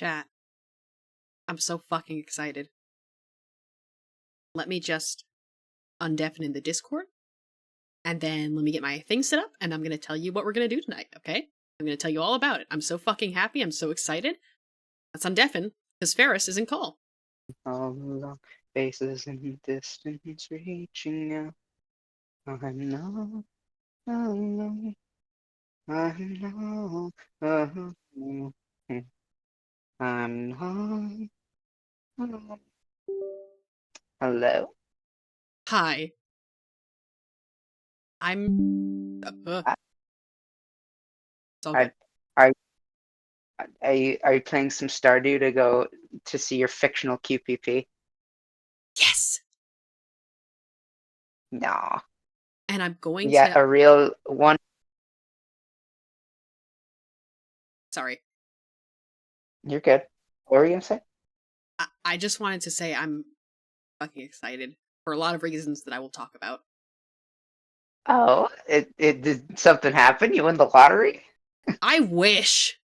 Chat. I'm so fucking excited. Let me just undeafen in the Discord. And then let me get my thing set up, and I'm going to tell you what we're going to do tonight, okay? I'm going to tell you all about it. I'm so fucking happy. I'm so excited. Let's undeafen, because Ferris is in call. All along, faces in the distance reaching out. I know, I know, I know, I'm home. Hello? Hi. I'm... I, it's all I, good. are, are you playing some Stardew to go to see your fictional QPP? Yes! No. And I'm going Yeah, to... a real one. Sorry. You're good. What were you gonna say? I just wanted to say I'm fucking excited for a lot of reasons that I will talk about. Oh, it did something happen? You win the lottery? I wish!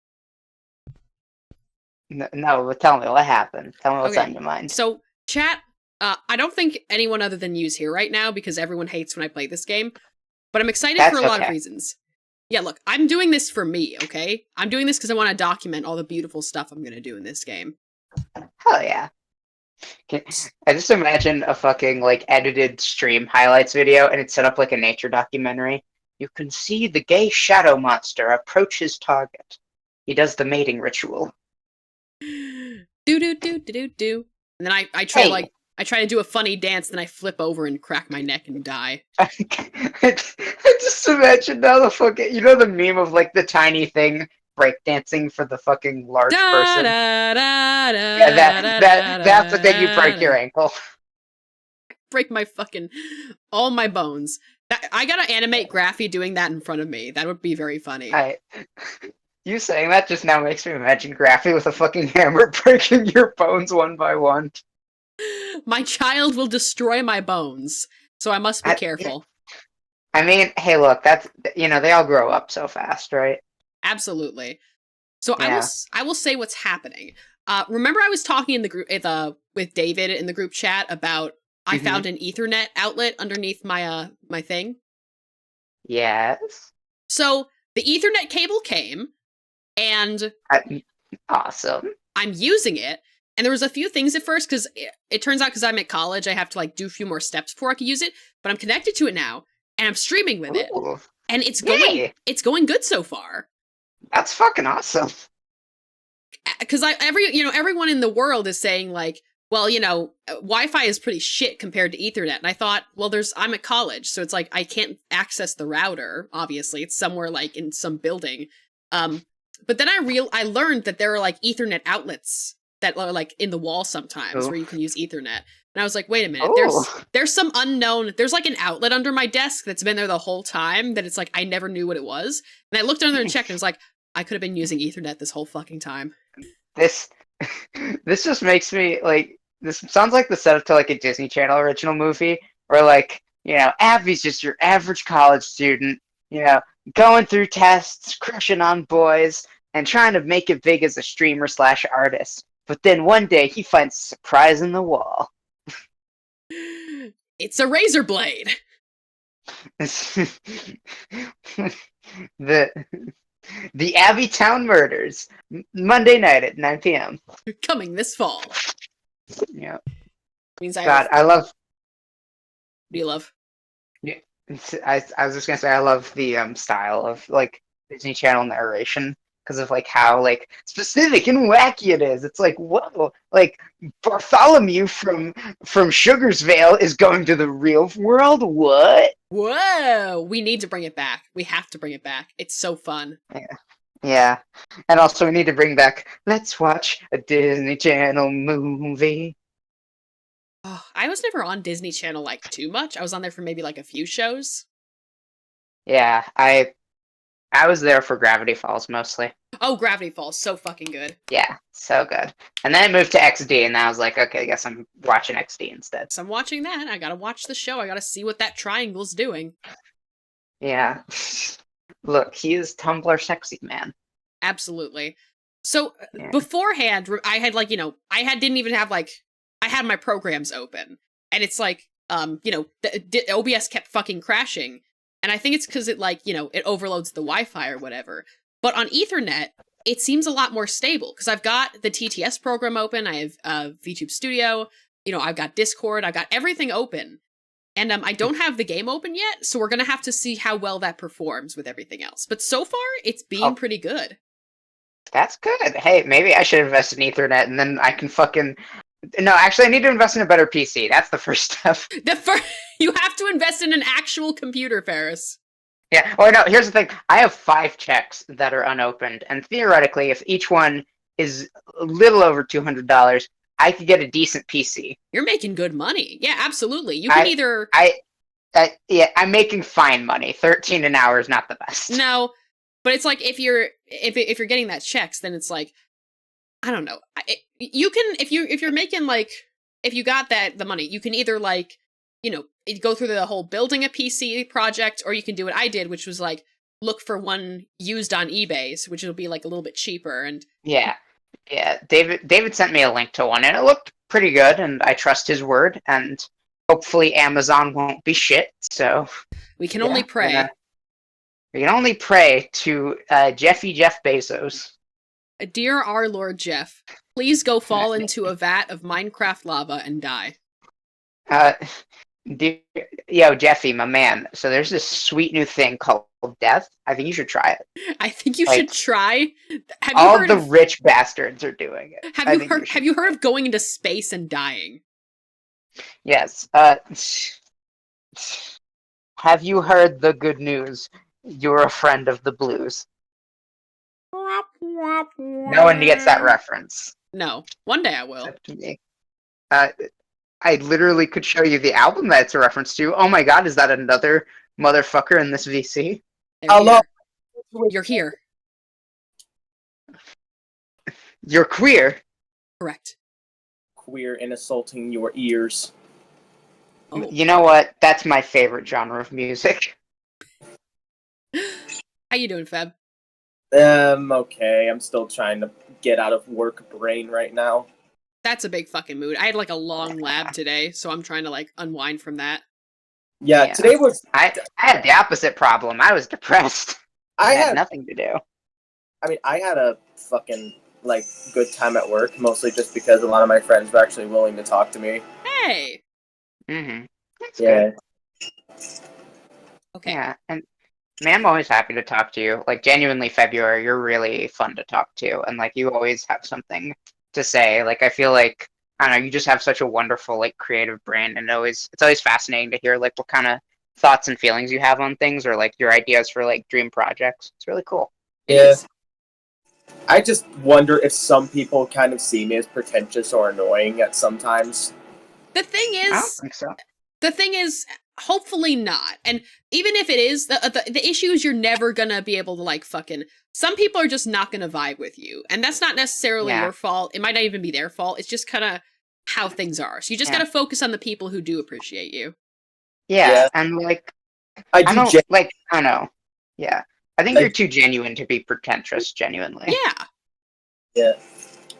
No, but tell me what happened. Tell me what's Okay, on your mind. so, chat, I don't think anyone other than you's here right now because everyone hates when I play this game, but I'm excited for That's a lot of okay. reasons. Yeah, look, I'm doing this for me, okay? I'm doing this because I want to document all the beautiful stuff I'm gonna do in this game. Hell yeah. I just imagine a fucking like edited stream highlights video and it's set up like a nature documentary. You can see the gay shadow monster approach his target. He does the mating ritual. Do do do do do do. And then I try Hey, like I try to do a funny dance, then I flip over and crack my neck and die. I just imagine now the fucking, you know the meme of like the tiny thing breakdancing for the fucking large Da person? da da Yeah, da da that da that da that's what then you break da your da. ankle. Break my fucking all my bones. I gotta animate Graffy doing that in front of me. That would be very funny. I You saying that just now makes me imagine Graffy with a fucking hammer breaking your bones one by one. My child will destroy my bones, so I must be I, careful. I mean, hey, look, that's they all grow up so fast, right? Absolutely. So Yeah. I will say what's happening. Remember I was talking in the group with David in the group chat about I Hmm. found an Ethernet outlet underneath my thing. Yes. So the Ethernet cable came, and Awesome. I'm using it. And there was a few things at first because it turns out because I'm at college, I have to like do a few more steps before I can use it. But I'm connected to it now, and I'm streaming with it, Ooh. and Yay. it's going good so far. That's fucking awesome. Because everyone in the world is saying like, well, Wi-Fi is pretty shit compared to Ethernet, and I thought, well, I'm at college, so it's like I can't access the router. Obviously, it's somewhere like in some building. But then I learned that there are like Ethernet outlets that are like in the wall sometimes Ooh. where you can use Ethernet. And I was like, wait a minute, Ooh. there's some unknown, there's like an outlet under my desk that's been there the whole time that it's like I never knew what it was. And I looked under and checked, and it was like I could have been using Ethernet this whole fucking time. This this just makes me like this sounds like the setup to like a Disney Channel original movie where like, Abby's just your average college student, you know, going through tests, crushing on boys, and trying to make it big as a streamer slash artist. But then one day he finds a surprise in the wall. It's a razor blade. the the Abbey Town Murders, Monday night at 9 p.m. Coming this fall. Yeah. Means I have a. God, I love. Do you love? Yeah, I was just gonna say I love the style of like Disney Channel narration because of like how like specific and wacky it is. It's like whoa, like Bartholomew from Sugarsvale is going to the real world. What? Whoa! We need to bring it back. We have to bring it back. It's so fun. Yeah, yeah. And also we need to bring back. Let's watch a Disney Channel movie. Oh, I was never on Disney Channel like too much. I was on there for maybe like a few shows. Yeah, I was there for Gravity Falls mostly. Oh, Gravity Falls, so fucking good. Yeah, so good. And then I moved to XD, and I was like, okay, I guess I'm watching XD instead. So I'm watching that. I gotta watch the show. I gotta see what that triangle's doing. Yeah. Look, he is Tumblr sexy man. Absolutely. So Yeah. beforehand, I had like, didn't even have like, I had my programs open, and it's like, the OBS kept fucking crashing, and I think it's because it like, it overloads the Wi-Fi or whatever. But on Ethernet, it seems a lot more stable because I've got the TTS program open. I have VTube Studio. I've got Discord. I've got everything open, and I don't have the game open yet. So we're gonna have to see how well that performs with everything else. But so far, it's been pretty good. That's good. Hey, maybe I should invest in Ethernet, and then I can fucking. No, actually, I need to invest in a better PC. That's the first step. You have to invest in an actual computer, Ferris. Yeah. Oh no. Here's the thing. I have 5 checks that are unopened, and theoretically, if each one is a little over $200, I could get a decent PC. You're making good money. Yeah, absolutely. You can either. Yeah, I'm making fine money. 13 an hour is not the best. No, but it's like if you're getting that checks, then it's like, I don't know. You can if you're making like, if you got the money, you can either like, go through the whole building a PC project, or you can do what I did, which was like look for one used on eBay, which will be like a little bit cheaper. And yeah. David sent me a link to one, and it looked pretty good, and I trust his word. And hopefully Amazon won't be shit. So we can only pray. We can only pray to Jeff Bezos. Dear our Lord Jeff, please go fall into a vat of Minecraft lava and die. Yo, Jeffy, my man. So there's this sweet new thing called death. I think you should try it. I think you should try. All the rich bastards are doing it. Have you heard of going into space and dying? Yes. Have you heard the good news? You're a friend of the blues. No one gets that reference. No. One day I will. I literally could show you the album that it's a reference to. Oh my god, is that another motherfucker in this VC? Hello. You're here. You're queer. Correct. Queer and assaulting your ears. Oh. You know what? That's my favorite genre of music. How you doing, Feb? Okay. I'm still trying to get out of work brain right now. That's a big fucking mood. I had like a long lab today, so I'm trying to like unwind from that. Yeah. Today was... I had the opposite problem. I was depressed. I had nothing to do. I mean, I had a fucking, like, good time at work, mostly just because a lot of my friends were actually willing to talk to me. Hey! Mm-hmm. That's good. Okay. Yeah, and man, I'm always happy to talk to you. Like, genuinely, February, you're really fun to talk to, and, like, you always have something to say. Like, I feel like, I don't know, you just have such a wonderful, like, creative brain, and it's always fascinating to hear, like, what kind of thoughts and feelings you have on things, or, like, your ideas for, like, dream projects. It's really cool. Yeah. I just wonder if some people kind of see me as pretentious or annoying at sometimes. The thing is... I don't think so. The thing is, hopefully not. And even if it is, the issue is you're never gonna be able to, like, fucking... Some people are just not gonna vibe with you. And that's not necessarily your fault. It might not even be their fault. It's just kind of how things are. So you just gotta focus on the people who do appreciate you. Yeah, and, like... I don't know. Yeah. I think you're too genuine to be pretentious, genuinely. Yeah. Yeah.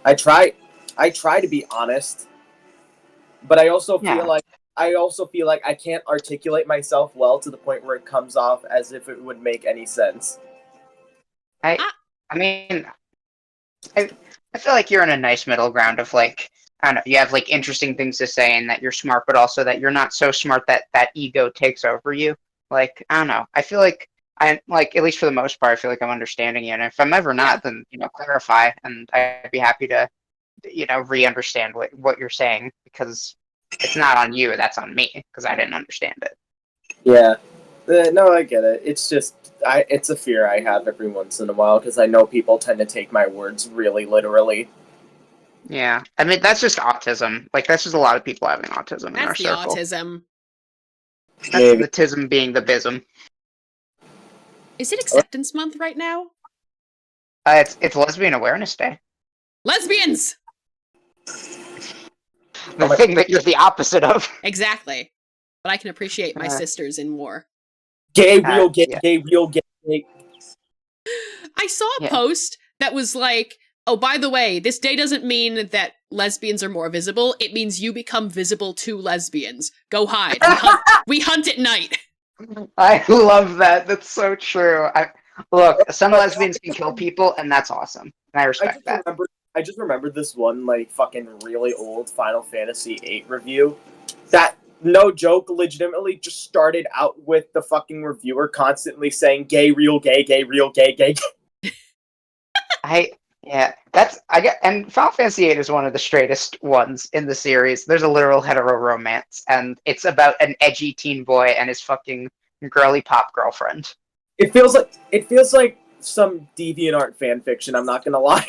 I try to be honest, but I also feel like I can't articulate myself well to the point where it comes off as if it would make any sense. I mean, I feel like you're in a nice middle ground of, like, I don't know, you have, like, interesting things to say and that you're smart, but also that you're not so smart that that ego takes over you. Like, I don't know. I feel like like, at least for the most part, I feel like I'm understanding you. And if I'm ever not, then, clarify. And I'd be happy to, re-understand what you're saying, because it's not on you, that's on me, because I didn't understand it. Yeah. No, I get it. It's just, it's a fear I have every once in a while, because I know people tend to take my words really literally. Yeah. I mean, that's just autism. Like, that's just a lot of people having autism in our circle. That's the autism. That's the tism being the bism. Is it acceptance month right now? It's Lesbian Awareness Day. Lesbians! The thing that you're the opposite of. Exactly. But I can appreciate my sisters in war. Gay, real gay, gay, real gay. I saw a post that was like, oh, by the way, this day doesn't mean that lesbians are more visible. It means you become visible to lesbians. Go hide. We hunt at night. I love that. That's so true. Look, some lesbians can kill people, and that's awesome. And I respect that. I just remembered this one like fucking really old Final Fantasy VIII review that, no joke, legitimately just started out with the fucking reviewer constantly saying "gay, real gay, gay, real gay, gay." And Final Fantasy VIII is one of the straightest ones in the series. There's a literal hetero romance, and it's about an edgy teen boy and his fucking girly pop girlfriend. It feels like some DeviantArt fan fiction. I'm not gonna lie.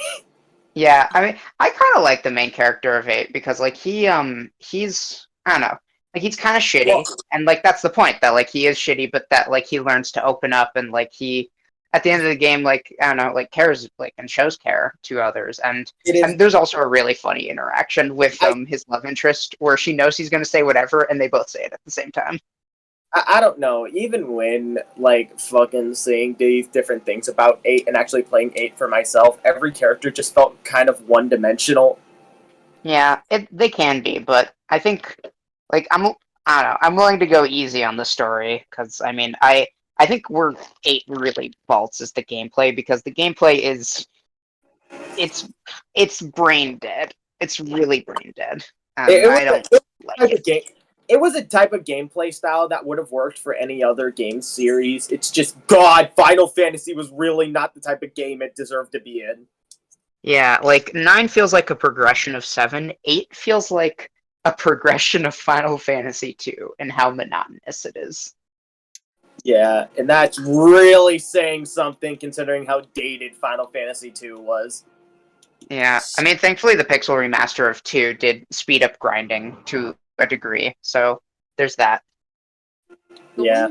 Yeah, I mean, I kind of like the main character of VIII because, like, he's I don't know, like he's kind of shitty, Well, and like that's the point that like he is shitty, but that like he learns to open up and like he at the end of the game, like, I don't know, like cares, like, and shows care to others. And there's also a really funny interaction with his love interest where she knows he's going to say whatever and they both say it at the same time. I don't know. Even when, like, fucking saying these different things about 8 and actually playing 8 for myself, every character just felt kind of one-dimensional. Yeah, they can be, but I think, like, I don't know, I'm willing to go easy on the story, because, I mean, I think where 8 really faults is the gameplay, because the gameplay is, it's brain dead. It's really brain dead. I don't like it. It was a type of gameplay style that would have worked for any other game series. It's just, God, Final Fantasy was really not the type of game it deserved to be in. Yeah, like, 9 feels like a progression of 7. 8 feels like a progression of Final Fantasy 2 and how monotonous it is. Yeah, and that's really saying something considering how dated Final Fantasy 2 was. Yeah, I mean, thankfully the Pixel remaster of 2 did speed up grinding to a degree, so there's that. Yeah.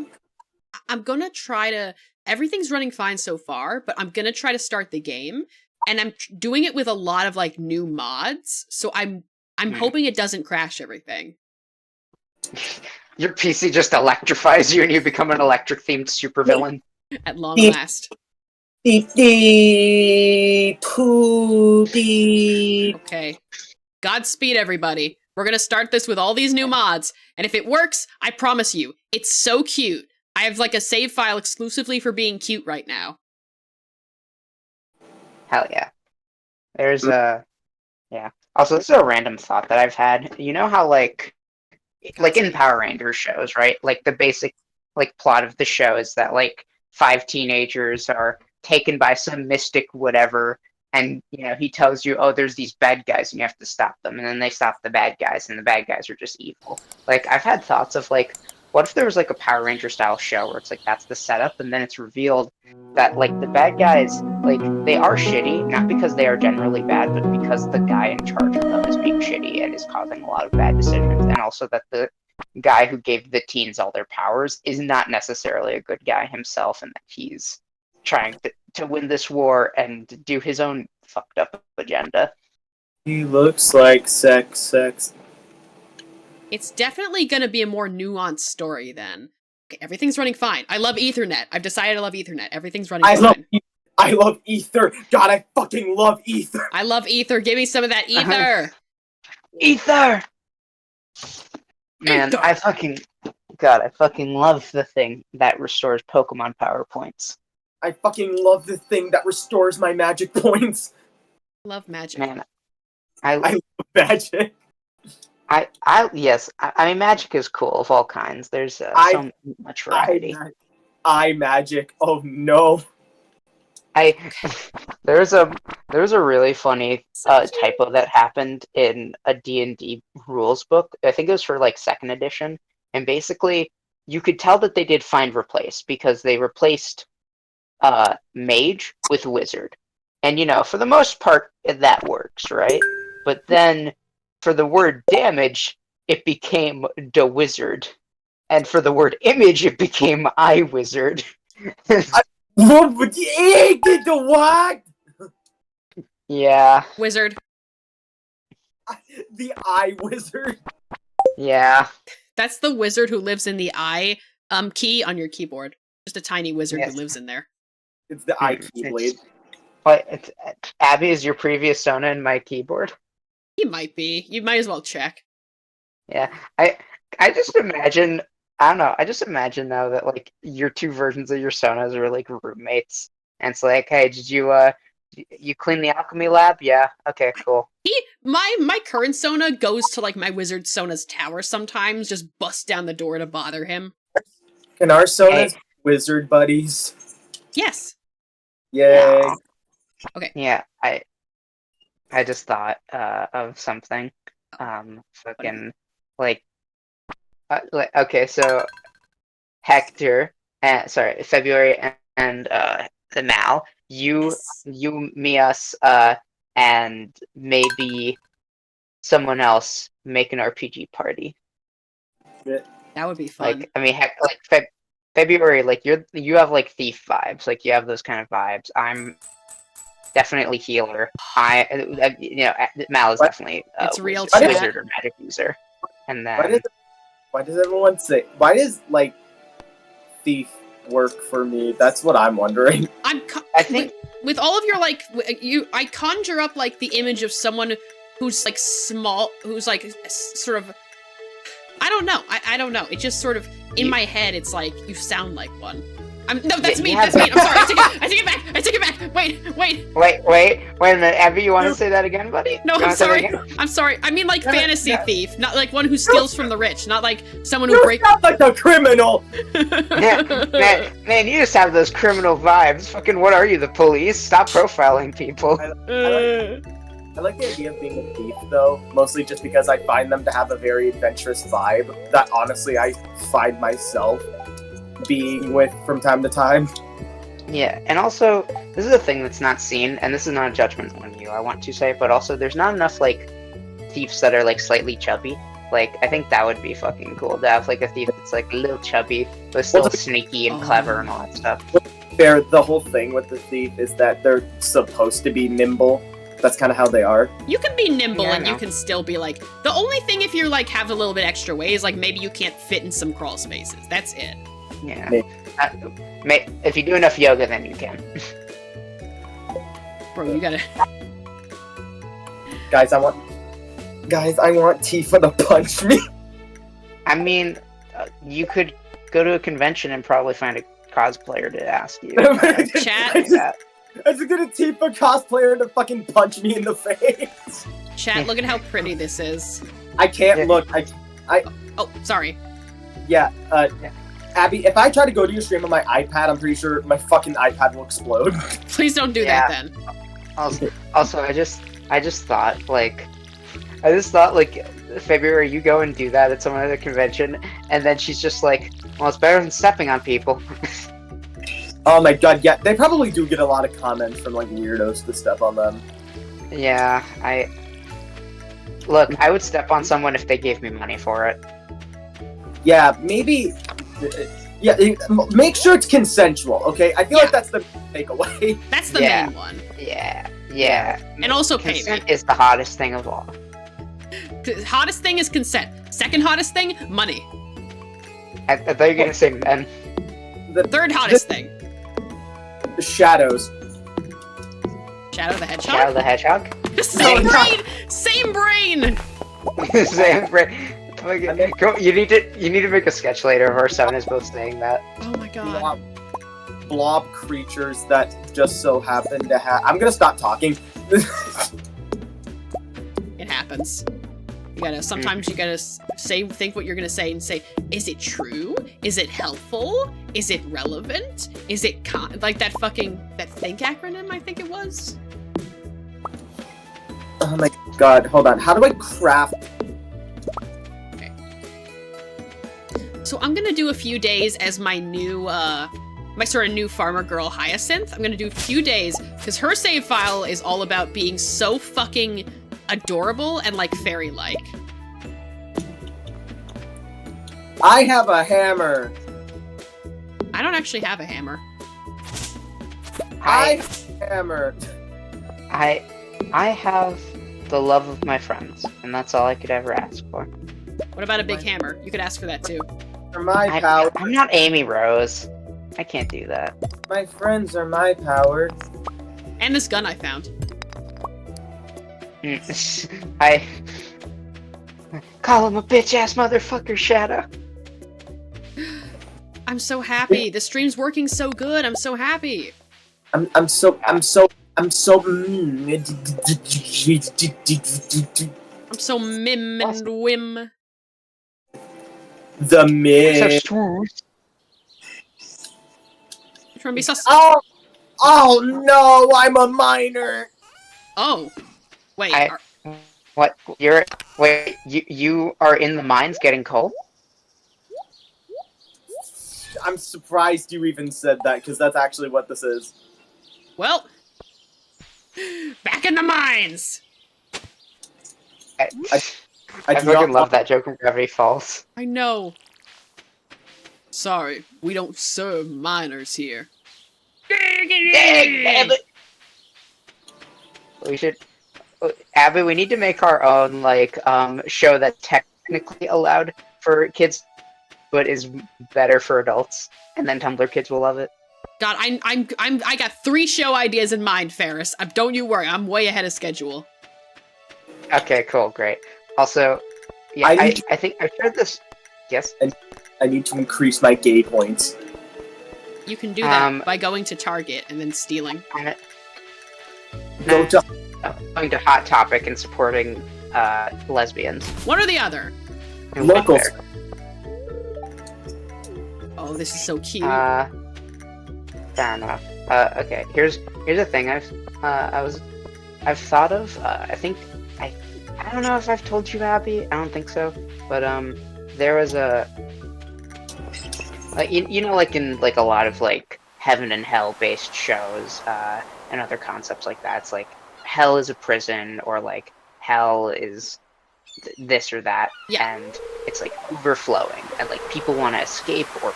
I'm gonna try to... Everything's running fine so far, but I'm gonna try to start the game, and I'm doing it with a lot of, like, new mods, so I'm hoping it doesn't crash everything. Your PC just electrifies you and you become an electric-themed supervillain. At long last. Beep, beep, poo, beep. Okay. Godspeed, everybody. We're gonna start this with all these new mods, and if it works, I promise you, it's so cute. I have, like, a save file exclusively for being cute right now. Hell yeah. There's a... Yeah. Also, this is a random thought that I've had. You know how, like in Power Rangers shows, right? Like, the basic, like, plot of the show is that, like, 5 teenagers are taken by some mystic whatever, and, you know, he tells you, oh, there's these bad guys, and you have to stop them, and then they stop the bad guys, and the bad guys are just evil. Like, I've had thoughts of, like, what if there was, like, a Power Ranger-style show where it's, like, that's the setup, and then it's revealed that, like, the bad guys, like, they are shitty, not because they are generally bad, but because the guy in charge of them is being shitty and is causing a lot of bad decisions, and also that the guy who gave the teens all their powers is not necessarily a good guy himself, and that he's trying to win this war and do his own fucked up agenda. He looks like sex. It's definitely gonna be a more nuanced story then. Okay, everything's running fine. I love Ethernet. I've decided I love Ethernet. Everything's running fine. I love Ether. God, I fucking love Ether. I love Ether. Give me some of that Ether. Ether! Man, Ether! I fucking love the thing that restores Pokemon PowerPoints. I fucking love the thing that restores my magic points. Love magic. Man, I love magic. Yes, I mean, magic is cool of all kinds. There's so much variety. I magic. Oh no. There's a really funny typo that happened in a D&D rules book. I think it was for like 2nd edition, and basically you could tell that they did find replace because they replaced mage with wizard, and you know, for the most part that works, right? But then for the word damage, it became the wizard, and for the word image, it became I wizard. What? The what? Yeah. Wizard. The eye wizard. Yeah. That's the wizard who lives in the I key on your keyboard. Just a tiny wizard who lives in there. It's the eye keyblade. What? Abby is your previous Sona in my keyboard. He might be. You might as well check. Yeah, I just imagine. I don't know. I just imagine now that like your two versions of your Sonas are like roommates, and it's like, hey, did you clean the alchemy lab? Yeah. Okay. Cool. My current Sona goes to like my wizard Sona's tower sometimes, just bust down the door to bother him. Can our Sonas Hey. wizard buddies? Yes. Yay. Aw. Okay. Yeah. I just thought of something. Fucking like okay, so Hector, sorry, February and the Mal, Yes. me, us, and maybe someone else make an RPG party. That would be fun. Like, I mean, heck, like February, like you have like thief vibes, like you have those kind of vibes. I'm definitely healer. Mal is What? definitely It's real wizard, chat. wizard or magic user, and then Why does everyone say? Why does like thief work for me? That's what I'm wondering. I think with all of your like I conjure up like the image of someone who's like small, who's like sort of, I don't know. I don't know. It just sort of in my head. It's like you sound like one. No, that's me. yeah, That's me. I'm sorry. I take it back. I take it back. Wait. wait a minute, Abby, you want to say that again, buddy? No, You I'm wanna say that sorry. again? I'm sorry. I mean like No, fantasy no. thief, not like one who steals from the rich, not like someone who You breaks. sound like a criminal. Man, you just have those criminal vibes. Fucking, what are you, the police? Stop profiling people. I like the idea of being a thief, though, mostly just because I find them to have a very adventurous vibe that honestly I find myself being with from time to time. Yeah, and also, this is a thing that's not seen, and this is not a judgment on you, I want to say, but also, there's not enough, like, thieves that are, like, slightly chubby. Like, I think that would be fucking cool to have, like, a thief that's, like, a little chubby, but still sneaky and clever and all that stuff. The whole thing with the thief is that they're supposed to be nimble. That's kind of how they are. You can be nimble Yeah, I and you know. can still be like, the only thing if you like have a little bit extra weight is like maybe you can't fit in some crawl spaces. That's it. Yeah. Maybe. If you do enough yoga, then you can. Bro, you gotta. Guys, I want Tifa to punch me. I mean, you could go to a convention and probably find a cosplayer to ask you. Chat. Like that. I just get a Tifa cosplayer to fucking punch me in the face. Chat, look at how pretty this is. I can't Yeah. look. Oh, sorry. Yeah, Abby, if I try to go to your stream on my iPad, I'm pretty sure my fucking iPad will explode. Please don't do Yeah. that then. Also, I just thought like, February, you go and do that at some other convention, and then she's just like, well, it's better than stepping on people. Oh my god, yeah, they probably do get a lot of comments from like weirdos to step on them. Yeah, I would step on someone if they gave me money for it. Yeah, maybe. Yeah, make sure it's consensual, okay? I feel Yeah. like that's the takeaway. That's the Yeah. main one. Yeah. And also pay me. Consent is the hottest thing of all. The hottest thing is consent. Second hottest thing, money. I thought you were gonna say men. Third hottest thing, Shadows. Shadow the Shadow Hedgehog. the Hedgehog. Same brain. Same brain. Same Go, you need to make a sketch later of our Sonas both saying that. Oh my god. Blob creatures that just so happen to have. I'm gonna stop talking. It happens. Sometimes you gotta think what you're gonna say and say, is it true? Is it helpful? Is it relevant? Is it like that think acronym, I think it was? Oh my god, hold on. How do I craft? So I'm gonna do a few days as my new, my sort of new farmer girl Hyacinth. I'm gonna do a few days, because her save file is all about being so fucking adorable and like fairy-like. I have a hammer. I don't actually have a hammer. I have a hammer. I have the love of my friends, and that's all I could ever ask for. What about a big hammer? You could ask for that too. For my power. I'm not Amy Rose. I can't do that. My friends are my power. And this gun I found. I call him a bitch-ass motherfucker, Shadow. I'm so happy. The stream's working so good. I'm so happy. I'm so I'm so mim and whim. the So mid. smooth. Trying to be sus. Oh no, I'm a minor. Oh, wait. What? You are in the mines getting coal? I'm surprised you even said that, because that's actually what this is. Well, back in the mines. I do not fucking love that joke from Gravity Falls. I know. Sorry, we don't serve miners here. We should, Abby. We need to make our own like show that's technically allowed for kids, but is better for adults, and then Tumblr kids will love it. God, I got 3 show ideas in mind, Ferris. Don't you worry, I'm way ahead of schedule. Okay, cool, great. Also, yeah, I think I've heard this. Yes. I need to increase my gay points. You can do that by going to Target and then stealing. Going to Hot Topic and supporting lesbians. One or the other. locals. Oh, this is so cute. Fair enough. Okay. Here's a thing I've thought of. I think I don't know if I've told you, Abby. I don't think so. But there was a like you know, like in like a lot of like heaven and hell based shows and other concepts like that. It's like hell is a prison, or like hell is this or that, yeah. And it's like overflowing, and like people want to escape, or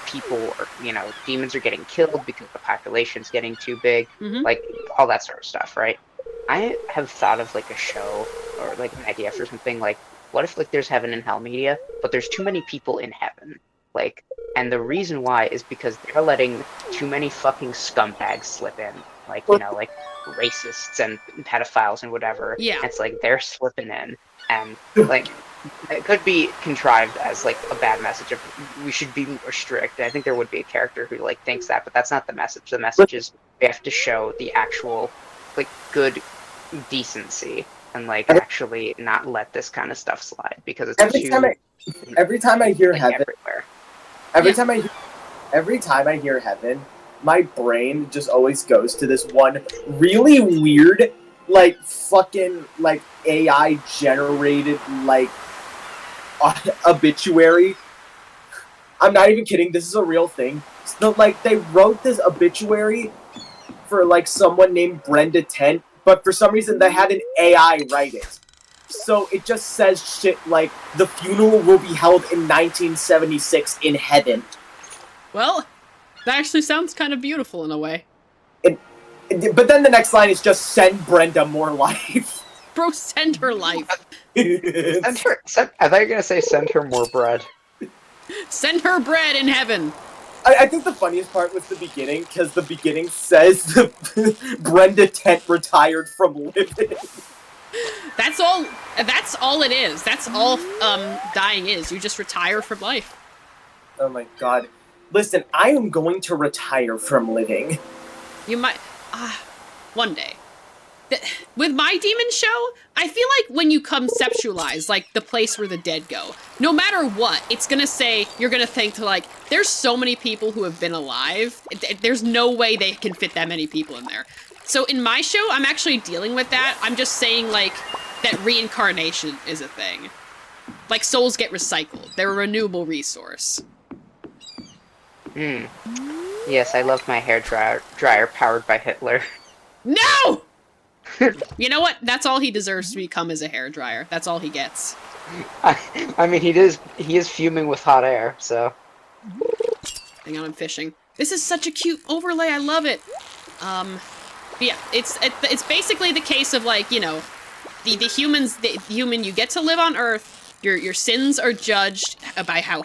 demons are getting killed because the population's getting too big, like all that sort of stuff, right? I have thought of like a show or like an idea for something like, what if like there's heaven and hell media, but there's too many people in heaven, like, and the reason why is because they're letting too many fucking scumbags slip in, like, like racists and pedophiles and whatever. Yeah. It's like they're slipping in. And, like, it could be contrived as, like, a bad message of we should be more strict. I think there would be a character who, like, thinks that, but that's not the message. The message is we have to show the actual, like, good decency and, like, actually not let this kind of stuff slide, because it's every time I hear heaven, everywhere. Every time I hear heaven, my brain just always goes to this one really weird, like, fucking, like, AI generated, like, obituary. I'm not even kidding, this is a real thing. So, like, they wrote this obituary for, like, someone named Brenda Tent, but for some reason they had an AI write it. So it just says shit like, the funeral will be held in 1976 in heaven. Well, that actually sounds kind of beautiful in a way. But then the next line is just send Brenda more life. Bro, send her life. I thought you were gonna say send her more bread. Send her bread in heaven. I think the funniest part was the beginning, because the beginning says Brenda Tent retired from living. That's all it is. That's all dying is. You just retire from life. Oh my god. Listen, I am going to retire from living. You might one day. With my demon show, I feel like when you conceptualize, like, the place where the dead go, no matter what, it's gonna say, you're gonna think to, like, there's so many people who have been alive, there's no way they can fit that many people in there. So in my show, I'm actually dealing with that. I'm just saying, like, that reincarnation is a thing. Like, souls get recycled. They're a renewable resource. Yes, I love my hair dryer powered by Hitler. No! You know what? That's all he deserves to become, is a hairdryer. That's all he gets. I mean, he is fuming with hot air, so. Hang on, I'm fishing. This is such a cute overlay. I love it. But yeah, it's basically the case of, like, the human, you get to live on Earth. Your sins are judged by how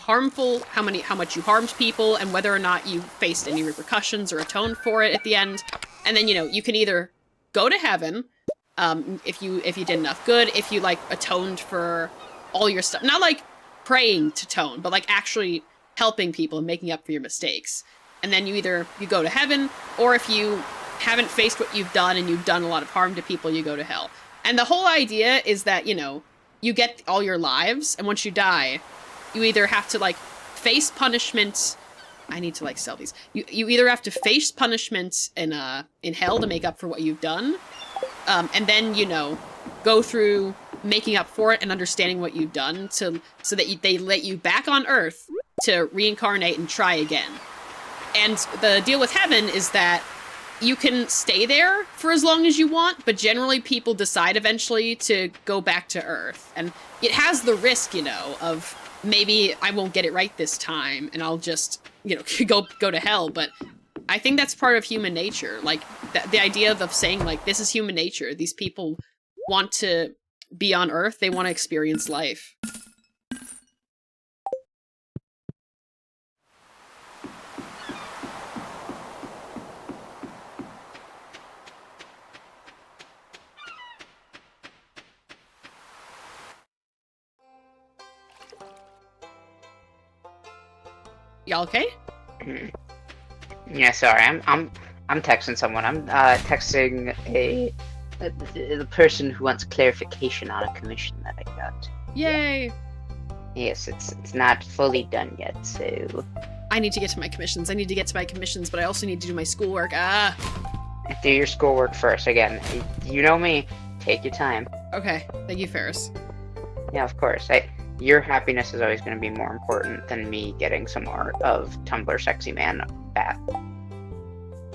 much you harmed people, and whether or not you faced any repercussions or atoned for it at the end. And then, you can either go to heaven, if you did enough good, if you like atoned for all your stuff, not like praying to tone, but like actually helping people and making up for your mistakes. And then you go to heaven, or if you haven't faced what you've done and you've done a lot of harm to people, you go to hell. And the whole idea is that, you know, you get all your lives, and once you die, you either have to like face punishment. I need to like sell these. You either have to face punishment in hell to make up for what you've done, and then, you know, go through making up for it and understanding what you've done so that they let you back on Earth to reincarnate and try again. And the deal with heaven is that you can stay there for as long as you want, but generally people decide eventually to go back to Earth. And it has the risk, you know, of maybe I won't get it right this time and I'll just, you know, go to hell. But I think that's part of human nature. Like, the idea of saying, like, this is human nature. These people want to be on Earth. They want to experience life. Y'all okay? Yeah, sorry. I'm texting someone. I'm texting the person who wants clarification on a commission that I got. Yay! Yes, it's not fully done yet, so I need to get to my commissions. But I also need to do my schoolwork. do your schoolwork first. Again, you know me. Take your time. Okay. Thank you, Ferris. Yeah, of course. Your happiness is always going to be more important than me getting some art of Tumblr Sexy Man back.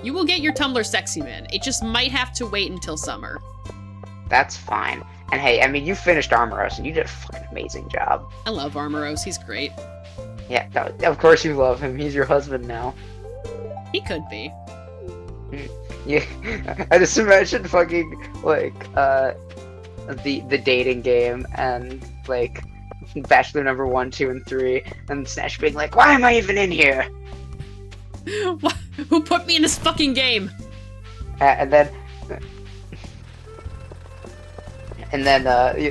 You will get your Tumblr Sexy Man. It just might have to wait until summer. That's fine. And hey, I mean, you finished Armoros, and you did a fucking amazing job. I love Armoros. He's great. Yeah, of course you love him. He's your husband now. He could be. Yeah, I just imagine fucking, like, the dating game, and, like, Bachelor number 1, 2, and 3, and Snatch being like, why am I even in here? Who put me in this fucking game? And then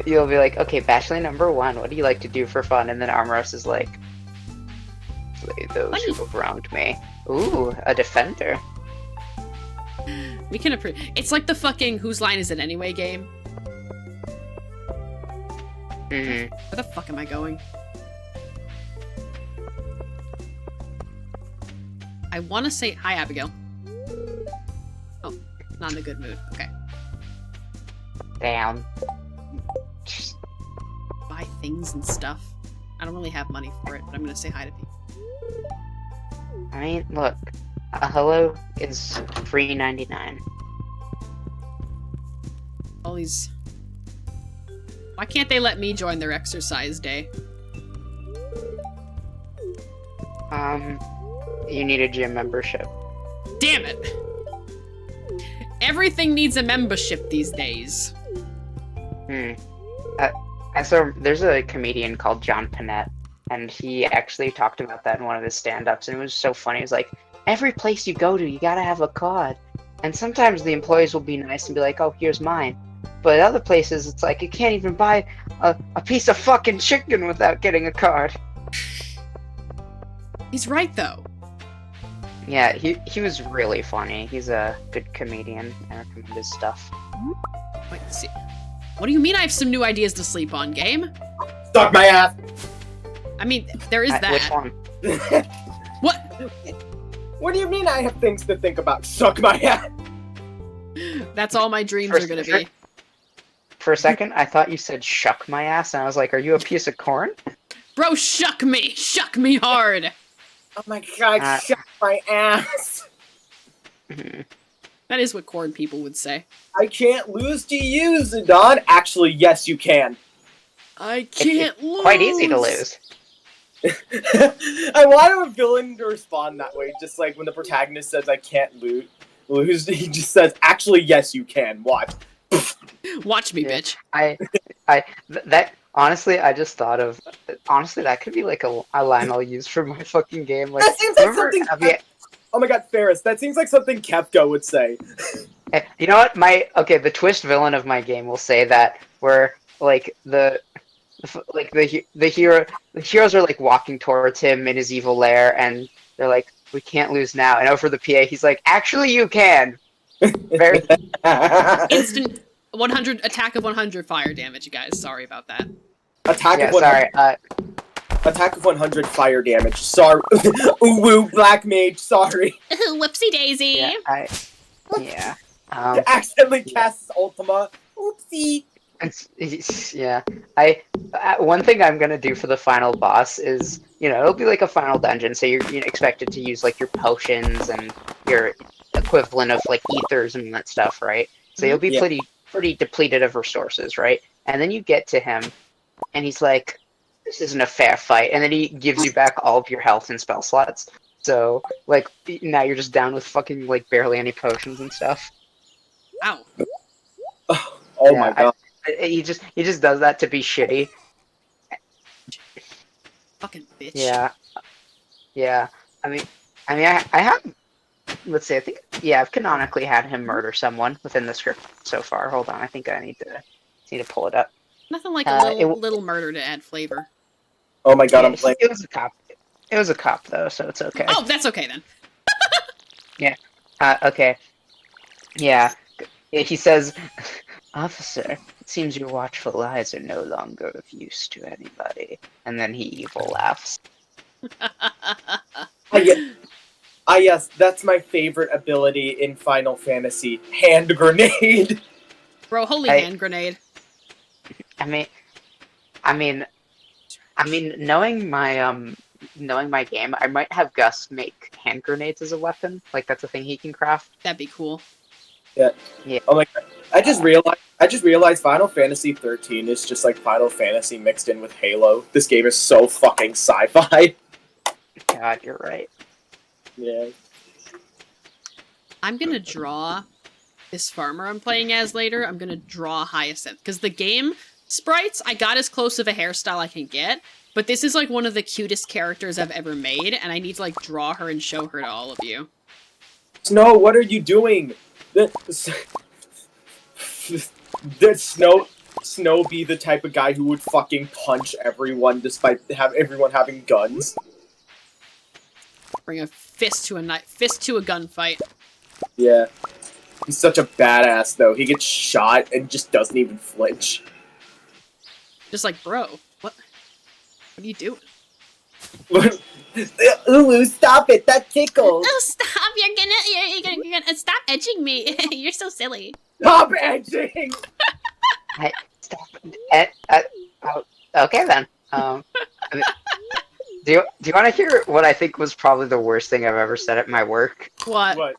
you'll be like, okay, Bachelor number 1, what do you like to do for fun? And then Armoros is like, slay those who have wronged me. Ooh, a defender. We can approve. It's like the fucking Whose Line Is It Anyway game. Mm-hmm. Where the fuck am I going? I want to say hi, Abigail. Oh, not in a good mood. Okay. Damn. Buy things and stuff. I don't really have money for it, but I'm gonna say hi to people. I mean, look, a hello is free 99. All these. Why can't they let me join their exercise day? You need a gym membership. Damn it! Everything needs a membership these days. So there's a comedian called John Panette, and he actually talked about that in one of his stand-ups, and it was so funny. It was like, every place you go to, you gotta have a card. And sometimes the employees will be nice and be like, oh, here's mine. But other places, it's like, you can't even buy a piece of fucking chicken without getting a card. He's right, though. Yeah, he was really funny. He's a good comedian. I recommend his stuff. Wait, see. What do you mean I have some new ideas to sleep on, game? Suck my ass! I mean, there is that. Which one? What? What do you mean I have things to think about? Suck my ass! That's all my dreams are gonna be. For a second, I thought you said shuck my ass, and I was like, are you a piece of corn? Bro, shuck me! Shuck me hard! Oh my god, suck my ass! That is what corn people would say. I can't lose to you, Zidane. Actually, yes, you can. I can't lose! Quite easy to lose. I want a villain to respond that way, just like when the protagonist says, I can't lose, he just says, actually, yes, you can. Watch. Watch me, bitch. That honestly, I just thought of. Honestly, that could be like a line I'll use for my fucking game. Like, that seems like something. Oh my god, Ferris, that seems like something Kefka would say. You know what? The twist villain of my game will say that where like the heroes are like walking towards him in his evil lair, and they're like, "We can't lose now." And over the PA, he's like, "Actually, you can." Very Instant 100 attack of 100 fire damage, you guys. Sorry about that. Attack yeah. of 100. Sorry. Attack of 100 fire damage. Sorry. Ooh, woo, black mage. Sorry. Whoopsie daisy. Yeah. Accidentally casts Ultima. Oopsie. Yeah. One thing I'm gonna do for the final boss is, it'll be like a final dungeon, so you're expected to use like your potions and your equivalent of like ethers and that stuff, right? So you'll be Yeah. pretty depleted of resources, right? And then you get to him, and he's like, "This isn't a fair fight," and then he gives you back all of your health and spell slots. So like now you're just down with fucking like barely any potions and stuff. Ow. Oh my god. He just does that to be shitty. Fucking bitch. Yeah. I mean, I have. Let's see. I've canonically had him murder someone within the script so far. Hold on, I think I need to pull it up. Nothing like a little murder to add flavor. Oh my god, I'm playing. It was a cop. It was a cop though, so it's okay. Oh, that's okay then. Okay. Yeah. He says, "Officer, it seems your watchful eyes are no longer of use to anybody." And then he evil laughs. Yes, that's my favorite ability in Final Fantasy. Hand grenade. Bro, holy hand grenade. I mean, knowing my game, I might have Gus make hand grenades as a weapon. Like that's a thing he can craft. That'd be cool. Yeah. Yeah. Oh my god. I just realized Final Fantasy 13 is just like Final Fantasy mixed in with Halo. This game is so fucking sci-fi. God, you're right. Yeah. I'm gonna draw this farmer I'm playing as later. I'm gonna draw Hyacinth. Because the game sprites, I got as close of a hairstyle I can get. But this is like one of the cutest characters I've ever made. And I need to like draw her and show her to all of you. Snow, what are you doing? Did Snow be the type of guy who would fucking punch everyone despite everyone having guns? Bring a fist to a gunfight. Yeah. He's such a badass though. He gets shot and just doesn't even flinch. Just like, bro, what are you doing? Ooh, stop it! That tickles. Oh, stop! You're gonna stop edging me. You're so silly. Stop edging. Stop. Okay then. Do you want to hear what I think was probably the worst thing I've ever said at my work? What?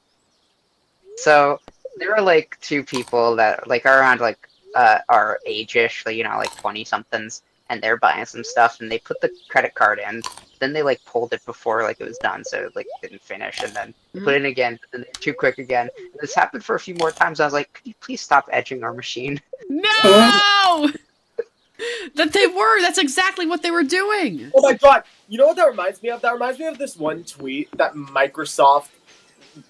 So there are like two people that like are around like our age-ish, like, like 20-somethings, and they're buying some stuff, and they put the credit card in. Then they like pulled it before like it was done, so it like didn't finish, and then put it in again, but then they're too quick again. And this happened for a few more times. I was like, could you please stop edging our machine? No! That's exactly what they were doing. Oh my god! You know what that reminds me of? That reminds me of this one tweet that Microsoft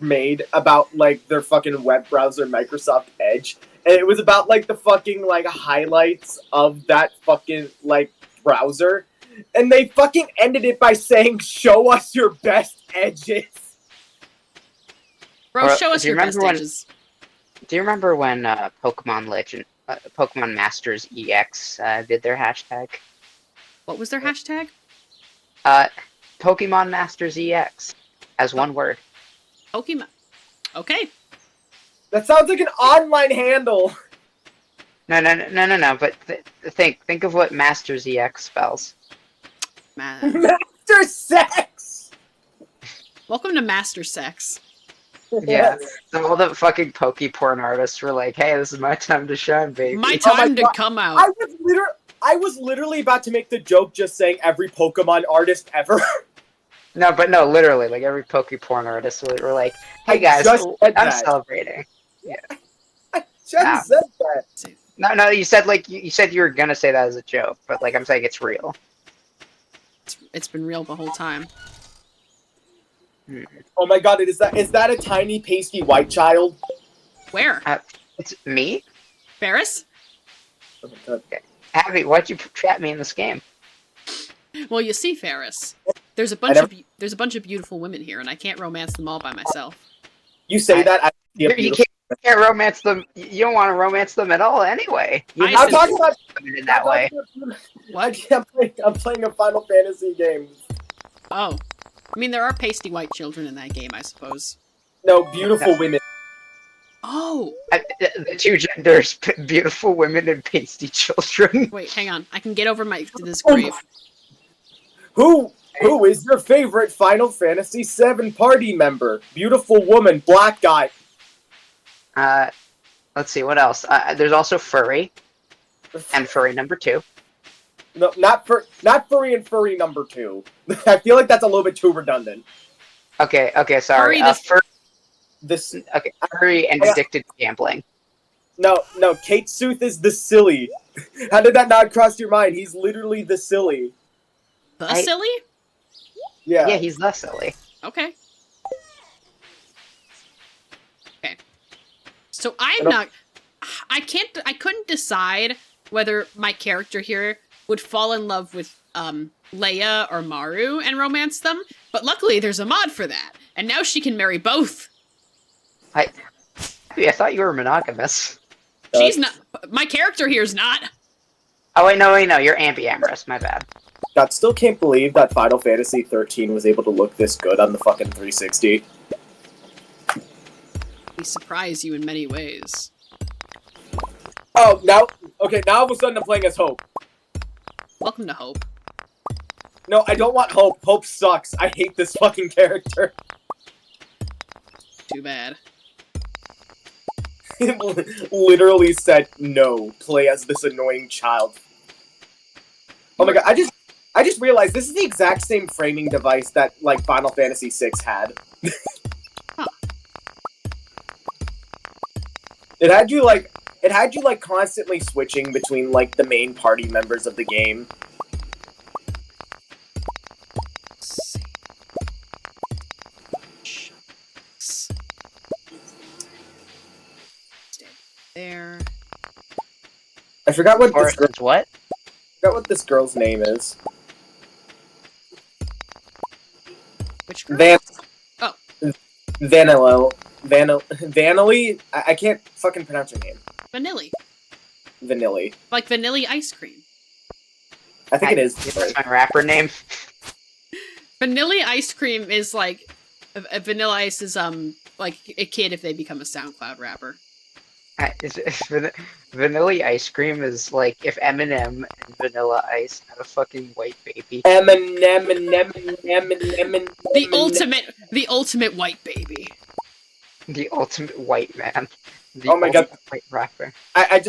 made about like their fucking web browser, Microsoft Edge. And it was about like the fucking like highlights of that fucking like browser. And they fucking ended it by saying, "Show us your best edges." Bro, show us your best edges. Do you remember when Pokemon Masters EX did their hashtag? What was their hashtag? Pokemon Masters EX, as one word. Pokemon. Okay. That sounds like an online handle. No. But think of what Masters EX spells. Master Sex. Welcome to Master Sex. Yeah. So all the fucking Poke porn artists were like, "Hey, this is my time to shine, baby. My time to come out." I was literally about to make the joke just saying every Pokemon artist ever. No, literally, like every Poke porn artist were like, "Hey guys, I'm celebrating." Yeah. I just said that. No, you said you said you were gonna say that as a joke, but like I'm saying it's real. It's been real the whole time. Oh my god, is that a tiny pasty white child? Where? It's me? Ferris? Oh my God. Abby, why'd you trap me in this game? Well, you see, Ferris, there's a bunch of beautiful women here, and I can't romance them all by myself. You say that. I see a You beautiful. can't romance them. You don't want to romance them at all anyway. You I have I'm said- talking about in that way. What? I'm playing a Final Fantasy game. Oh. I mean, there are pasty white children in that game, I suppose. No, beautiful women. Oh! The two genders, beautiful women and pasty children. Wait, hang on. I can get over this grave. Who is your favorite Final Fantasy VII party member? Beautiful woman, black guy. Let's see, what else? There's also Furry, and Furry number 2. No, not furry and furry number 2. I feel like that's a little bit too redundant. Okay, sorry. Furry and addicted to gambling. No, Kate Sooth is the silly. How did that not cross your mind? He's literally the silly. The silly? Yeah. Yeah, he's the silly. Okay. Okay. So I couldn't decide whether my character here would fall in love with Leia or Maru and romance them, but luckily there's a mod for that, and now she can marry both. I thought you were monogamous. She's not. My character here's not. Oh wait, no, you're ambiamorous. My bad. God, still can't believe that Final Fantasy 13 was able to look this good on the fucking 360. We surprise you in many ways. Oh, now all of a sudden I'm playing as Hope. Welcome to Hope. No, I don't want Hope. Hope sucks. I hate this fucking character. Too bad. It literally said, no, play as this annoying child. Oh my god, I just realized this is the exact same framing device that, like, Final Fantasy VI had. Huh. It had you, like, constantly switching between, like, the main party members of the game. There. I forgot what Or what? this girl's name is. Which girl? Vanilly? I can't fucking pronounce her name. Vanilli. Vanilli. Like vanilla ice cream. I think it is. That's my rapper name. Vanilla ice cream is like Vanilla Ice is like a kid if they become a SoundCloud rapper. Vanilla ice cream is like if Eminem and Vanilla Ice had a fucking white baby. The ultimate white baby. The ultimate white man. The Oh my god. white rapper. I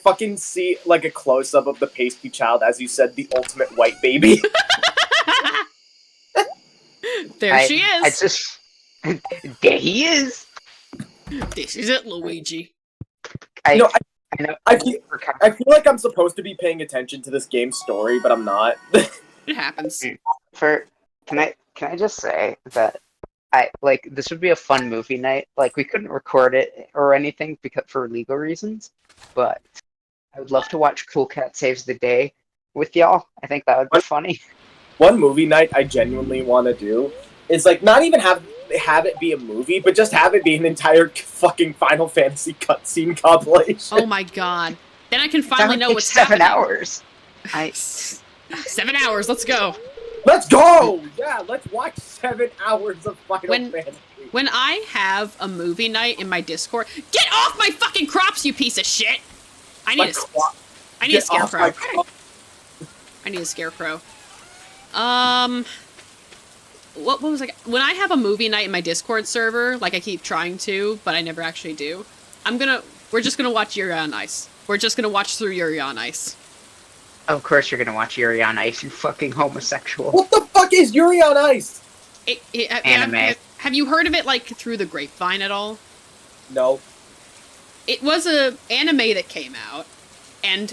fucking see like a close up of the pasty child as you said the ultimate white baby. There she is. There he is. This is it, Luigi. I know. I feel I like I'm supposed to be paying attention to this game's story, but I'm not. It happens. Can I just say that this would be a fun movie night. Like we couldn't record it or anything for legal reasons, but I would love to watch Cool Cat Saves the Day with y'all. I think that would be funny. One movie night I genuinely want to do is like not even have it be a movie, but just have it be an entire fucking Final Fantasy cutscene compilation. Oh my god. Then I can finally know what's 7 happening. hours. 7 hours, let's go. Let's go! Yeah, let's watch 7 hours of Final Fantasy. When I have a movie night in my Discord, get off my fucking crops, you piece of shit! I need a scarecrow. I need a scarecrow. What was I? When I have a movie night in my Discord server, like I keep trying to, but I never actually do, we're just gonna watch Yuri on Ice. We're just gonna watch through Yuri on Ice. Of course you're gonna watch Yuri on Ice, you fucking homosexual. What the fuck is Yuri on Ice? Anime. Have you heard of it, like, through the grapevine at all? No. It was a anime that came out, and,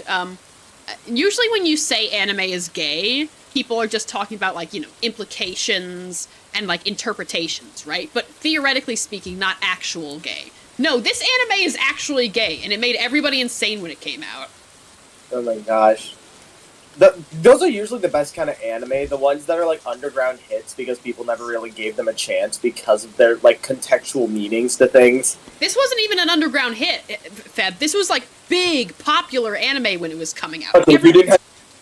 usually when you say anime is gay, people are just talking about, like, implications and, like, interpretations, right? But theoretically speaking, not actual gay. No, this anime is actually gay, and it made everybody insane when it came out. Oh my gosh. Those are usually the best kind of anime, the ones that are like underground hits because people never really gave them a chance because of their like contextual meanings to things. This wasn't even an underground hit, Feb. This was like big, popular anime when it was coming out. Okay,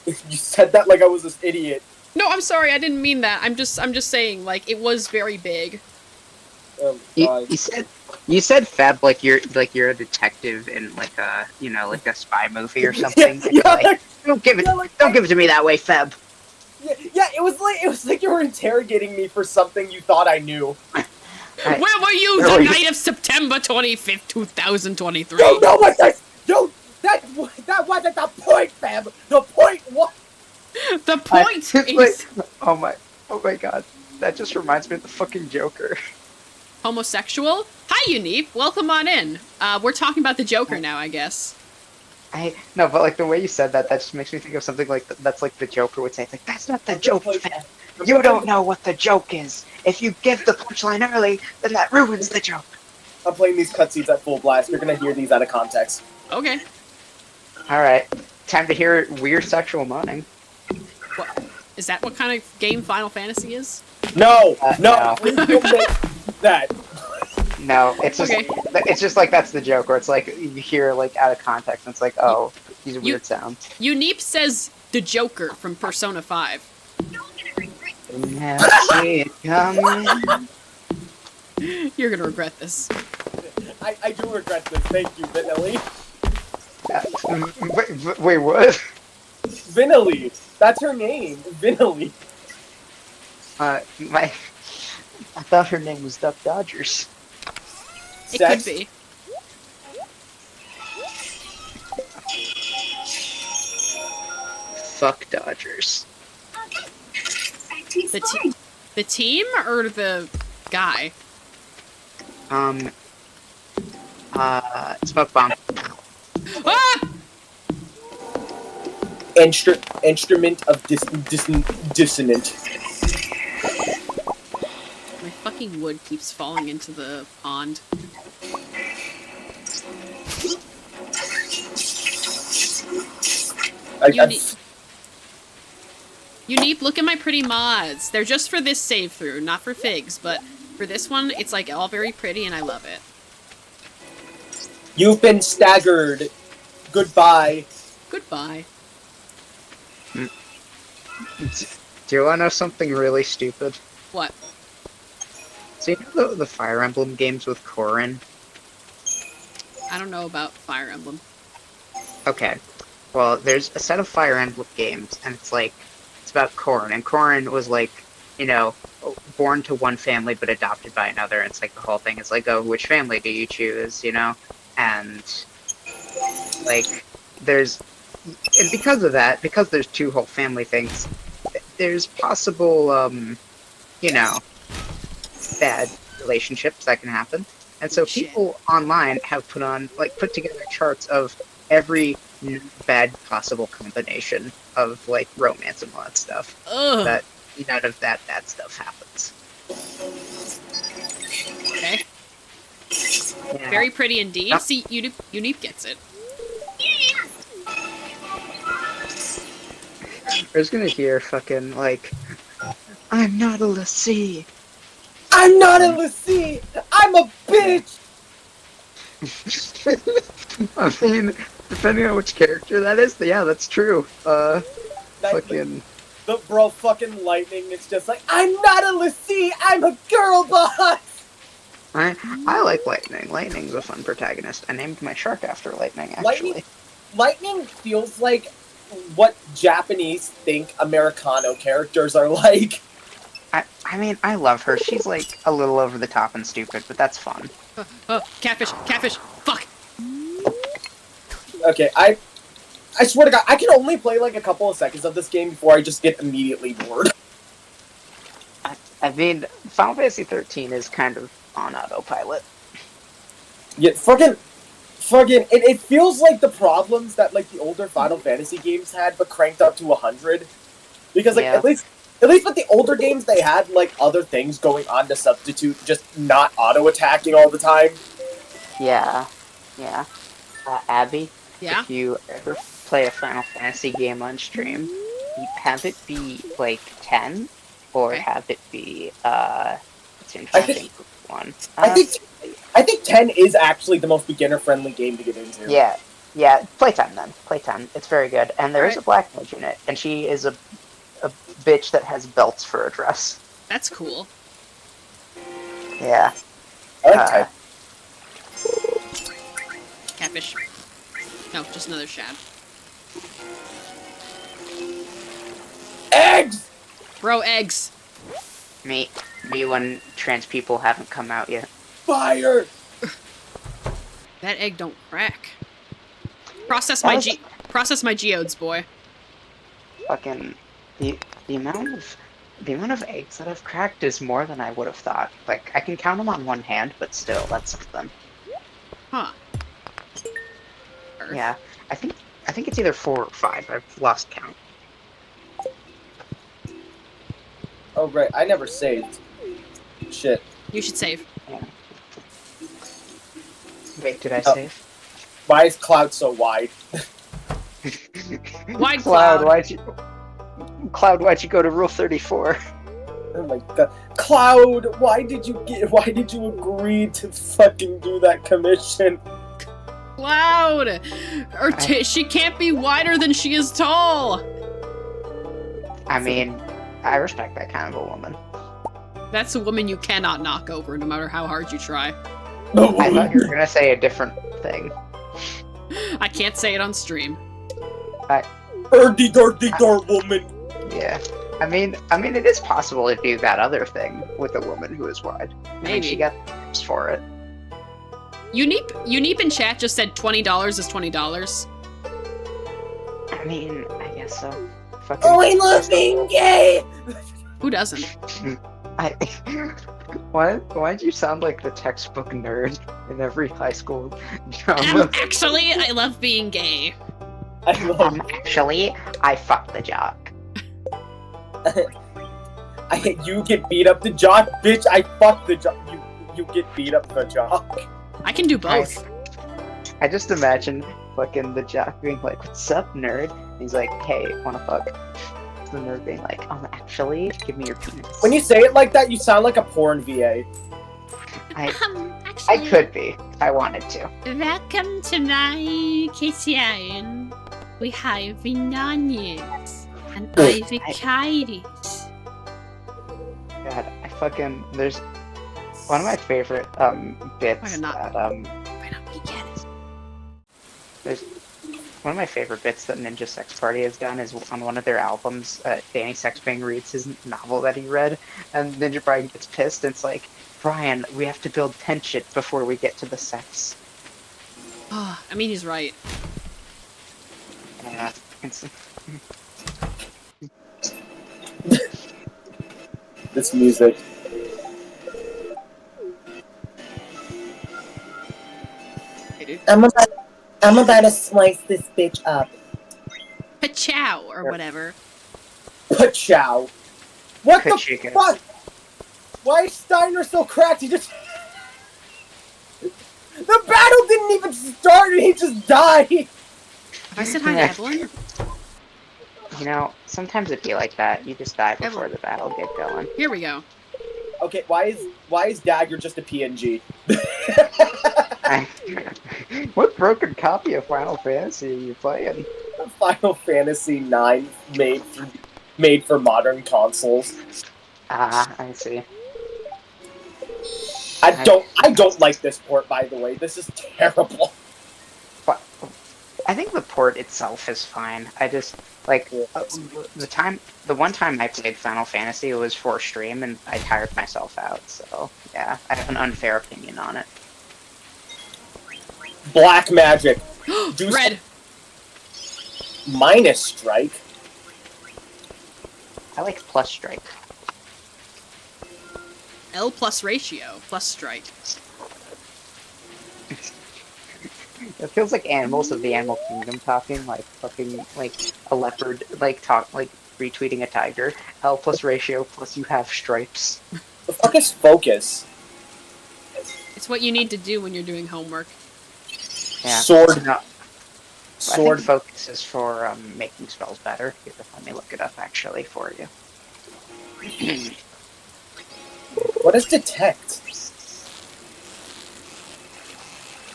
you said that like I was this idiot. No, I'm sorry, I didn't mean that. I'm just saying, like, it was very big. You said Feb like you're a detective in like a like a spy movie or something. Like, don't give it to me that way, Feb. Yeah, it was like you were interrogating me for something you thought I knew. Where were you the night of September 25th, 2023? No, what that wasn't the point, Feb. The point was the point is like, oh my god, that just reminds me of the fucking Joker. Homosexual? Hi, Uneep. Welcome on in. We're talking about the Joker now, I guess. No, but like the way you said that just makes me think of something like that's like the Joker would say. It's like, that's not the joke, Feb. You don't know what the joke is. If you give the punchline early, then that ruins the joke. I'm playing these cutscenes at full blast. You're gonna hear these out of context. Okay. Alright. Time to hear weird sexual moaning. What? Is that what kind of game Final Fantasy is? No! No. Please don't make that. No, it's just Okay. it's just like that's the joke, or it's like you hear like out of context and it's like, oh, these are weird sounds. Uneep says the Joker from Persona 5. Never see it coming. You're gonna regret this. I do regret this. Thank you, Vinelli. Wait, what? Vinelli. That's her name. Vinelli. I thought her name was Duck Dodgers. It Sex? could be. Fuck Dodgers. The team or the guy? Smoke bomb. Ah! Instrument of dissonant. My fucking wood keeps falling into the pond. Uneep, look at my pretty mods. They're just for this save through, not for figs, but for this one, it's like all very pretty and I love it. You've been staggered. Goodbye. Goodbye. Do you want to know something really stupid? What? So you know the Fire Emblem games with Corrin? I don't know about Fire Emblem. Okay. Well, there's a set of Fire Emblem games, and it's about Corrin, and Corrin was like, born to one family but adopted by another, and it's like the whole thing is like, oh, which family do you choose, And, like, and because of that, because there's two whole family things, there's possible, bad relationships that can happen. And so people online have put together charts of every bad possible combination of, like, romance and all that stuff. Ugh. That none of that bad stuff happens. Okay. Yeah. Very pretty indeed. Yep. See, Uneep gets it. I was gonna hear fucking, like, I'm not a lassie. I'm not a lassie! I'm a bitch! I mean, depending on which character that is, yeah, that's true. Fucking... fucking Lightning is just like, I'm not a lassie! I'm a girl boss! I like Lightning. Lightning's a fun protagonist. I named my shark after Lightning, actually. Lightning feels like what Japanese think Americano characters are like. I mean, I love her. She's, like, a little over the top and stupid, but that's fun. Catfish! Fuck! Okay, I swear to God, I can only play like a couple of seconds of this game before I just get immediately bored. I mean, Final Fantasy 13 is kind of on autopilot. Yeah, it feels like the problems that like the older Final Fantasy games had, but cranked up to 100. Because like at least with the older games, they had like other things going on to substitute just not auto attacking all the time. Yeah. Yeah. Abby, Yeah. if you ever play a Final Fantasy game on stream, you have it be like 10 or Okay. have it be let's see, I'm I trying to think think of one. I think 10 is actually the most beginner friendly game to get into. Yeah. Yeah, play 10 then. Play 10. It's very good. And there is Alright. a black mage in it, and she is a bitch that has belts for a dress. That's cool. Yeah. I like 10. Catfish. No, just another shad. Eggs! Bro, eggs. Me when trans people haven't come out yet. Fire! That egg don't crack. Process my geodes, boy. Fucking the amount of eggs that I've cracked is more than I would have thought. Like I can count them on one hand, but still, that's something. Huh. Earth. Yeah, I think it's either 4 or 5. I've lost count. Oh, right. I never saved. Shit. You should save. Yeah. Wait, did I Oh. save? Why is Cloud so wide? Wide Cloud, Cloud. why'd you go to Rule 34? Oh my god. Cloud, why did you agree to fucking do that commission? Cloud! She can't be wider than she is tall! I mean, I respect that kind of a woman. That's a woman you cannot knock over, no matter how hard you try. I thought you were gonna say a different thing. I can't say it on stream. Erdy-dar woman. Yeah. I mean, it is possible to do that other thing with a woman who is wide. I mean, Maybe. she got tips for it. Unipe in chat just said $20 is $20. I mean, I guess so. Fucking. Oh, I love being gay! Who doesn't? Why'd you sound like the textbook nerd in every high school drama? Actually, I love being gay. I love Actually, I fucked the jock. You get beat up the jock, bitch. I fuck the jock. You get beat up the jock. I can do both. I just imagine fucking the jock being like, "What's up, nerd?" And he's like, "Hey, wanna fuck?" The nerd being like, "Actually, give me your penis." When you say it like that, you sound like a porn VA. Actually, I could be. If I wanted to. Welcome to my kitchen. We have bananas and avocados. God, I fucking there's one of my favorite bits that there's one of my favorite bits that Ninja Sex Party has done is on one of their albums. Danny Sexbang reads his novel that he read, and Ninja Brian gets pissed. And it's like, Brian, we have to build tension before we get to the sex. Oh, I mean, he's right. Yeah, This music. Hey, dude. I'm about to slice this bitch up. Pachow or whatever. Pachow. What the Ka-chicken. fuck? Why is Steiner so cracked? He just... The battle didn't even start and he just died! Have I said hi to Evelyn? You know, sometimes it be like that. You just die before the battle get going. Here we go. Okay, why is Dagger just a PNG? What broken copy of Final Fantasy are you playing? Final Fantasy IX made for modern consoles. Ah, I see. I don't like this port, by the way. This is terrible. But I think the port itself is fine. I just like the one time I played Final Fantasy, it was for stream, and I tired myself out. So yeah, I have an unfair opinion on it. Black magic. Red. Minus strike. I like plus strike. L plus ratio plus strike. It feels like animals of the animal kingdom talking, like fucking like a leopard, like retweeting a tiger. L plus ratio plus you have stripes. The fuck is focus? It's what you need to do when you're doing homework. Yeah. Sword. No, I Sword. think focus is for making spells better. Here, let me look it up actually for you. What is detect?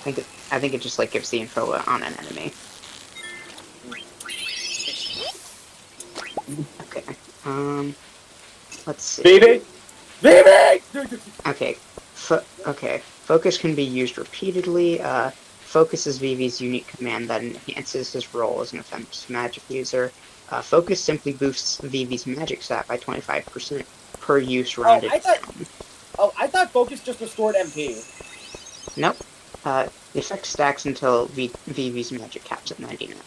I think it just like gives the info on an enemy. Okay. Let's see. Vivi! Vivi! Okay. Okay. Focus can be used repeatedly. Focus is Vivi's unique command that enhances his role as an offensive magic user. Focus simply boosts Vivi's magic stat by 25% per use rounded down. I thought focus just restored MP. Nope. The effect stacks until Vivi's magic caps at 99.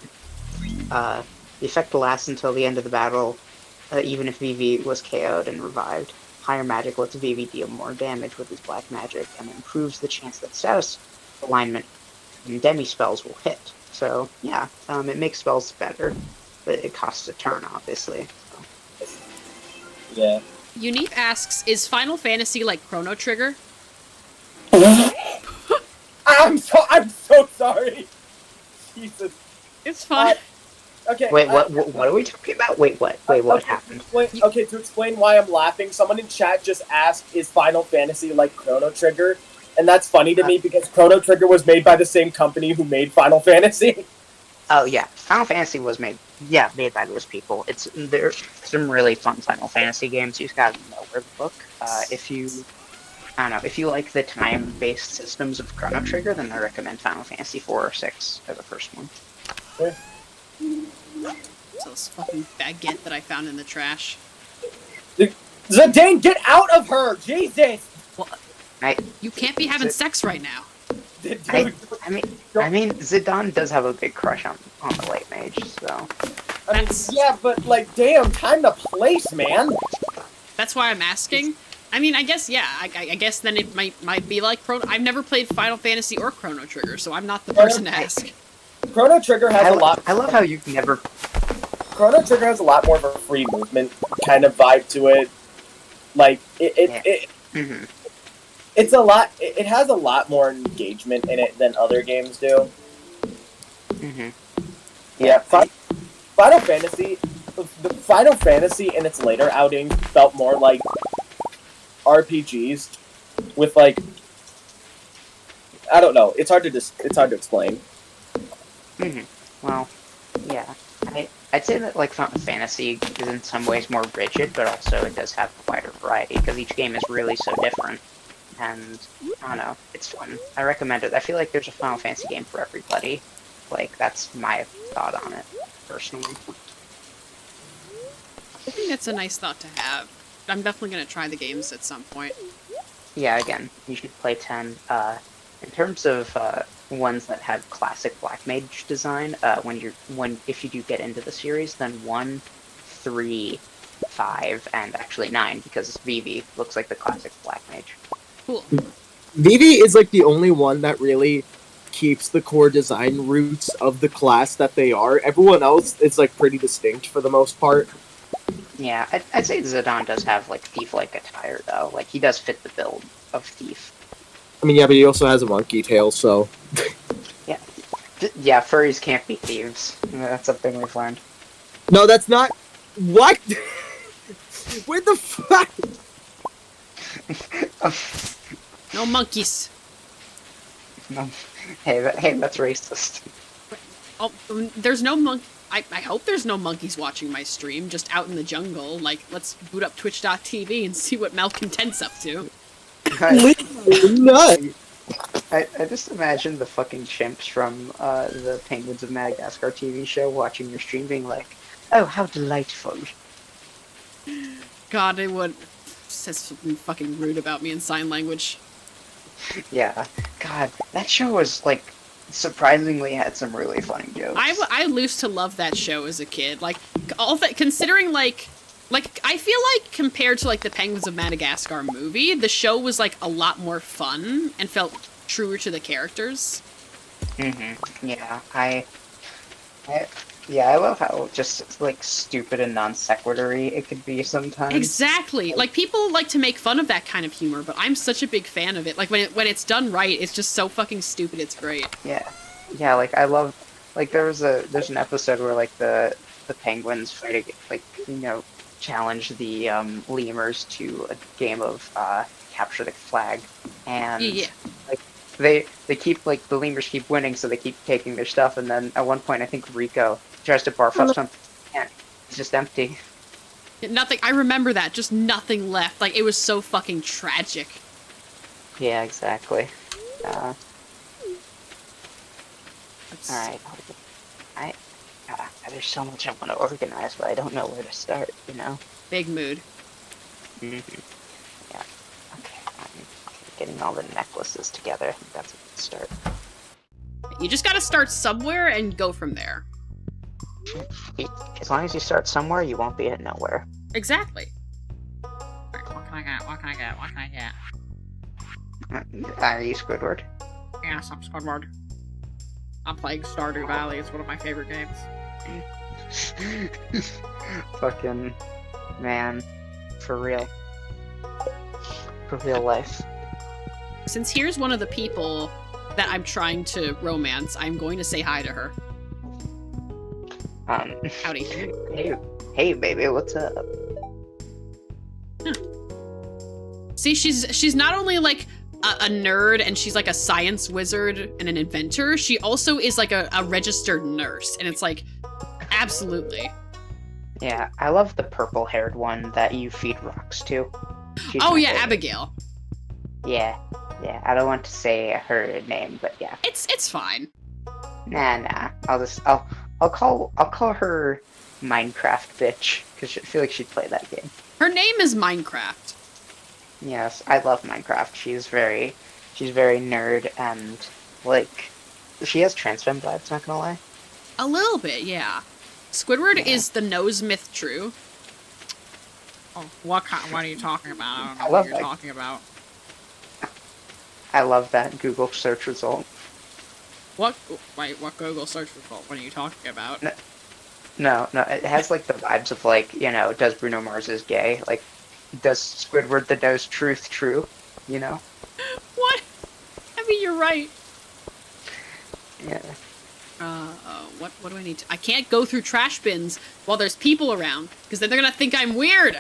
The effect lasts until the end of the battle, even if Vivi was KO'd and revived. Higher magic lets Vivi deal more damage with his black magic and improves the chance that status alignment and demi spells will hit. So yeah, it makes spells better, but it costs a turn, obviously. So. Yeah. Unique asks, is Final Fantasy like Chrono Trigger? I'm so sorry. Jesus. It's fine. Okay. Wait, what are we talking about? Wait, what? Wait, what happened? To explain why I'm laughing, someone in chat just asked, is Final Fantasy like Chrono Trigger? And that's funny to me because Chrono Trigger was made by the same company who made Final Fantasy. Oh yeah, Final Fantasy was made by those people. There's some really fun Final Fantasy games. You just gotta know where to look. If you like the time-based systems of Chrono Trigger, then I recommend Final Fantasy 4 or 6 as the first one. Yeah. This fucking baguette that I found in the trash. Zidane, get out of her! Jesus! Well, you can't be having sex right now. Dude, I mean, Zidane does have a big crush on the light mage, so. Yeah, but like, damn, time to place, man. That's why I'm asking. I mean, I guess, yeah. I guess then it might be like Chrono. I've never played Final Fantasy or Chrono Trigger, so I'm not the person to ask. Chrono Trigger has a lot. I love how you've never. Chrono Trigger has a lot more of a free movement kind of vibe to it. Like Mm-hmm. It's a lot. It has a lot more engagement in it than other games do. Mm-hmm. Yeah, Final Fantasy in its later outings felt more like RPGs with like, I don't know. It's hard to explain. Mm-hmm. Well, yeah. I'd say that like Final Fantasy is in some ways more rigid, but also it does have a wider variety because each game is really so different. And I don't know, it's fun. I recommend it. I feel like there's a Final Fantasy game for everybody. Like that's my thought on it, personally. I think that's a nice thought to have. I'm definitely gonna try the games at some point. Yeah, again, you should play 10. In terms of ones that have classic Black Mage design, if you do get into the series, then 1, 3, 5, and actually 9, because Vivi looks like the classic Black Mage. Cool. Vivi is like the only one that really keeps the core design roots of the class that they are. Everyone else is like pretty distinct for the most part. Yeah, I'd say Zidane does have like thief-like attire though. Like he does fit the build of thief. I mean, yeah, but he also has a monkey tail, so. Yeah, furries can't be thieves. That's something we've learned. No, that's not. What? Where the fuck? No monkeys. No. Hey, that's racist. Oh, there's no monk. I hope there's no monkeys watching my stream, just out in the jungle. Like, let's boot up twitch.tv and see what Malcontent's up to. No. I just imagine the fucking chimps from the Penguins of Madagascar TV show watching your stream being like, oh, how delightful. God, it would. Says something fucking rude about me in sign language. Yeah. God, that show was, like, surprisingly had some really funny jokes. I used to love that show as a kid. Like, all that, considering, like, I feel like compared to, like, the Penguins of Madagascar movie, the show was, like, a lot more fun and felt truer to the characters. Mm-hmm. Yeah, Yeah, I love how just like stupid and non sequitory it could be sometimes. Exactly. Like people like to make fun of that kind of humor, but I'm such a big fan of it. Like when it's done right, it's just so fucking stupid. It's great. Yeah, yeah. Like I love. Like there's an episode where like the penguins fight like challenge the lemurs to a game of capture the flag, and Yeah. like they keep like the lemurs keep winning, so they keep taking their stuff, and then at one point I think Rico tries to barf up something, and it's just empty. Nothing. I remember that. Just nothing left. Like it was so fucking tragic. Yeah, exactly. All right. There's so much I want to organize, but I don't know where to start. Big mood. Yeah. Okay. I'm getting all the necklaces together. I think that's a good start. You just gotta start somewhere and go from there. As long as you start somewhere, you won't be at nowhere. Exactly. Alright, what can I get? What can I get? What can I get? Are you Squidward? Yes, I'm Squidward. I'm playing Stardew Valley. It's one of my favorite games. Fucking man, for real life. Since here's one of the people that I'm trying to romance, I'm going to say hi to her. Howdy. Hey, baby, what's up? See, she's not only like a nerd and she's like a science wizard and an inventor, she also is like a registered nurse, and it's like, absolutely. Yeah, I love the purple-haired one that you feed rocks to. She's Oh my yeah, favorite. Abigail. Yeah. I don't want to say her name, but yeah. It's fine. Nah. I'll call her Minecraft bitch because I feel like she'd play that game. Her name is Minecraft. Yes, I love Minecraft. She's very nerd and like she has trans femme vibes. Not gonna lie. A little bit, yeah. Squidward Yeah. is the nose myth true. Oh, what are you talking about? I don't know I what love you're that. talking about. I love that Google search result. What? Wait, what Google search result? What are you talking about? No, it has like the vibes of like does Bruno Mars is gay? Like, does Squidward the nose truth true? What? I mean, you're right. Yeah. What do I need to... I can't go through trash bins while there's people around, because then they're gonna think I'm weird!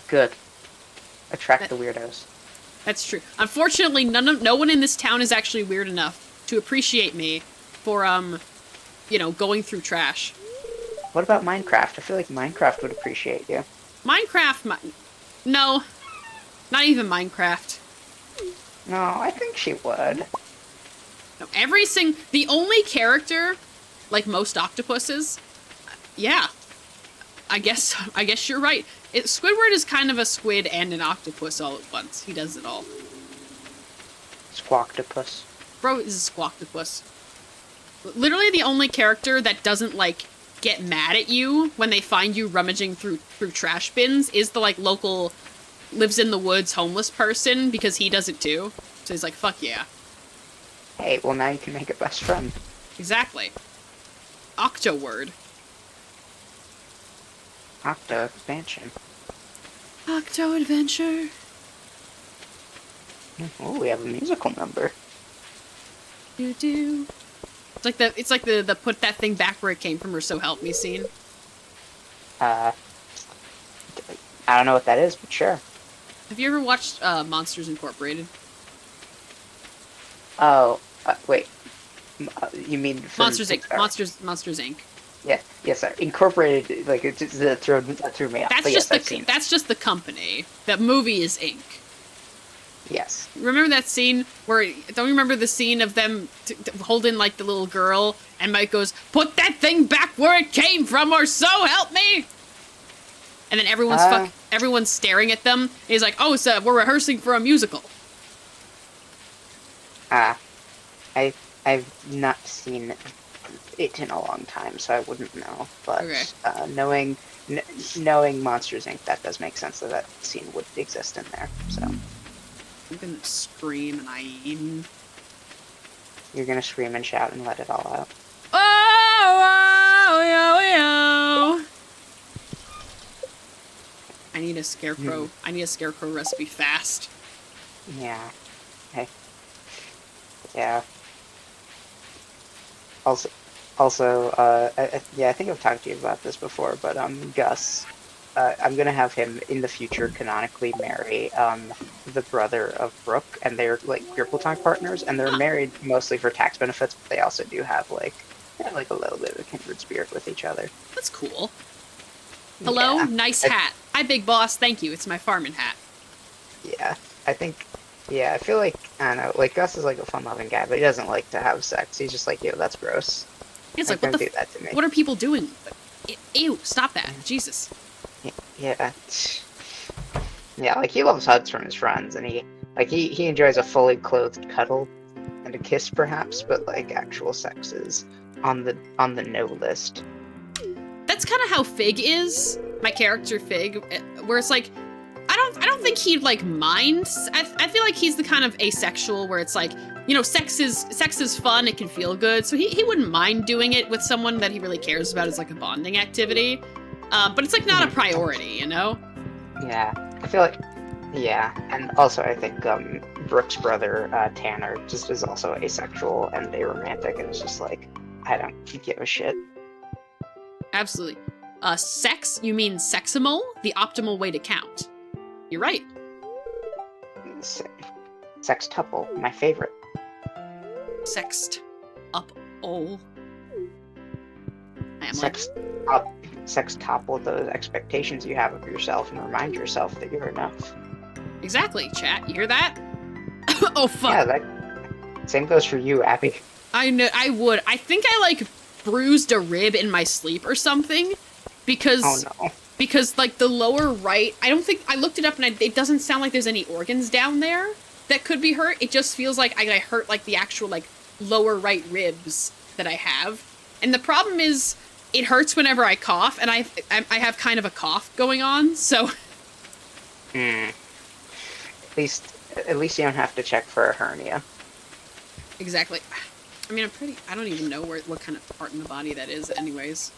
Good. Attract the weirdos. That's true. Unfortunately, no one in this town is actually weird enough to appreciate me for, going through trash. What about Minecraft? I feel like Minecraft would appreciate you. Minecraft, no. Not even Minecraft. No, I think she would. No, the only character, like most octopuses, yeah. I guess you're right. Squidward is kind of a squid and an octopus all at once. He does it all. Squawktopus. Bro is a squawktopus. Literally the only character that doesn't, like, get mad at you when they find you rummaging through trash bins is the, like, local lives in the woods homeless person, because he does it too. So he's like, fuck yeah. Hey, well now you can make a best friend. Exactly. Octoword. Octo expansion. Octo Adventure. Oh, we have a musical number. Do. It's like the put that thing back where it came from or so help me scene. I don't know what that is, but sure. Have you ever watched Monsters Incorporated? Oh, wait. You mean from Monsters Inc. Pixar? Monsters Inc. Yeah, yes, sir. Incorporated, like it just that threw me off. That's But just yes, I've seen. that's just the company. That movie is Inc. Yes. Remember that scene where, don't you remember the scene of them holding like the little girl and Mike goes, put that thing back where it came from or so help me! And then everyone's staring at them. And he's like, oh, so we're rehearsing for a musical. I've not seen it in a long time, so I wouldn't know. But Okay. knowing Monsters Inc., that does make sense that scene would exist in there. So I'm gonna scream and you're gonna scream and shout and let it all out. Oh! Yo. I need a scarecrow. I need a scarecrow recipe fast. Yeah. Hey. Yeah. Also, I think I've talked to you about this before, but Gus, I'm gonna have him in the future canonically marry the brother of Brooke, and they're like pure platonic partners, and they're married mostly for tax benefits, but they also do have like a little bit of a kindred spirit with each other. That's cool. Hello, Yeah. nice hat. Hi, big boss. Thank you. It's my farming hat. Yeah, I feel like, I don't know, like Gus is like a fun-loving guy, but he doesn't like to have sex. He's just like, yo, that's gross. It's like, what don't the? do that to me. What are people doing? Ew! Stop that, Jesus. Yeah. Yeah, like he loves hugs from his friends, and he enjoys a fully clothed cuddle and a kiss, perhaps, but like actual sex is on the no list. That's kind of how Fig is. My character Fig, where it's like, I don't think he'd like mind. I feel like he's the kind of asexual where it's like, you know, sex is fun. It can feel good, so he wouldn't mind doing it with someone that he really cares about as like a bonding activity. But it's like not a priority, you know? Yeah, I feel like, yeah, and also I think Brooke's brother Tanner just is also asexual and aromantic, and it's just like, I don't give a shit. Absolutely. Sex? You mean seximal? The optimal way to count. You're right. Sextuple, my favorite. Sext up all. I am Sextuple those expectations you have of yourself and remind yourself that you're enough. Exactly, chat. You hear that? Oh fuck. Yeah, that same goes for you, Abby. I know. I would. I think I like bruised a rib in my sleep or something, because Oh no. because like the lower right. I don't think I looked it up, and it doesn't sound like there's any organs down there that could be hurt. It just feels like I hurt like the actual like lower right ribs that I have, and the problem is it hurts whenever I cough, and I have kind of a cough going on, so. At least you don't have to check for a hernia. Exactly. I mean, I don't even know what kind of part in the body that is anyways.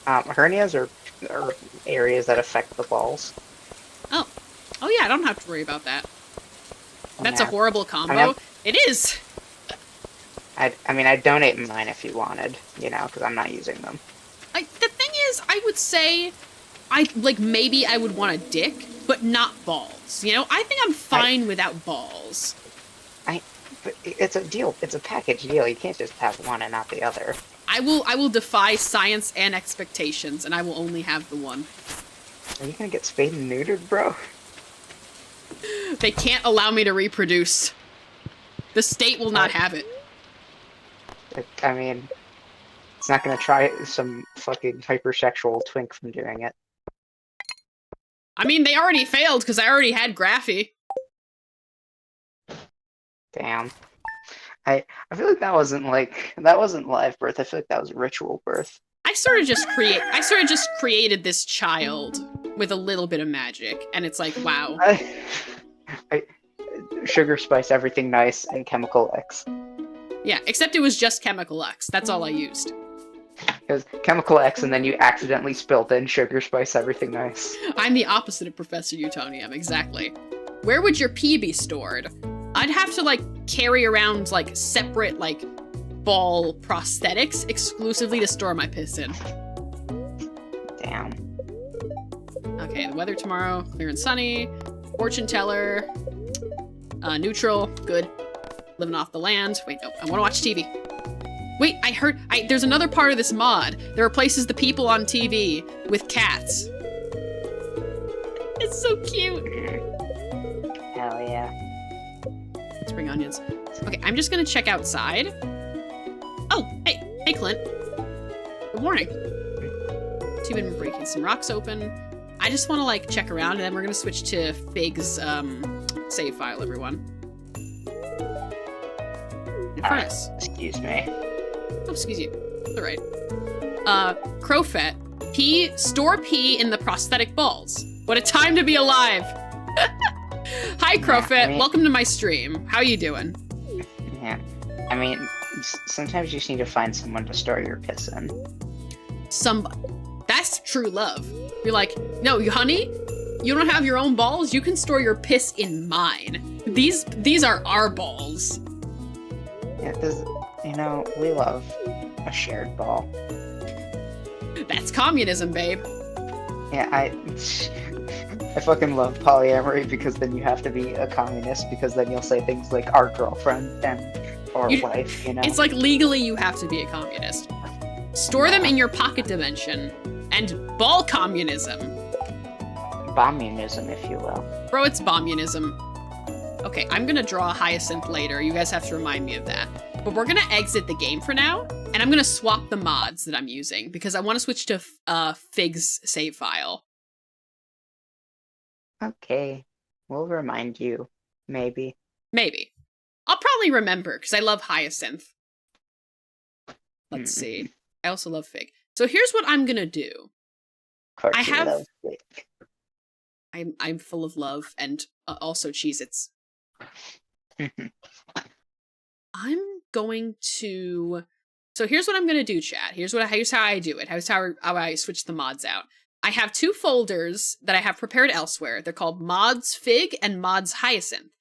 Hernias are areas that affect the balls. Oh yeah, I don't have to worry about that. That's a Yeah. horrible combo. I mean, it is! I'd donate mine if you wanted, you know, because I'm not using them. The thing is, I would say, maybe I would want a dick, but not balls. You know, I think I'm fine without balls. But it's a deal. It's a package deal. You can't just have one and not the other. I will defy science and expectations, and I will only have the one. Are you gonna get spayed and neutered, bro? They can't allow me to reproduce. The state will not have it. I mean, it's not gonna try some fucking hypersexual twink from doing it. I mean, they already failed because I already had Graffy. Damn. I feel like that wasn't live birth. I feel like that was ritual birth. I sort of just created this child with a little bit of magic, and it's like, wow. I sugar spice everything nice and chemical X. Yeah, except it was just Chemical X. That's all I used. Because chemical X and then you accidentally spilled in sugar spice everything nice. I'm the opposite of Professor Utonium, exactly. Where would your pee be stored? I'd have to, like, carry around, like, separate, like, ball prosthetics exclusively to store my piss in. Damn. Okay, the weather tomorrow, clear and sunny. Fortune teller. Neutral, good. Living off the land. Wait, no, I want to watch TV. Wait, there's another part of this mod. There replaces the people on TV with cats. It's so cute. Hell yeah. Spring onions. Okay, I'm just gonna check outside. Oh, hey Clint. Good morning. So you've been breaking some rocks open. I just want to like check around, and then we're gonna switch to Fig's save file, everyone. Furnace. Excuse me. Oh, excuse you. All right. Crowfet. Store pee in the prosthetic balls. What a time to be alive. Hi, Crowfet. Welcome to my stream. How you doing? Yeah. I mean, sometimes you just need to find someone to store your piss in. somebody. That's true love. You're like, no, honey, you don't have your own balls. You can store your piss in mine. These are our balls. Yeah, because, we love a shared ball. That's communism, babe. Yeah, I fucking love polyamory because then you have to be a communist because then you'll say things like our girlfriend or wife, It's like legally you have to be a communist. Store them in your pocket dimension and ball communism. Communism, if you will. Bro, it's communism. Okay, I'm gonna draw a hyacinth later. You guys have to remind me of that. But we're gonna exit the game for now, and I'm gonna swap the mods that I'm using because I want to switch to Fig's save file. Okay, we'll remind you, maybe. Maybe. I'll probably remember because I love hyacinth. Let's see. I also love Fig. So here's what I'm gonna do. Of course I you have- love it. I'm full of love and also Cheez-Its. I'm going to. So here's what I'm gonna do, chat. Here's how I do it. Here's how I switch the mods out. I have 2 folders that I have prepared elsewhere. They're called Mods Fig and Mods Hyacinth.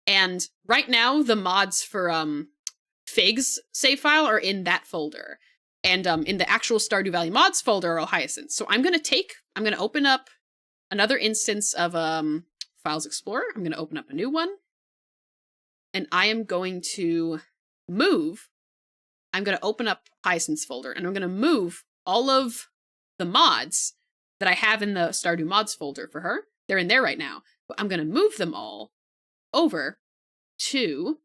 And right now, the mods for Fig's save file are in that folder. And in the actual Stardew Valley mods folder are Hyacinth. So I'm gonna open up another instance of Files Explorer. I'm gonna open up a new one. And I am going to I'm going to open up Hyacinth's folder, and I'm going to move all of the mods that I have in the Stardew Mods folder for her. They're in there right now. But I'm going to move them all over to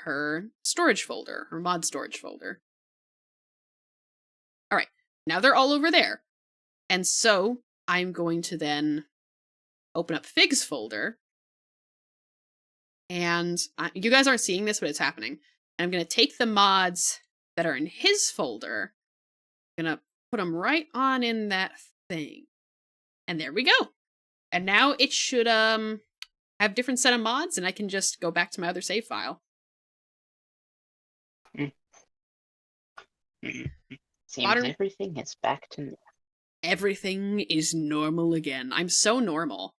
her storage folder, her mod storage folder. All right, now they're all over there. And so I'm going to then open up Fig's folder. And you guys aren't seeing this, but it's happening. And I'm going to take the mods that are in his folder. I'm going to put them right on in that thing. And there we go. And now it should have a different set of mods, and I can just go back to my other save file. Seems everything is back to normal. Everything is normal again. I'm so normal.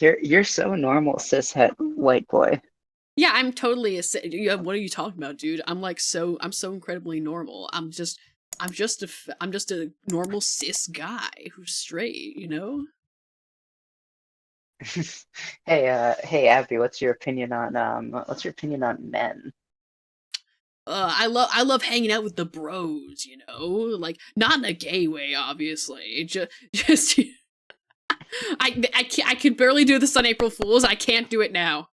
You're so normal, cishet white boy. Yeah, I'm totally what are you talking about, dude? I'm so incredibly normal. I'm just a normal cis guy who's straight, Hey, Abby, what's your opinion on men? I love hanging out with the bros, like not in a gay way, obviously. Just I could barely do this on April Fools. I can't do it now.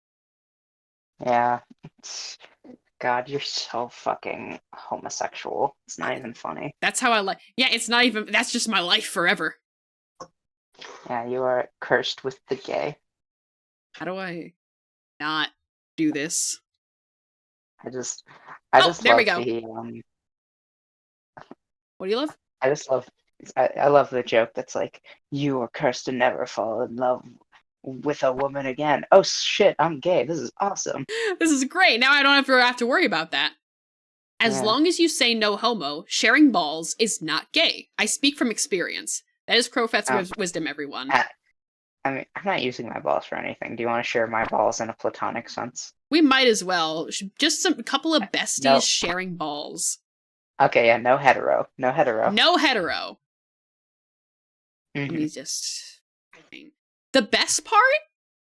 Yeah. God, you're so fucking homosexual. It's not even funny. That's how I like. Yeah, it's not even. That's just my life forever. Yeah, you are cursed with the gay. How do I not do this? I just there we love go. What do you love? I love the joke that's like, you are cursed to never fall in love with a woman again. Oh shit, I'm gay. This is awesome. This is great. Now I don't have to worry about that. As long as you say no homo, sharing balls is not gay. I speak from experience. That is Crowfett's wisdom, everyone. I mean, I'm not using my balls for anything. Do you want to share my balls in a platonic sense? We might as well. Just a couple of besties sharing balls. Okay, yeah, no hetero. No hetero. No hetero. Mm-hmm. Let me just... The best part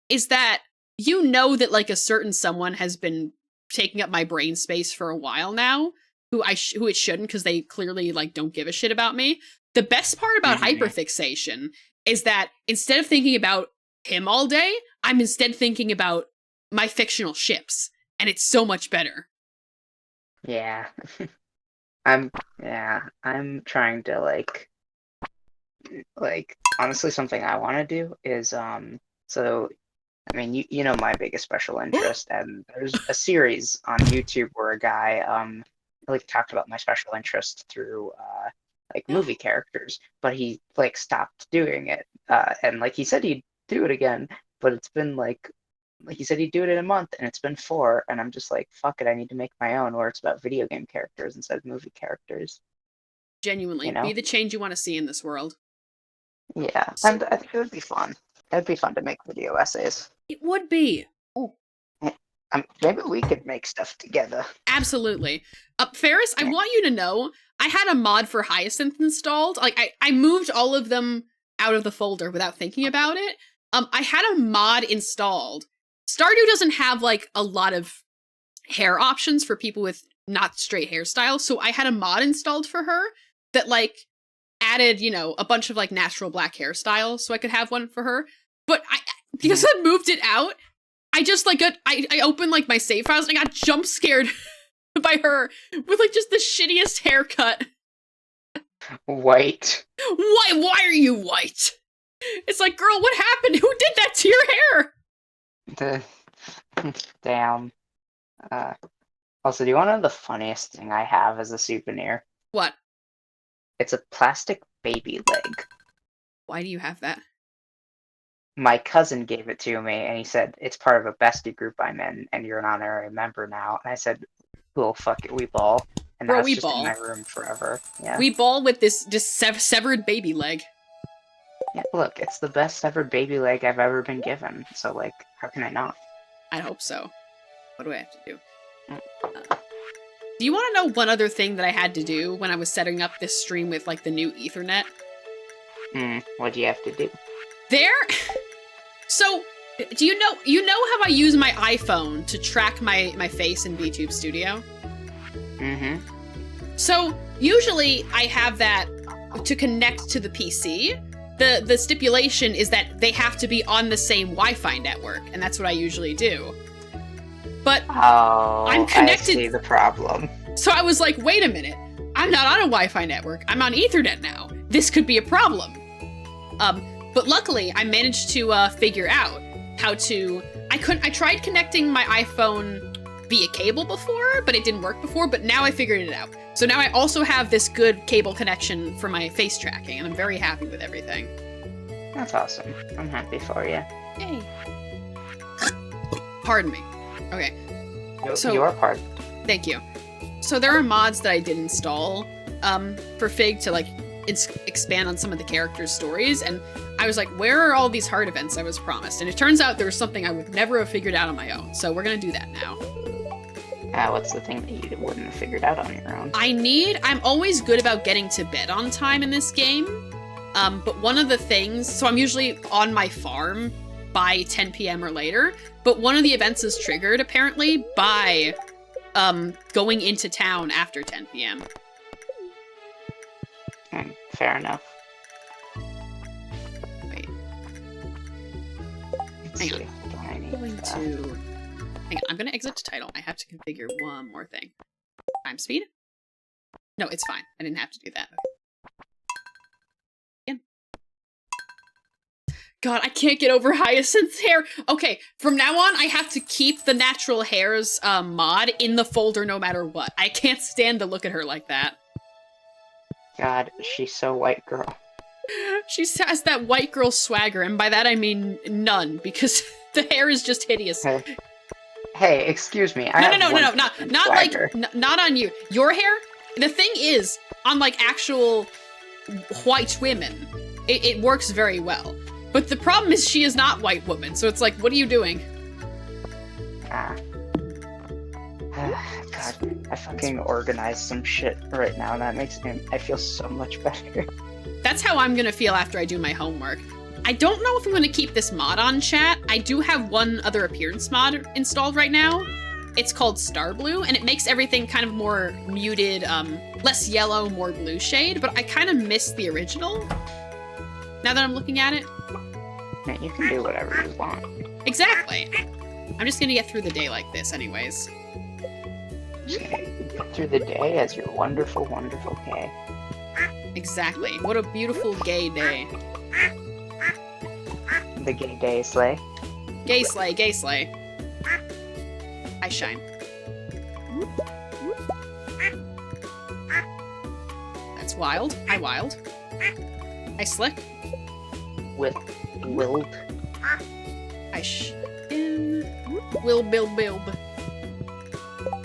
is that that like a certain someone has been taking up my brain space for a while now, who it shouldn't because they clearly like don't give a shit about me. The best part about hyperfixation is that instead of thinking about him all day, I'm instead thinking about my fictional ships, and it's so much better. Yeah. I'm trying to like honestly something I want to do is so I mean you know my biggest special interest, and there's a series on YouTube where a guy like talked about my special interest through like movie characters, but he like stopped doing it and like he said he'd do it again, but it's been like Like, he said he'd do it in a month, and it's been 4, and I'm just like, fuck it, I need to make my own, where it's about video game characters instead of movie characters. Genuinely, You know? be the change you want to see in this world. Yeah, and I think it would be fun. It'd be fun to make video essays. It would be. Maybe we could make stuff together. Absolutely. Ferris, I want you to know, I had a mod for Hyacinth installed. Like, I moved all of them out of the folder without thinking about it. I had a mod installed. Stardew doesn't have, like, a lot of hair options for people with not straight hairstyles, so I had a mod installed for her that, like, added, you know, a bunch of, like, natural black hairstyles so I could have one for her. But because I moved it out, I just, like, I opened, like, my save files and I got jump scared by her with, like, just the shittiest haircut. White. Why are you white? It's like, girl, what happened? Who did that to your hair? Damn. Also, do you want to know the funniest thing I have as a souvenir? What? It's a plastic baby leg. Why do you have that? My cousin gave it to me, and he said, it's part of a bestie group I'm in, and you're an honorary member now. And I said, cool, fuck it, we ball. And Bro, now it's we just ball. in my room forever. Yeah. We ball with this just severed baby leg. Yeah, look, it's the best severed baby leg I've ever been given. So, like, how can I not? I hope so. What do I have to do? Do you want to know one other thing that I had to do when I was setting up this stream with, like, the new Ethernet? What do you have to do? So, do you know how I use my iPhone to track my face in VTube Studio? Mm-hmm. So, usually I have that to connect to the PC. The stipulation is that they have to be on the same Wi-Fi network, and that's what I usually do. But I'm connected. I see the problem. So I was like, wait a minute. I'm not on a Wi-Fi network. I'm on Ethernet now. This could be a problem. But luckily, I managed to figure out how to. I tried connecting my iPhone via cable before, but it didn't work before. But now I figured it out. So now I also have this good cable connection for my face tracking, and I'm very happy with everything. That's awesome. I'm happy for you. Yay. Pardon me. Okay. So- Your part. Thank you. So there are mods that I did install for Fig to like expand on some of the characters' stories, and I was like, where are all these heart events I was promised? And it turns out there was something I would never have figured out on my own, so we're gonna do that now. What's the thing that you wouldn't have figured out on your own? I'm always good about getting to bed on time in this game, but one of the things, so I'm usually on my farm by 10 p.m. or later, but one of the events is triggered, apparently, by going into town after 10 p.m. Fair enough. Wait, Let's Hang see. on. What do I need? hang on, I'm gonna exit to title. I have to configure one more thing. Time speed? No, it's fine. I didn't have to do that. Again. God, I can't get over Hyacinth's hair. Okay, from now on, I have to keep the natural hairs mod in the folder no matter what. I can't stand to look at her like that. God, she's so white girl. She has that white girl swagger, and by that I mean none, because the hair is just hideous. Hey, excuse me. No, not like, not on you. Your hair, the thing is, on like actual white women, it works very well. But the problem is she is not white woman, so it's like, what are you doing? God, I fucking organized some shit right now, and that makes me, I feel so much better. That's how I'm gonna feel after I do my homework. I don't know if I'm gonna keep this mod on, chat. I do have one other appearance mod installed right now. It's called Star Blue, and it makes everything kind of more muted, less yellow, more blue shade, but I kind of miss the original, now that I'm looking at it. Man, you can do whatever you want. Exactly. I'm just gonna get through the day like this anyways. Just gonna get through the day as your wonderful, wonderful gay. Exactly. What a beautiful gay day. The gay day slay. Gay slay, gay slay. I shine. That's wild. I wild. I slick. With willed. I shim. Will Bill Bilb.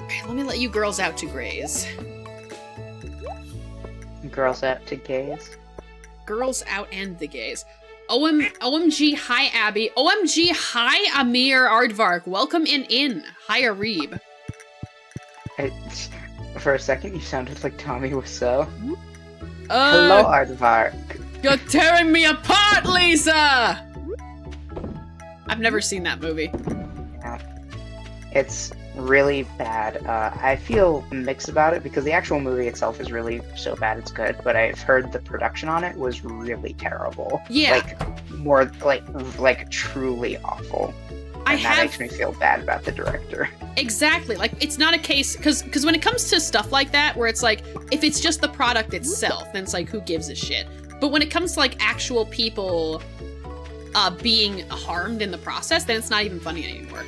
Okay, let me let you girls out to graze. Girls out to gaze. Girls out and the gays. OMG, hi Abby. OMG, hi Amir Aardvark. Welcome in. Hi Arib. For a second, you sounded like Tommy Wiseau. Hello, Aardvark. You're tearing me apart, Lisa! I've never seen that movie. Yeah. It's really bad. I feel mixed about it because the actual movie itself is really so bad it's good, but I've heard the production on it was really terrible. Yeah. Like, more, like truly awful. And that makes me feel bad about the director. Exactly. Like, it's not a case... Because when it comes to stuff like that, where it's like, if it's just the product itself, then it's like, who gives a shit? But when it comes to, like, actual people being harmed in the process, then it's not even funny anymore.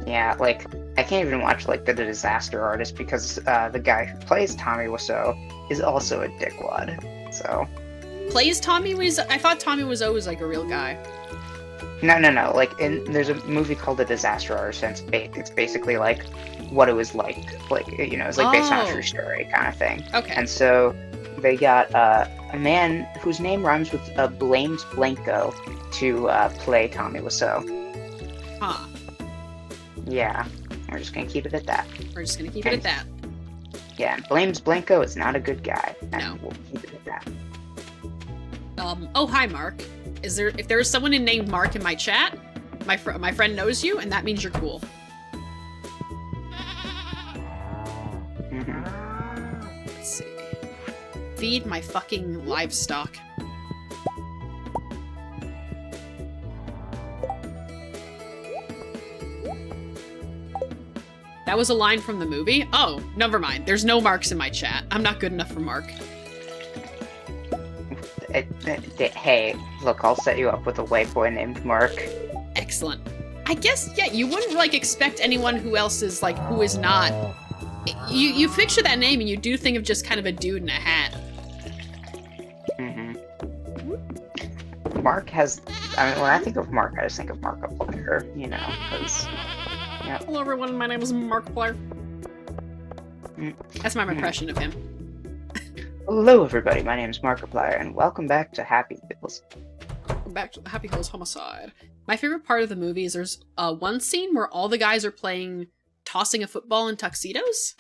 Yeah, like, I can't even watch, like, The Disaster Artist because the guy who plays Tommy Wiseau is also a dickwad, so... Plays Tommy Wiseau? I thought Tommy Wiseau was, like, a real guy. No. Like, there's a movie called The Disaster Artist, and it's basically, like, what it was like, you know, it's, like, based on a true story kind of thing. Okay. And so, they got a man whose name rhymes with Blames Blanco to play Tommy Wiseau. Huh. Yeah, we're just gonna keep it at that. We're just gonna keep it at that. Yeah, and Blames Blanco is not a good guy. And No. we'll keep it at that. Oh, hi, Mark. If there's someone named Mark in my chat, my friend knows you, and that means you're cool. Mm-hmm. Let's see. Feed my fucking livestock. That was a line from the movie? Oh, never mind. There's no marks in my chat. I'm not good enough for Mark. Hey, look, I'll set you up with a white boy named Mark. Excellent. I guess, yeah, you wouldn't, like, expect anyone who else is, like, who is not... You picture that name and you do think of just kind of a dude in a hat. Mm-hmm. Mark has... I mean, when I think of Mark, I just think of Markiplier, you know, because... Yeah. Hello everyone, my name is Markiplier. That's my impression of him. Hello everybody, my name is Markiplier, and welcome back to Happy Hills. Welcome back to Happy Hills Homicide. My favorite part of the movie is there's one scene where all the guys are tossing a football in tuxedos.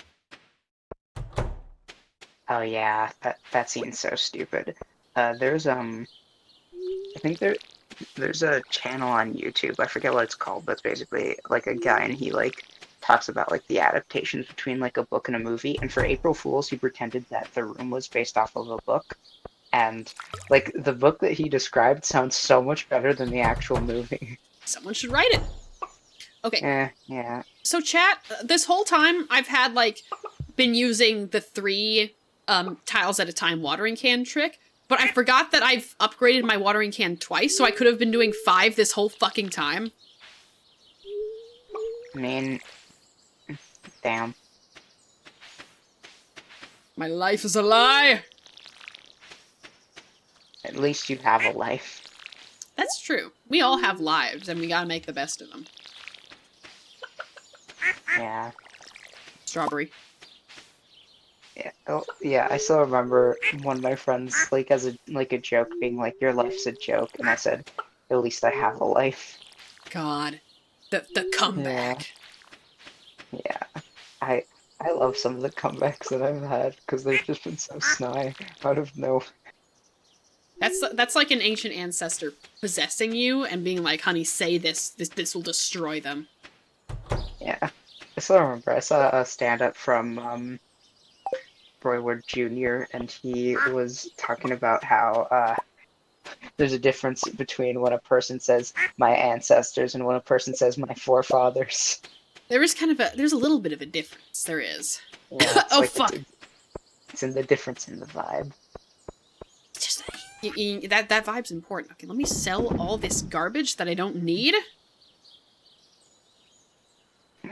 Oh yeah, that scene's so stupid. There's I think there's a channel on YouTube, I forget what it's called, but it's basically like a guy and he like talks about like the adaptations between like a book and a movie, and for April Fools he pretended that The Room was based off of a book, and like the book that he described sounds so much better than the actual movie. Someone should write it. Okay. Yeah. So chat, this whole time I've had like been using the 3 tiles at a time watering can trick, but I forgot that I've upgraded my watering can twice, so I could have been doing 5 this whole fucking time. I mean, damn. My life is a lie! At least you have a life. That's true. We all have lives, and we gotta make the best of them. Yeah. Strawberry. Yeah. Oh, yeah. I still remember one of my friends, like, as a joke, being like, "Your life's a joke," and I said, "At least I have a life." God, the comeback. Yeah. I love some of the comebacks that I've had because they've just been so snide out of no. That's like an ancient ancestor possessing you and being like, "Honey, say this. This will destroy them." Yeah. I still remember. I saw a stand-up from Roy Wood Jr. and he was talking about how there's a difference between when a person says "my ancestors" and when a person says "my forefathers." There's a little bit of a difference. There is. Yeah, it's Oh, like fuck. It's in the difference in the vibe. It's just that vibe's important. Okay, let me sell all this garbage that I don't need.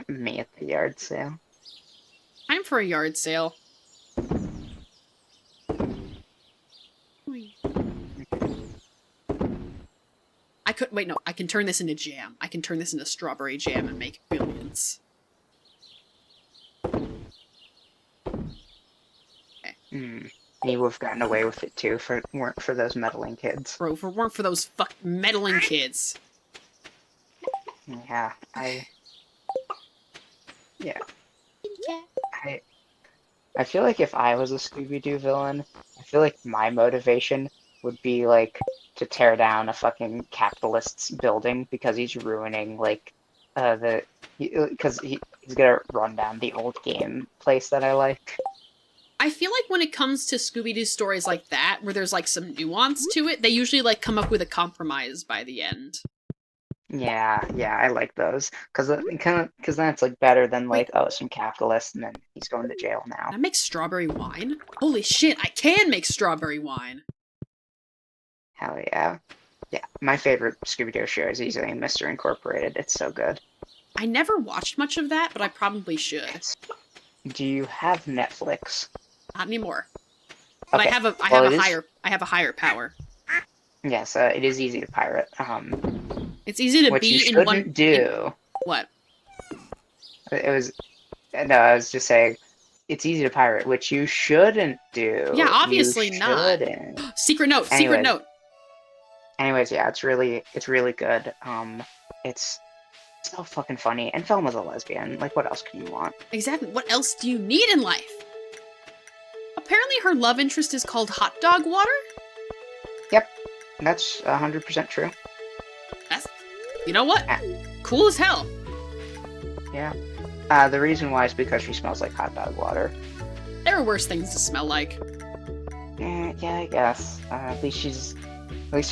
Me at the yard sale. Time for a yard sale. I could wait. No, I can turn this into jam. I can turn this into strawberry jam and make billions. You would have gotten away with it too if it weren't for those meddling kids. Bro, if it weren't for those meddling kids. Yeah, I feel like if I was a Scooby-Doo villain, I feel like my motivation would be like to tear down a fucking capitalist's building because he's ruining like because he's gonna run down the old game place that I like. I feel like when it comes to Scooby-Doo stories like that, where there's like some nuance to it, they usually like come up with a compromise by the end. Yeah, I like those because then it's like better than like some capitalist and then he's going to jail now. Can I make strawberry wine? Holy shit, I can make strawberry wine. Hell yeah. Yeah, my favorite Scooby-Doo show is easily Mr. Incorporated. It's so good. I never watched much of that, but I probably should. Do you have Netflix? Not anymore. But Okay. I have a higher power. Yes, it is easy to pirate. It's easy to What be you in shouldn't one. do. What? It was. No, I was just saying, it's easy to pirate, which you shouldn't do. Yeah, obviously You not. shouldn't. Secret note. Secret Anyways. note. Anyways, yeah, it's really good. It's so fucking funny. And Velma's a lesbian. Like, what else can you want? Exactly. What else do you need in life? Apparently, her love interest is called Hot Dog Water. That's 100% true. You know what? Ah. Cool as hell. Yeah. The reason why is because she smells like hot dog water. There are worse things to smell like. Yeah, I guess. At least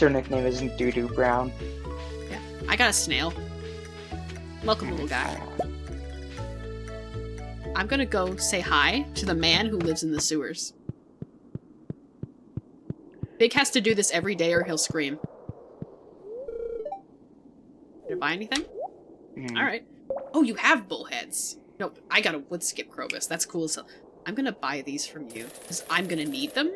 her nickname isn't Doo Doo Brown. I got a snail. Welcome, little guy. I'm gonna go say hi to the man who lives in the sewers. Big has to do this every day or he'll scream. Did I buy anything? Alright. Oh, you have bullheads. No, I got a wood skip Krobus. That's cool as hell. I'm gonna buy these from you, because I'm gonna need them.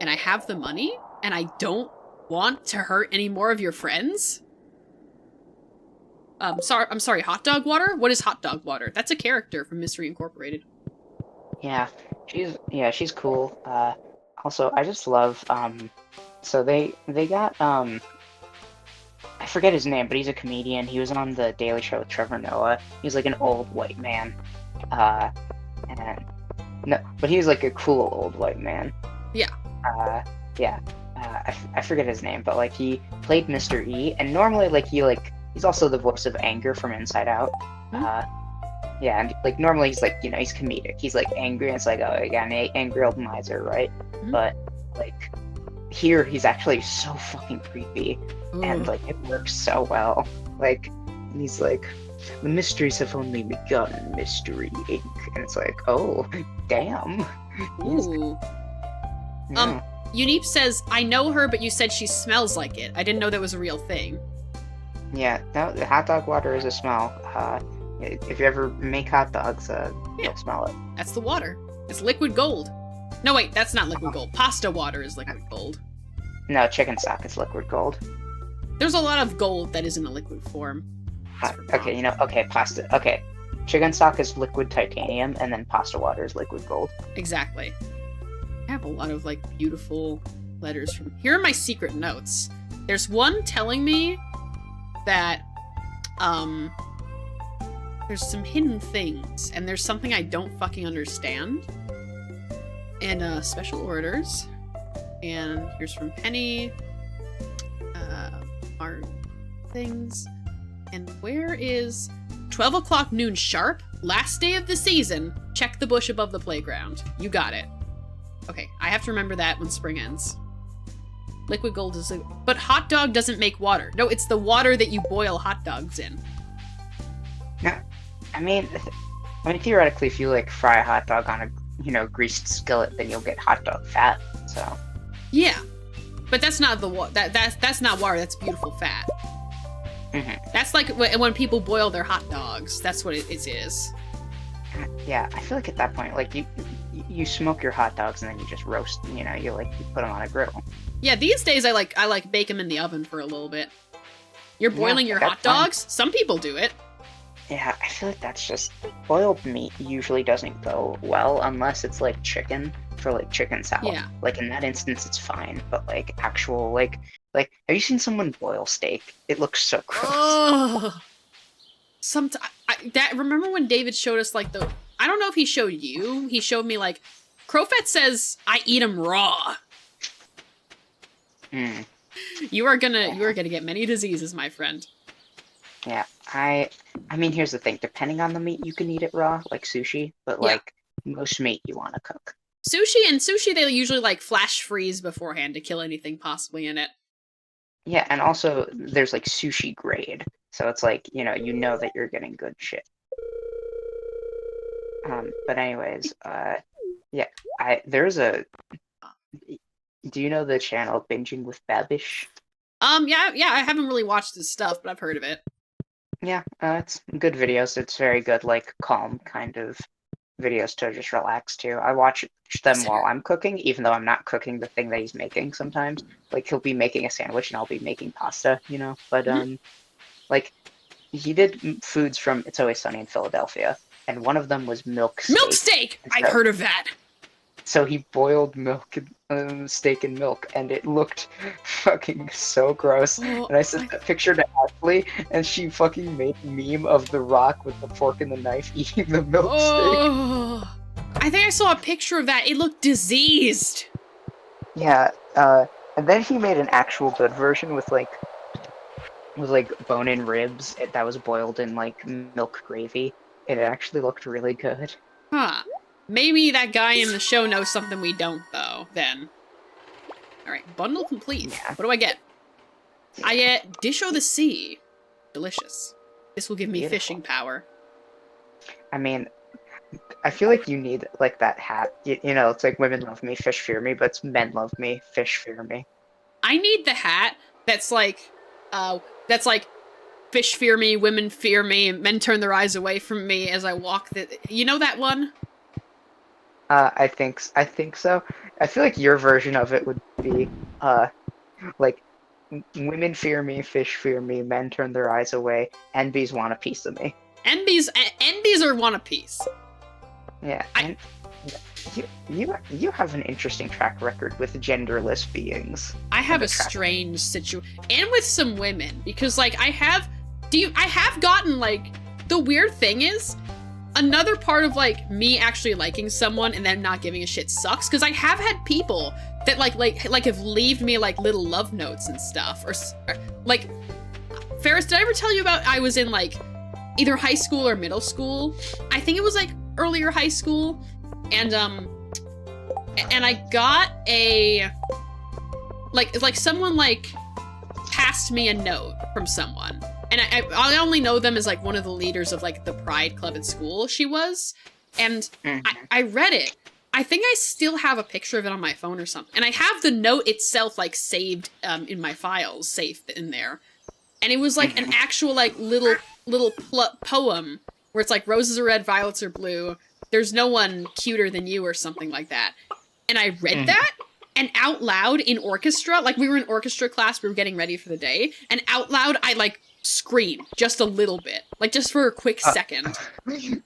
And I have the money, and I don't want to hurt any more of your friends. I'm sorry, Hot Dog Water? What is Hot Dog Water? That's a character from Mystery Incorporated. Yeah, she's cool. Also, I just love, so they got, I forget his name, but he's a comedian. He was on The Daily Show with Trevor Noah. He's like an old white man. But he was like a cool old white man. Yeah. I forget his name, but like he played Mr. E, and normally like he's also the voice of Anger from Inside Out. Yeah, and like normally he's like, he's comedic. He's like angry, and it's like, oh, you got an angry old miser, right? Mm-hmm. But like here, he's actually so fucking creepy, and like it works so well. Like he's like, the mysteries have only begun, Mystery Inc. And it's like, oh, damn. Ooh. Yeah. Unipe says, I know her, but you said she smells like it. I didn't know that was a real thing. Yeah, no, the hot dog water is a smell. If you ever make hot dogs, you'll smell it. That's the water. It's liquid gold. No, wait, that's not liquid gold. Pasta water is liquid gold. No, chicken stock is liquid gold. There's a lot of gold that is in a liquid form. Pasta. Okay, chicken stock is liquid titanium, and then pasta water is liquid gold. Exactly. I have a lot of, like, beautiful letters from... Here are my secret notes. There's one telling me that, there's some hidden things, and there's something I don't fucking understand. And, special orders. And here's from Penny. Our things. And where is 12 o'clock noon sharp? Last day of the season. Check the bush above the playground. You got it. Okay, I have to remember that when spring ends. Liquid gold is... But hot dog doesn't make water. No, it's the water that you boil hot dogs in. No, I mean, theoretically, if you like fry a hot dog on a greased skillet, then you'll get hot dog fat. So. Yeah, but that's not the that's not water. That's beautiful fat. Mm-hmm. That's like when people boil their hot dogs. That's what it is. Yeah, I feel like at that point, like you smoke your hot dogs and then you just roast. You put them on a grill. Yeah, these days I like bake them in the oven for a little bit. You're boiling your hot that's fine. dogs? Some people do it. Yeah, I feel like that's just boiled meat usually doesn't go well unless it's like chicken for like chicken salad. Yeah. Like in that instance, it's fine. But like actual like have you seen someone boil steak? It looks so gross. Oh. Remember when David showed us like I don't know if he showed you. He showed me like Crowfett says I eat them raw. Mm. You are gonna get many diseases, my friend. Yeah, I mean, here's the thing. Depending on the meat, you can eat it raw, like sushi. But Yeah. like most meat, you want to cook. Sushi, they usually like flash freeze beforehand to kill anything possibly in it. Yeah, and also there's like sushi grade, so it's like you know that you're getting good shit. But anyways, yeah, there's a. Do you know the channel Binging with Babish? Yeah, I haven't really watched this stuff, but I've heard of it. Yeah, it's good videos. It's very good, like calm kind of videos to just relax to. I watch them while I'm cooking, even though I'm not cooking the thing that he's making sometimes. Like he'll be making a sandwich and I'll be making pasta, But like he did foods from It's Always Sunny in Philadelphia, and one of them was milk steak. Milk steak! I've heard of that. So he boiled steak in milk, and it looked fucking so gross. Oh, and I sent that picture to Ashley, and she fucking made a meme of The Rock with the fork and the knife eating the milk steak. Oh, I think I saw a picture of that. It looked diseased. Yeah, and then he made an actual good version with bone-in ribs that was boiled in like milk gravy. It actually looked really good. Huh. Maybe that guy in the show knows something we don't, though, then. Alright, bundle complete. Yeah. What do I get? I get Dish o' the Sea. Delicious. This will give me Beautiful. fishing power. I mean, I feel like you need like that hat. It's like women love me, fish fear me, but it's men love me, fish fear me. I need the hat that's like fish fear me, women fear me, men turn their eyes away from me as I walk you know that one? I think so. I feel like your version of it would be like women fear me, fish fear me, men turn their eyes away, NBs want a piece of me. NBs are want a piece. Yeah, and you have an interesting track record with genderless beings. I have a strange situation, and with some women, because like I have gotten like, the weird thing is, another part of like me actually liking someone and then not giving a shit sucks, because I have had people that like have leaved me like little love notes and stuff, or like, Ferris, did I ever tell you about I was in like either high school or middle school? I think it was like earlier high school, and I got a like someone like passed me a note from someone. And I only know them as, like, one of the leaders of, like, the Pride Club at school she was. And I read it. I think I still have a picture of it on my phone or something. And I have the note itself, like, saved in my files, safe in there. And it was, like, an actual, like, little poem where it's, like, roses are red, violets are blue. There's no one cuter than you or something like that. And I read that. And out loud in orchestra, like, we were in orchestra class, we were getting ready for the day. And out loud, I, like, scream just a little bit, like just for a quick second.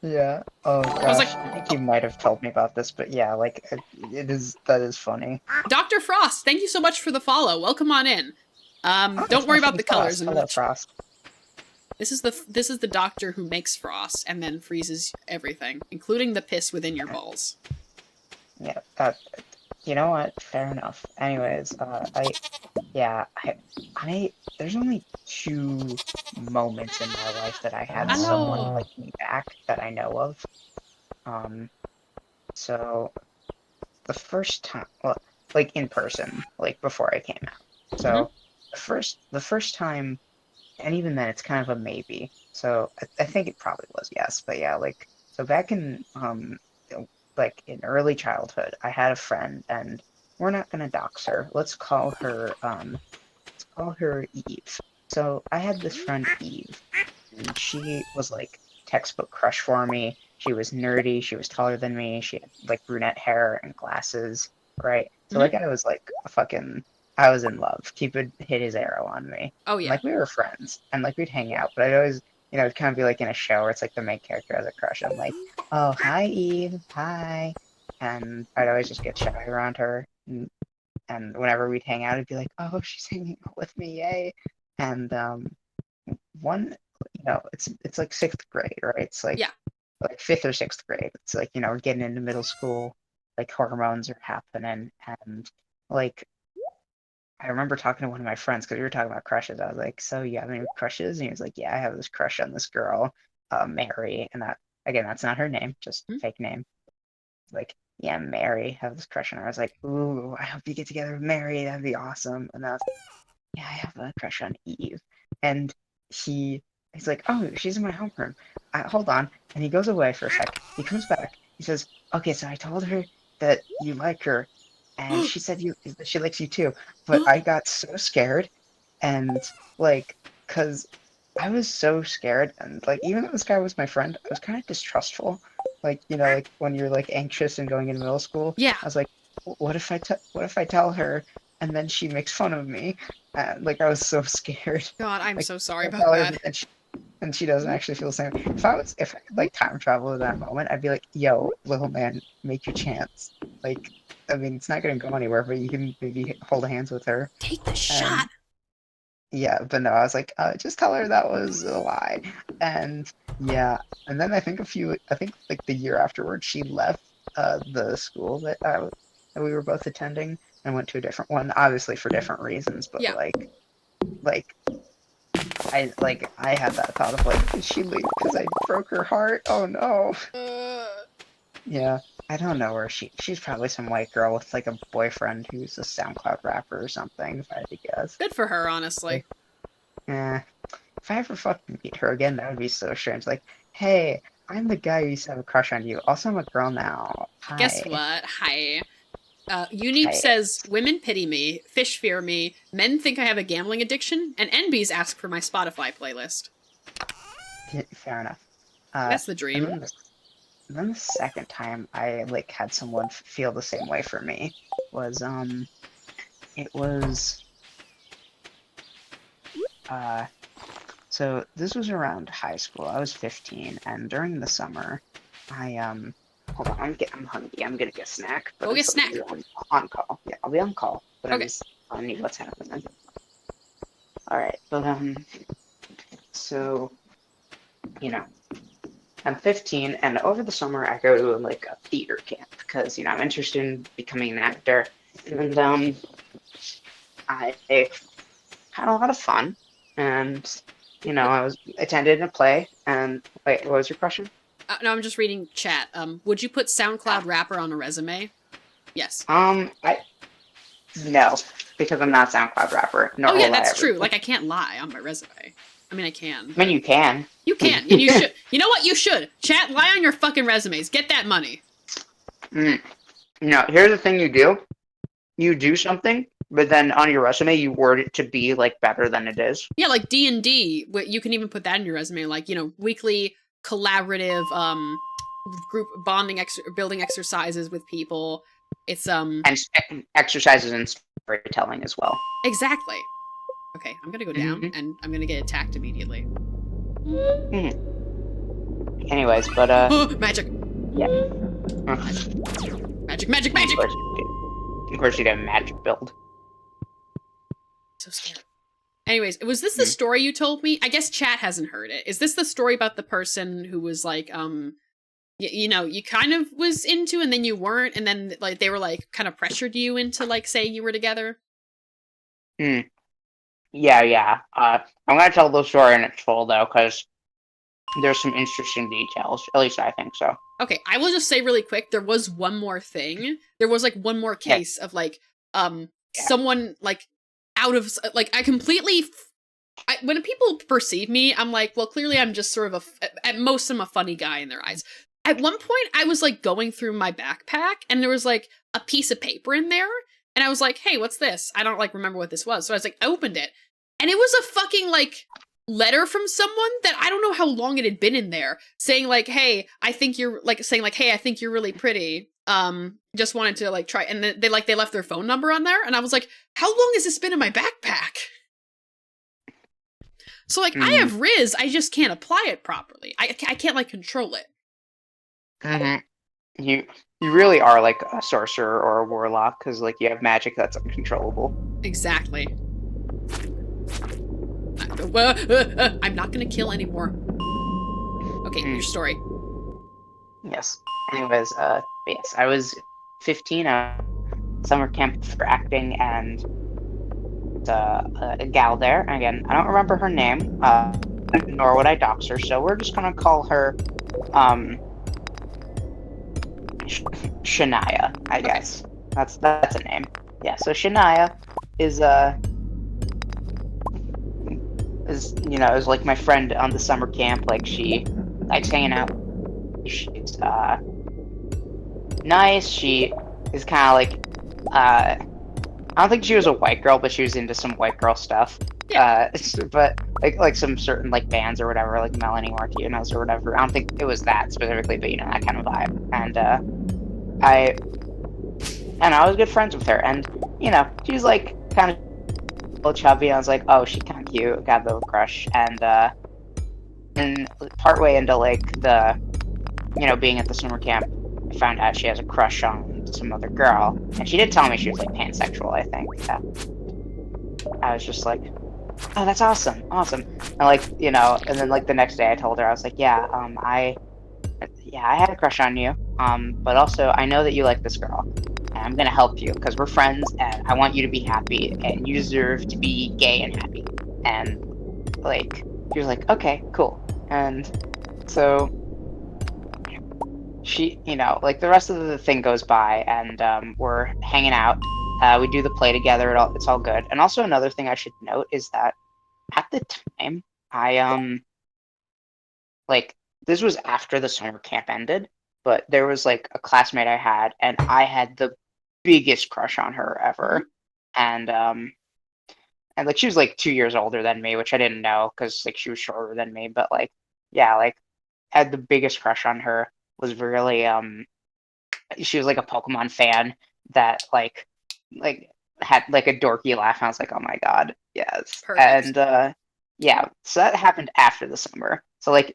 Yeah. Oh gosh. I was like, I think you might have told me about this, but yeah, like that is funny. Dr. Frost, thank you so much for the follow. Welcome on in. Don't worry about the colors. Hello, Frost. This is the doctor who makes frost and then freezes everything, including the piss within your balls. Yeah. You know what? Fair enough. Anyways, there's only 2 moments in my life that I had someone like me back that I know of. So the first time, well, like in person, like before I came out. So the first time, and even then, it's kind of a maybe. So I think it probably was yes, but yeah, like so back in like in early childhood, I had a friend, and we're not gonna dox her. Let's call her Eve. So I had this friend Eve, and she was like textbook crush for me. She was nerdy. She was taller than me. She had like brunette hair and glasses, right? So like I was like a fucking I was in love. Cupid hit his arrow on me. Oh And, yeah. like we were friends, and like we'd hang out, but I'd always, it'd kind of be like in a show where it's like the main character has a crush. I'm like, oh hi Eve, hi, and I'd always just get shy around her, and whenever we'd hang out, it'd be like, oh she's hanging out with me, yay, and one, it's like sixth grade, right? It's Yeah. like fifth or sixth grade. It's like, we're getting into middle school, like hormones are happening, and like I remember talking to one of my friends because we were talking about crushes. I was like, "So you have any crushes?" And he was like, "Yeah, I have this crush on this girl, Mary." And that again, that's not her name, just Hmm? fake name. Like, yeah, Mary, I have this crush on her. I was like, "Ooh, I hope you get together with Mary. That'd be awesome." And I was like, "Yeah, I have a crush on Eve." And he's like, "Oh, she's in my homeroom. Hold on." And he goes away for a sec. He comes back. He says, "Okay, so I told her that you like her, and she said she likes you too." But I got so scared, and like, cause I was so scared, and like, even though this guy was my friend, I was kind of distrustful. Like, like when you're like anxious and going into middle school, Yeah. I was like, what if I tell her, and then she makes fun of me? Like I was so scared. God, I'm Like so sorry I about tell her, that. and she doesn't actually feel the same. If I could like time travel to that moment, I'd be like, yo, little man, make your chance. Like, I mean, it's not gonna go anywhere, but you can maybe hold hands with her. Take the And shot. yeah, but no, I was like, just tell her that was a lie. And yeah, and then I think like the year afterwards, she left the school that we were both attending and went to a different one, obviously for different reasons, but Yeah. like I had that thought of like, did she leave because I broke her heart? Oh no. Yeah. I don't know where she's probably some white girl with like a boyfriend who's a SoundCloud rapper or something, if I had to guess. Good for her, honestly. Eh. If I ever fucking meet her again, that would be so strange. Like, hey, I'm the guy who used to have a crush on you. Also, I'm a girl now. Guess Hi. what? Hi. Uneep Hi. says, women pity me, fish fear me, men think I have a gambling addiction, and NBs ask for my Spotify playlist. Fair enough. That's the And dream. then the second time I like had someone feel the same way for me was it was so this was around high school. I was 15, and during the summer, I hold on, I'm hungry. I'm gonna get a snack. But Go I'm get a still snack. gonna be on call. Yeah, I'll be on call. But I'm Okay. just telling you what's happening. All right, but so I'm 15, and over the summer I go to like a theater camp because I'm interested in becoming an actor, and I had a lot of fun, and I was attended a play. And wait, what was your question? No, I'm just reading chat. Would you put SoundCloud rapper on a resume? Yes. I no, because I'm not a SoundCloud rapper, nor Oh yeah, will I that's ever true. be. Like I can't lie on my resume. I mean, I can. I mean, you can. You can, and you should. You know what? You should. Chat, lie on your fucking resumes. Get that money. No, here's the thing you do. You do something, but then on your resume you word it to be like better than it is. Yeah, like D&D. You can even put that in your resume. Like weekly collaborative group bonding building exercises with people. It's And exercises and storytelling as well. exactly. Okay, I'm gonna go down Mhm. and I'm gonna get attacked immediately. Anyways, but Magic. yeah. Magic, magic, magic! Of course you did a magic build. So scared. Anyways, was this the story you told me? I guess chat hasn't heard it. Is this the story about the person who was like, you kind of was into and then you weren't, and then like they were like kind of pressured you into like saying you were together? Yeah. I'm gonna tell the story in its full though, because there's some interesting details. At least I think so. Okay, I will just say really quick, there was one more thing. There was like one more case of like someone like out of like I completely when people perceive me, I'm like, well, clearly I'm just sort of at most I'm a funny guy in their eyes. At one point I was like going through my backpack and there was like a piece of paper in there and I was like, "Hey, what's this?" I don't like remember what this was. So I was like, I opened it and it was a fucking like letter from someone that I don't know how long it had been in there saying like, hey, I think you're really pretty. just wanted to like try, and they left their phone number on there, and I was like, how long has this been in my backpack? So like I have Riz, I just can't apply it properly. I can't like control it. You really are like a sorcerer or a warlock because like you have magic that's uncontrollable. Exactly. I'm not gonna kill anymore. Okay, your story. Yes. Anyways, yes, I was 15, summer camp for acting, and a gal there. Again, I don't remember her name, nor would I dox her, so we're just gonna call her, Shania, I guess. That's a name. Yeah, so Shania is is like my friend on the summer camp. Like she likes hanging out. She's nice. She is kind of like I don't think she was a white girl, but she was into some white girl stuff. Yeah. But like some certain like bands or whatever, like Melanie Martinez or whatever. I don't think it was that specifically, but that kind of vibe. And I was good friends with her, and she was like kind of a little chubby. And I was like, oh, she's kind of cute. Got a little crush, and partway into like the being at the summer camp, I found out she has a crush on some other girl, and she did tell me she was like pansexual. I think. I was just like, oh, that's awesome, and like and then like the next day I told her, I was like, yeah, I had a crush on you, but also I know that you like this girl, and I'm gonna help you because we're friends, and I want you to be happy, and you deserve to be gay and happy, and like she was like, okay, cool, and so she, like the rest of the thing goes by, and we're hanging out. We do the play together. It's all good. And also another thing I should note is that at the time, I like this was after the summer camp ended, but there was like a classmate I had, and I had the biggest crush on her ever, and like she was like 2 years older than me, which I didn't know because like she was shorter than me, but like yeah, like had the biggest crush on her. Was really she was like a Pokemon fan that like had like a dorky laugh, and I was like, oh my god, yes. Perfect. And yeah, so that happened after the summer. So like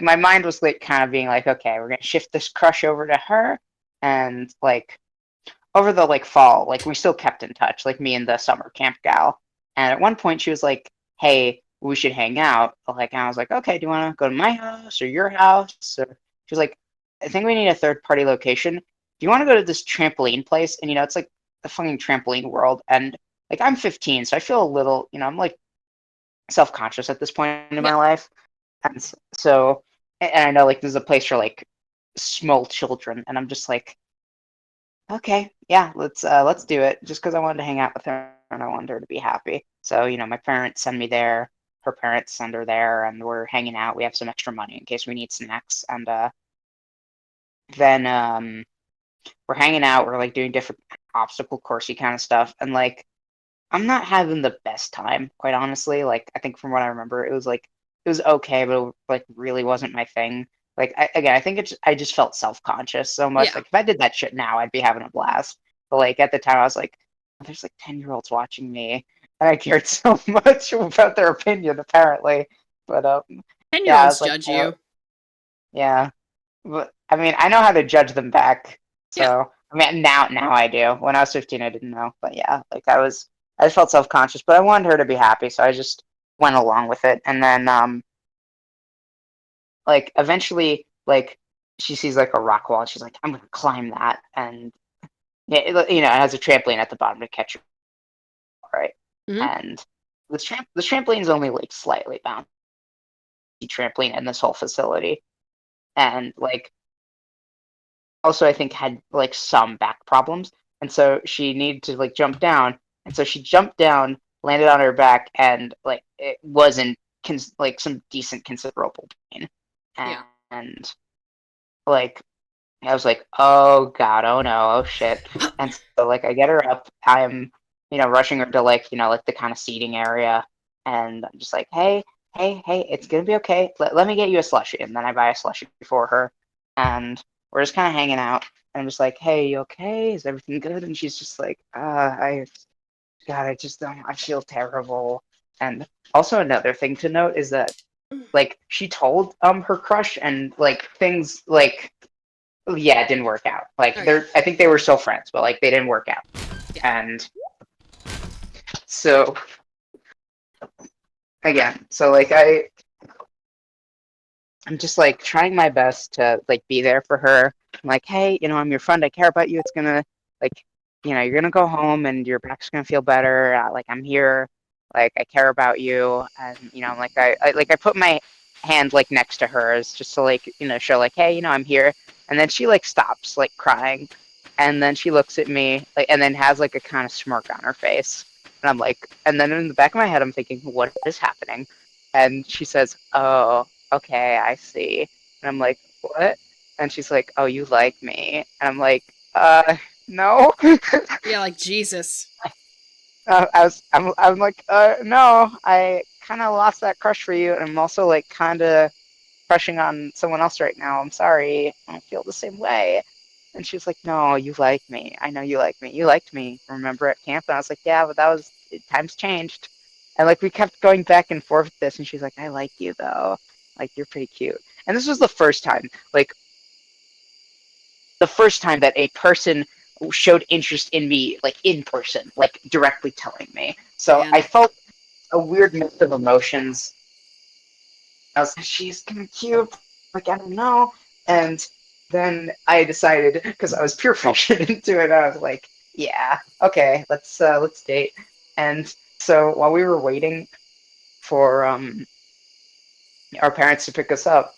my mind was like kind of being like, okay, we're gonna shift this crush over to her, and like over the like fall, like we still kept in touch, like me and the summer camp gal. And at one point she was like, hey, we should hang out. Like, and I was like, okay, do you want to go to my house or your house? Or she was like, I think we need a third party location. Do you want to go to this trampoline place? And it's like the fucking trampoline world. And like I'm 15, so I feel a little, I'm like self conscious at this point in my life. And so, and I know like there's a place for like small children, and I'm just like, okay, yeah, let's do it. Just because I wanted to hang out with her and I wanted her to be happy. So my parents send me there. Her parents send her there, and we're hanging out. We have some extra money in case we need snacks, and then we're hanging out. We're like doing different obstacle coursey kind of stuff, and like I'm not having the best time, quite honestly. Like I think from what I remember, it was okay, but it like really wasn't my thing. Like I think I just felt self conscious so much. Yeah. Like if I did that shit now, I'd be having a blast. But like at the time, I was like, oh, there's like 10-year-olds watching me, and I cared so much about their opinion, apparently. But yeah, I 10-year-olds was like, judge you. yeah. But I mean, I know how to judge them back. Yeah. So I mean, now I do. When I was 15, I didn't know. But yeah, like I just felt self conscious, but I wanted her to be happy, so I just went along with it. And then like eventually like she sees like a rock wall, and she's like, I'm gonna climb that, and yeah, it has a trampoline at the bottom to catch her, right? Hmm. And the trampoline is only like slightly bound trampoline in this whole facility, and like also I think had like some back problems, and so she needed to like jump down, and so she jumped down, landed on her back, and like it wasn't like some decent considerable pain, Yeah. and like I was like, oh god, oh no, oh shit. And so like I get her up, I'm rushing her to like like the kind of seating area, and I'm just like, hey, it's gonna be okay. Let me get you a slushie. And then I buy a slushie for her, and we're just kind of hanging out, and I'm just like, hey, you okay? Is everything good? And she's just like, God, I just don't, I feel terrible. And also another thing to note is that like she told her crush and like things like yeah, it didn't work out. Like Oh, yeah. they're I think they were still friends, but like they didn't work out. Yeah. And so again, so like I'm just like trying my best to like be there for her. I'm like, hey, I'm your friend. I care about you. It's gonna like, you're gonna go home and your back's gonna feel better. Like I'm here. Like I care about you. And like I put my hand like next to hers just to like show like, hey, I'm here. And then she like stops like crying, and then she looks at me like, and then has like a kind of smirk on her face. And I'm like, and then in the back of my head, I'm thinking, what is happening? And she says, oh, okay, I see. And I'm like, what? And she's like, oh, you like me. And I'm like, no. Yeah, like Jesus. I'm like, no, I kind of lost that crush for you. And I'm also like kind of crushing on someone else right now. I'm sorry. I don't feel the same way. And she's like, no, you like me. I know you like me. You liked me, remember, at camp? And I was like, yeah, but times changed. And like we kept going back and forth with this. And she's like, I like you though. Like you're pretty cute. And this was the first time that a person showed interest in me, like in person, like directly telling me. So Man. I felt a weird mix of emotions. I was like, she's kind of cute. Like, I don't know. And then I decided, because I was peer pressured into it, I was like, yeah, okay, let's date. And so while we were waiting for our parents to pick us up,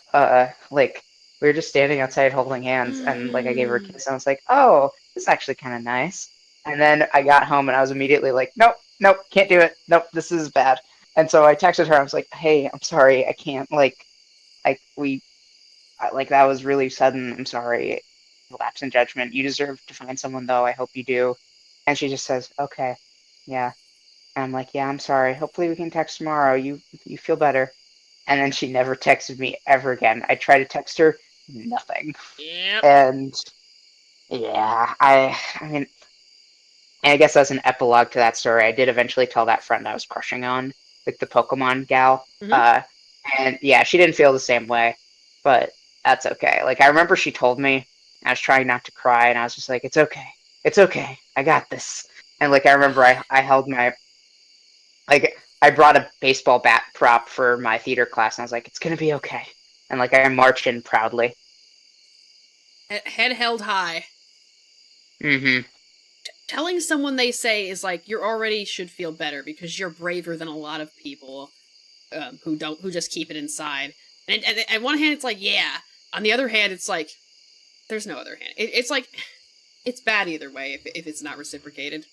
like we were just standing outside holding hands, and like I gave her a kiss, and I was like, oh, this is actually kind of nice. And then I got home, and I was immediately like, nope, nope, can't do it. Nope, this is bad. And so I texted her. I was like, hey, I'm sorry, I can't. Like like that was really sudden. I'm sorry. Lapse in judgment. You deserve to find someone though. I hope you do. And she just says, okay, yeah. And I'm like, yeah, I'm sorry. Hopefully we can text tomorrow. You feel better. And then she never texted me ever again. I tried to text her, nothing. Yep. And yeah, I mean, and I guess as an epilogue to that story, I did eventually tell that friend I was crushing on, like the Pokemon gal. Mhm. Uh, and yeah, she didn't feel the same way, but that's okay. Like I remember she told me, I was trying not to cry, and I was just like, it's okay, I got this. And like I remember, I held my like I brought a baseball bat prop for my theater class, and I was like, it's gonna be okay. And like I marched in proudly. Head held high. Mm-hmm. Telling someone they say is like you already should feel better because you're braver than a lot of people who just keep it inside. And on one hand, it's like yeah. On the other hand, it's like there's no other hand. It's like it's bad either way if it's not reciprocated.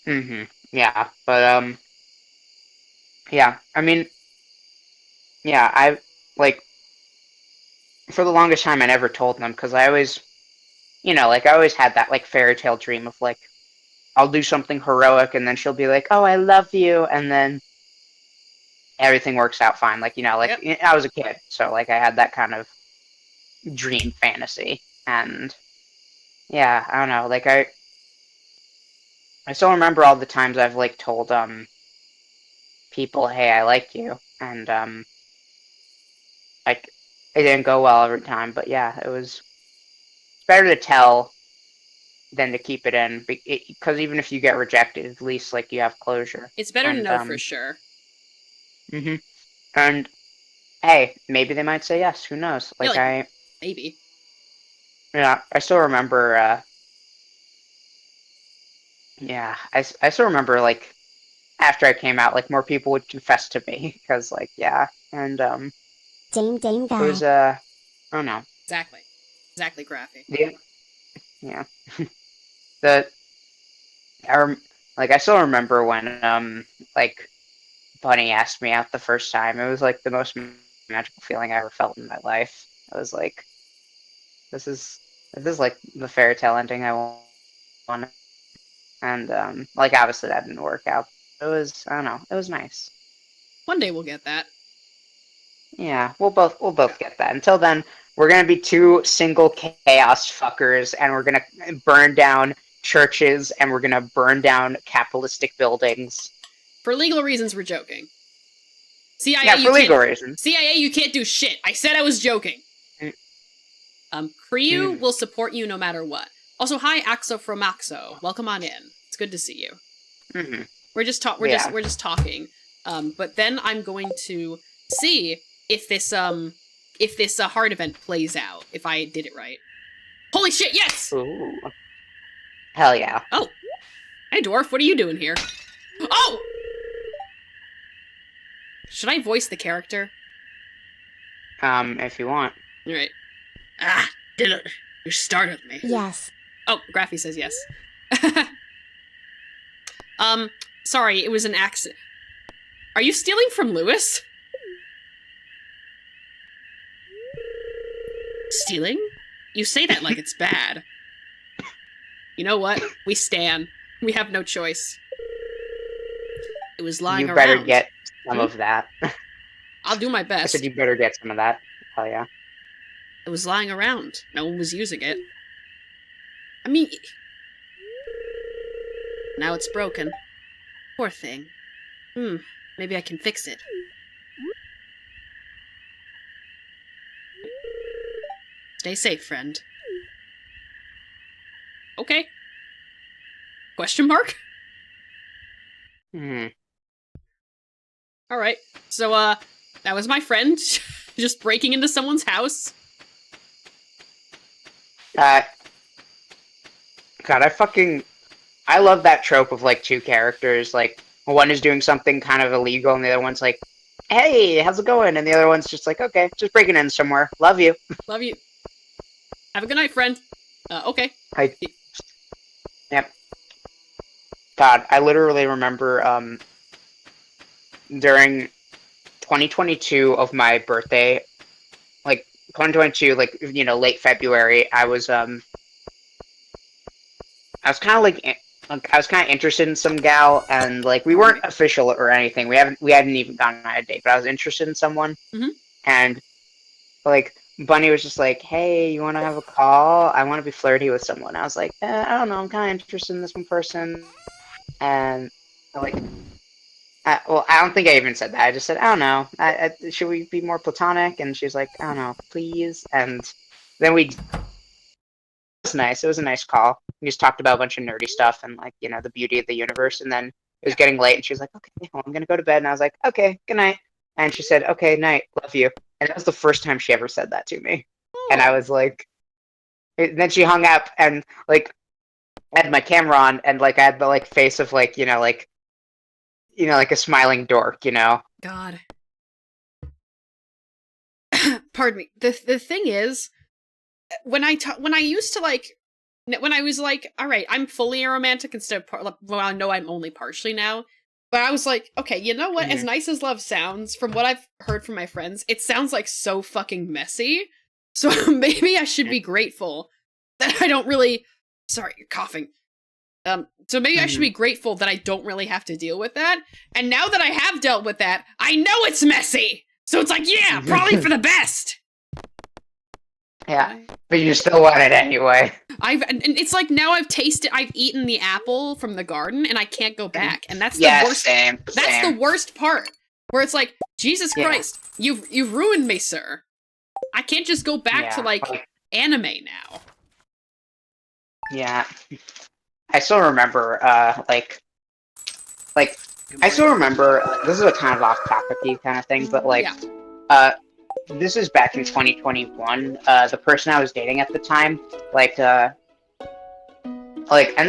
Mm-hmm. Yeah, but yeah. I mean, yeah. I like for the longest time I never told them because I always, like I always had that like fairy tale dream of like I'll do something heroic and then she'll be like, oh, I love you, and then everything works out fine. Like like Yep. I was a kid, so like I had that kind of dream fantasy, and yeah, I don't know. Like I still remember all the times I've like told people, hey, I like you, and like it didn't go well every time, but yeah, it was better to tell than to keep it in because even if you get rejected, at least like you have closure. It's better to And know for sure. hmm and hey, maybe they might say yes. Who knows? Yeah, Like like maybe. yeah, I still remember. Yeah, I still remember like after I came out, like more people would confess to me because like yeah, and Dame it guy. was I don't know. Exactly. Exactly, Graphy. Yeah, the like I still remember when like Bunny asked me out the first time. It was like the most magical feeling I ever felt in my life. I was like, this is this is like the fairy tale ending I want. And like obviously that didn't work out. It was I don't know. It was nice. One day we'll get that. Yeah, we'll both get that. Until then, we're gonna be two single chaos fuckers, and we're gonna burn down churches, and we're gonna burn down capitalistic buildings. For legal reasons, we're joking. CIA, Yeah, you for legal can't. reasons. CIA, you can't do shit. I said I was joking. Kryu Mm. will support you no matter what. Also, hi Axo from Axo. Welcome on in. It's good to see you. Hmm. We're just talking. But then I'm going to see if this heart event plays out. If I did it right. Holy shit! Yes. Ooh. Hell yeah. Oh, hey dwarf, what are you doing here? Oh. Should I voice the character? If you want. All right. Ah, did it? You startled me. Yes. Oh, Graffy says yes. Sorry, it was an accident. Are you stealing from Lewis? Stealing? You say that like it's bad. You know what? We stan. We have no choice. It was lying You around. better get some of that. I'll do my I best. said you better get some of that. Hell yeah. It was lying around. No one was using it. I mean... Now it's broken. Poor thing. Maybe I can fix it. Stay safe, friend. Okay. Question mark? Hmm. Alright. So, that was my friend. Just breaking into someone's house. God, I love that trope of, like, two characters, like, one is doing something kind of illegal, and the other one's like, hey, how's it going? And the other one's just like, okay, just breaking in somewhere. Love you. Love you. Have a good night, friend. Okay. Yep. God, I literally remember, during 2022 of my birthday, like, 2022, like, you know, late February, I was kind of interested in some gal, and like we weren't official or anything. We hadn't even gone on a date, but I was interested in someone, and like Bunny was just like, "Hey, you want to have a call? I want to be flirty with someone." I was like, "I don't know. I'm kind of interested in this one person," and like, well, I don't think I even said that. I just said, "I don't know. Should we be more platonic?" And she's like, "I don't know, please." And then it was nice. It was a nice call. We just talked about a bunch of nerdy stuff and, like, you know, the beauty of the universe. And then it was getting late, and she was like, okay, well, I'm going to go to bed. And I was like, okay, good night. And she said, okay, night, love you. And that was the first time she ever said that to me. And I was like, then she hung up, and, like, I had my camera on, and, like, I had the, like, face of, like, like a smiling dork, you know? God. Pardon me. The thing is, when I used to, like, when I was like, all right, I'm fully a romantic instead of, well, I know I'm only partially now, but I was like, okay, you know what? As nice as love sounds, from what I've heard from my friends, it sounds like so fucking messy. So maybe I should be grateful that I don't really. Sorry, you're coughing. So maybe I should be grateful that I don't really have to deal with that. And now that I have dealt with that, I know it's messy. So it's like, yeah, probably for the best. Yeah, but you still want it anyway. And it's like now I've eaten the apple from the garden, and I can't go back. And that's the worst. Same. That's the worst part. Where it's like, Jesus Christ, you've ruined me, sir. I can't just go back to like anime now. Yeah, I still remember. I still remember. This is a kind of off-topic-y kind of thing, but like, this is back in 2021. The person I was dating at the time, and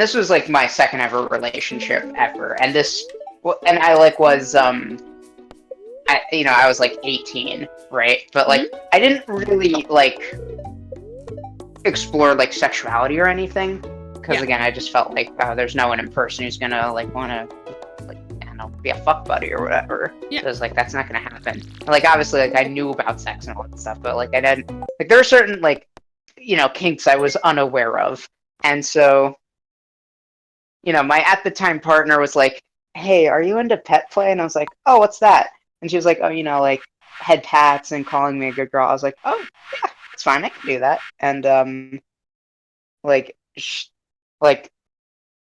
this was like my second ever relationship ever, and I was I was like 18, right? But like, I didn't really like explore like sexuality or anything, because again, I just felt like there's no one in person who's gonna like want to like, I don't know, be a fuck buddy or whatever. Because like that's not gonna happen. And, like, obviously, like, I knew about sex and all that stuff, but like I didn't like, there are certain like, kinks I was unaware of, and so my at the time partner was like, hey, are you into pet play? And I was like, oh, what's that? And she was like, oh, like head pats and calling me a good girl. I was like, oh, yeah, it's fine, I can do that. And like, like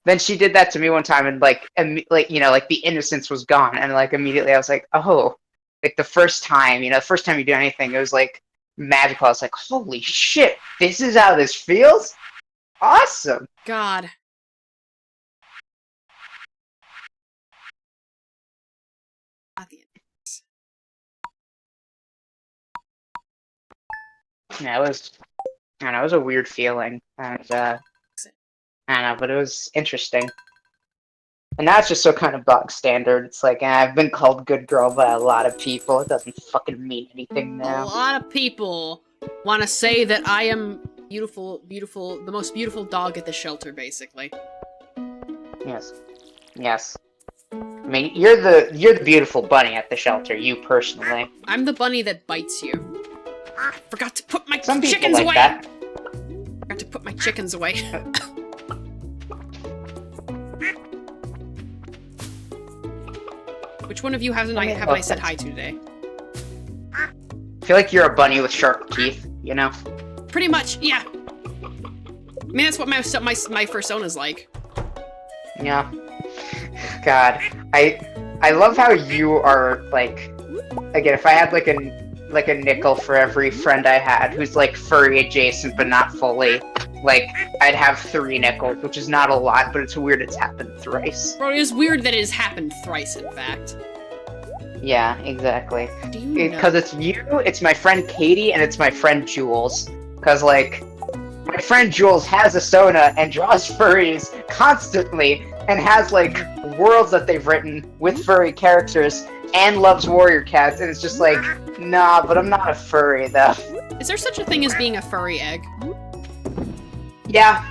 then she did that to me one time, and like like the innocence was gone, and like immediately I was like, oh, like the first time, the first time you do anything, it was like magical. I was like, holy shit, this is how this feels. Awesome. God. Yeah, it was a weird feeling, and I don't know, but it was interesting. And now it's just so kind of bog standard. It's like, I've been called good girl by a lot of people. It doesn't fucking mean anything A now. lot of people want to say that I am beautiful, the most beautiful dog at the shelter, basically. Yes. Yes. I mean, you're the beautiful bunny at the shelter, you personally. I'm the bunny that bites you. Forgot to put my Some people chickens like away! that. Forgot to put my chickens away. Which one of you haven't haven't I said hi to today? I feel like you're a bunny with sharp teeth, you know? Pretty much, yeah. I mean, that's what my persona's like. Yeah. God, I love how you are like. Again, if I had like a nickel for every friend I had who's like furry adjacent but not fully, like I'd have 3 nickels, which is not a lot, but it's weird it's happened thrice. Bro, it is weird that it has happened thrice, in fact. Yeah, exactly. Do you know? Because it's you, it's my friend Katie, and it's my friend Jules. Because like, my friend Jules has a Sona and draws furries constantly, and has like worlds that they've written with furry characters, and loves warrior cats, and it's just like, nah, but I'm not a furry though. Is there such a thing as being a furry egg? Yeah.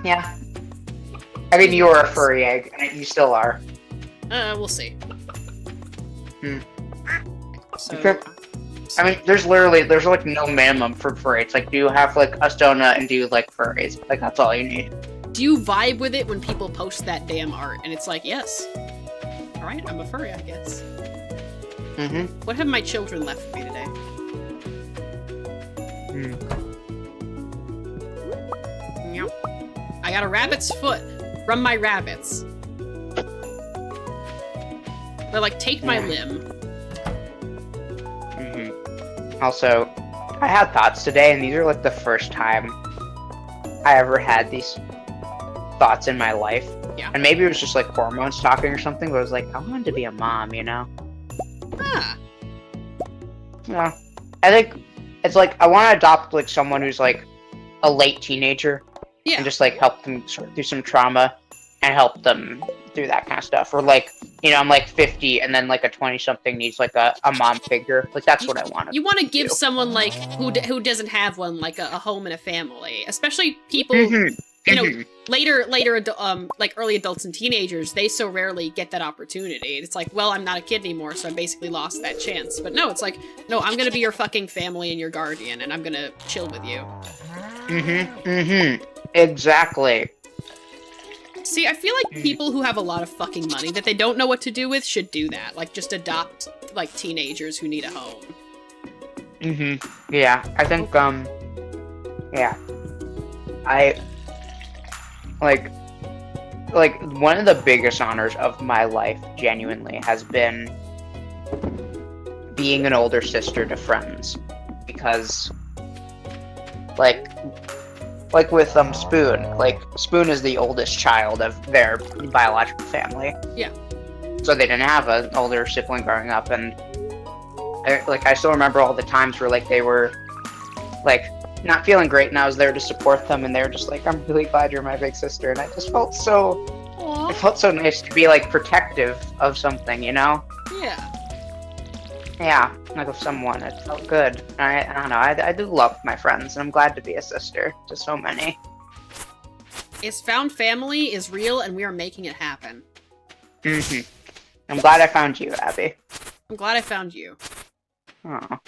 I mean, you were a furry egg, and you still are. We'll see. Hmm. So, Okay. I mean, there's like no minimum for furry. It's like, do you have like a Sona and do you like furries? Like, that's all you need. do you vibe with it when people post that damn art? And it's like, yes. Alright, I'm a furry, I guess. Mm-hmm. What have my children left for me today? Meow. I got a rabbit's foot from my rabbits. They're like, take my limb. Mm-hmm. Also, I had thoughts today, and these are like the first time I ever had these thoughts in my life. Yeah. And maybe it was just like hormones talking or something, but I was like, I wanted to be a mom, you know? Ah. Yeah. I think it's like, I want to adopt like someone who's like a late teenager. Yeah. And just like help them sort through some trauma and help them through that kind of stuff. Or like, you know, I'm like 50 and then like a 20-something needs like a mom figure. Like, that's what I want. You want to give someone like who doesn't have one, like a home and a family, especially people you know, later like early adults and teenagers, they so rarely get that opportunity. It's like, well, I'm not a kid anymore, so I basically lost that chance. But no, it's like, no, I'm gonna be your fucking family and your guardian, and I'm gonna chill with you. Exactly. See, I feel like people who have a lot of fucking money that they don't know what to do with should do that. Like, just adopt, like, teenagers who need a home. Yeah, I think, yeah. I, like, one of the biggest honors of my life, genuinely, has been being an older sister to friends. Because, like with Spoon, like Spoon is the oldest child of their biological family. Yeah. So they didn't have an older sibling growing up, and I still remember all the times where like they were like not feeling great, and I was there to support them, and they were just like, "I'm really glad you're my big sister," and I just felt so. Aww. It felt so nice to be like protective of something, you know? Yeah. Yeah, like of someone. It felt good. I don't know. I do love my friends, and I'm glad to be a sister to so many. It's found family is real, and we are making it happen. I'm glad I found you, Abby. I'm glad I found you. Oh.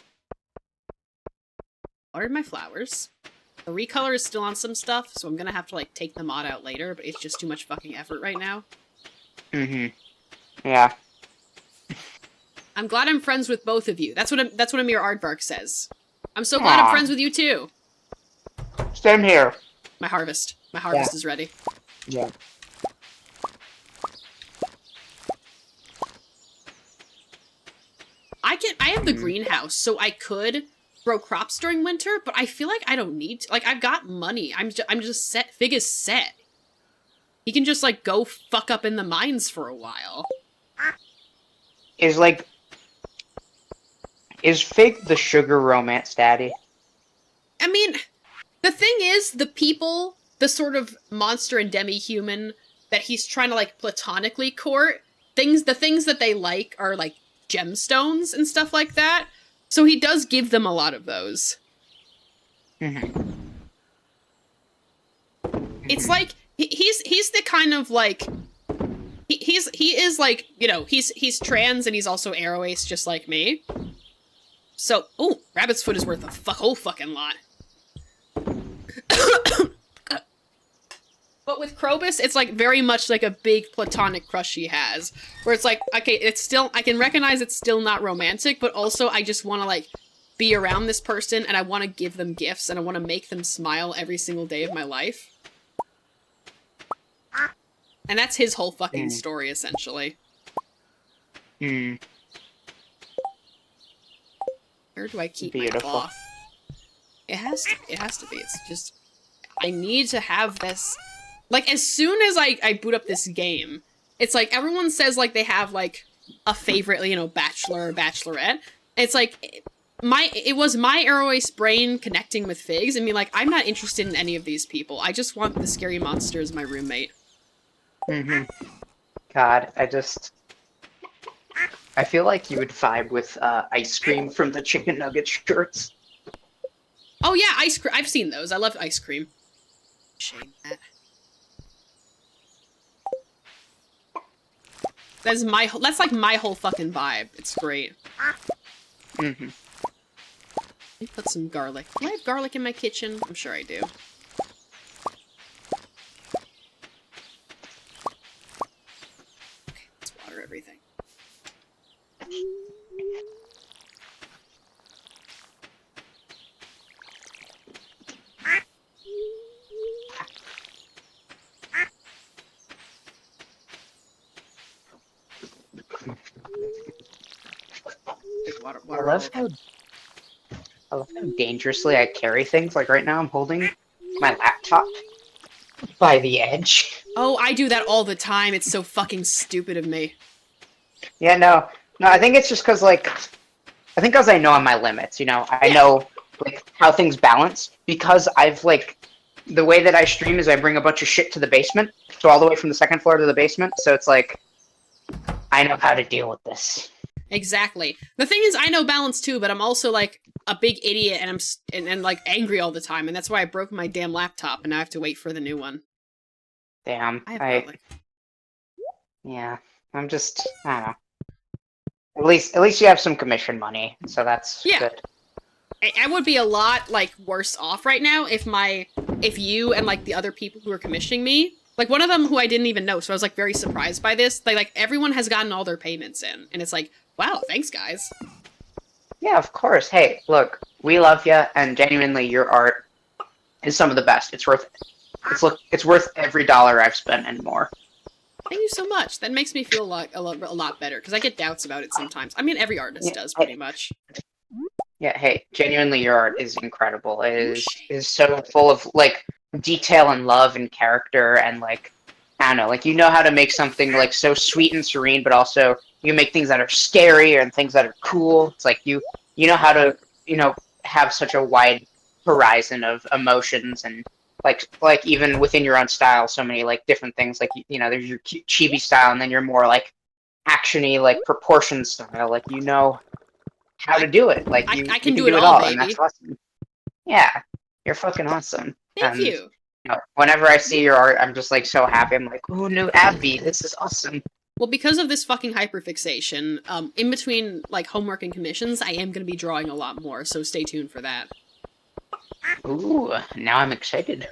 Ordered my flowers. The recolor is still on some stuff, so I'm gonna have to like take the mod out later, but it's just too much fucking effort right now. Yeah. I'm glad I'm friends with both of you. That's what Amir Aardvark says. I'm so glad I'm Aw. friends with you too. Same here. My harvest is ready. Yeah. I have the greenhouse, so I could grow crops during winter, but I feel like I don't need to. Like, I've got money. I'm just set. Fig is set. He can just, like, go fuck up in the mines for a while. Is Fig the sugar romance daddy? I mean, the thing is, the people, the sort of monster and demi-human that he's trying to, like, platonically court, the things that they like are, like, gemstones and stuff like that. So he does give them a lot of those. Mm-hmm. It's like, he's the kind of, like, he is, like, you know, he's trans and he's also arrow ace just like me. So, oh, rabbit's foot is worth a whole fucking lot. But with Krobus, it's like very much like a big platonic crush he has. Where it's like, okay, it's still, I can recognize it's still not romantic, but also I just want to like be around this person and I want to give them gifts and I want to make them smile every single day of my life. And that's his whole fucking story, essentially. Hmm. Where do I keep Beautiful. my cloth? It has to be. It's just, I need to have this. Like, as soon as I boot up this game, it's like, everyone says, like, they have, like, a favorite, you know, bachelor or bachelorette. It's like, it was my arrow ace brain connecting with Figs and being like, I'm not interested in any of these people. I just want the scary monster as my roommate. Mm-hmm. God, I feel like you would vibe with ice cream from the chicken nugget shorts. Oh yeah, ice cream. I've seen those. I love ice cream. Shame that. That's like my whole fucking vibe. It's great. Mm-hmm. Let me put some garlic. Do I have garlic in my kitchen? I'm sure I do. Okay, let's water everything. Water I love how dangerously I carry things. Like right now, I'm holding my laptop by the edge. Oh, I do that all the time. It's so fucking stupid of me. Yeah, no. I think it's just because I know my limits. You know, I know like how things balance because I've like the way that I stream is I bring a bunch of shit to the basement, so all the way from the second floor to the basement. So it's like I know how to deal with this. Exactly. The thing is, I know balance too, but I'm also like a big idiot, and I'm like angry all the time, and that's why I broke my damn laptop, and I have to wait for the new one. Damn. I have garlic. Yeah. I don't know. At least you have some commission money, so that's good. I would be a lot like worse off right now if you and like the other people who are commissioning me, like one of them who I didn't even know, so I was like very surprised by this. Like everyone has gotten all their payments in, and it's like, wow, thanks guys. Yeah, of course. Hey, look, we love you, and genuinely, your art is some of the best. It's worth every dollar I've spent and more. Thank you so much. That makes me feel a lot better because I get doubts about it sometimes. I mean, every artist does pretty much. Yeah, hey, genuinely, your art is incredible. It is so full of like detail and love and character and like I don't know, like you know how to make something like so sweet and serene, but also you make things that are scary and things that are cool. It's like you know how to have such a wide horizon of emotions and like even within your own style, so many like different things. Like there's your chibi style, and then you're more like actiony, like proportion style. Like you know how to do it. Like I can do it all, baby. And that's awesome. Yeah, you're fucking awesome. Thank you. Whenever I see your art, I'm just like so happy. I'm like, oh, new Abby, this is awesome. Well, because of this fucking hyperfixation, in between like homework and commissions, I am going to be drawing a lot more. So stay tuned for that. Ooh, now I'm excited.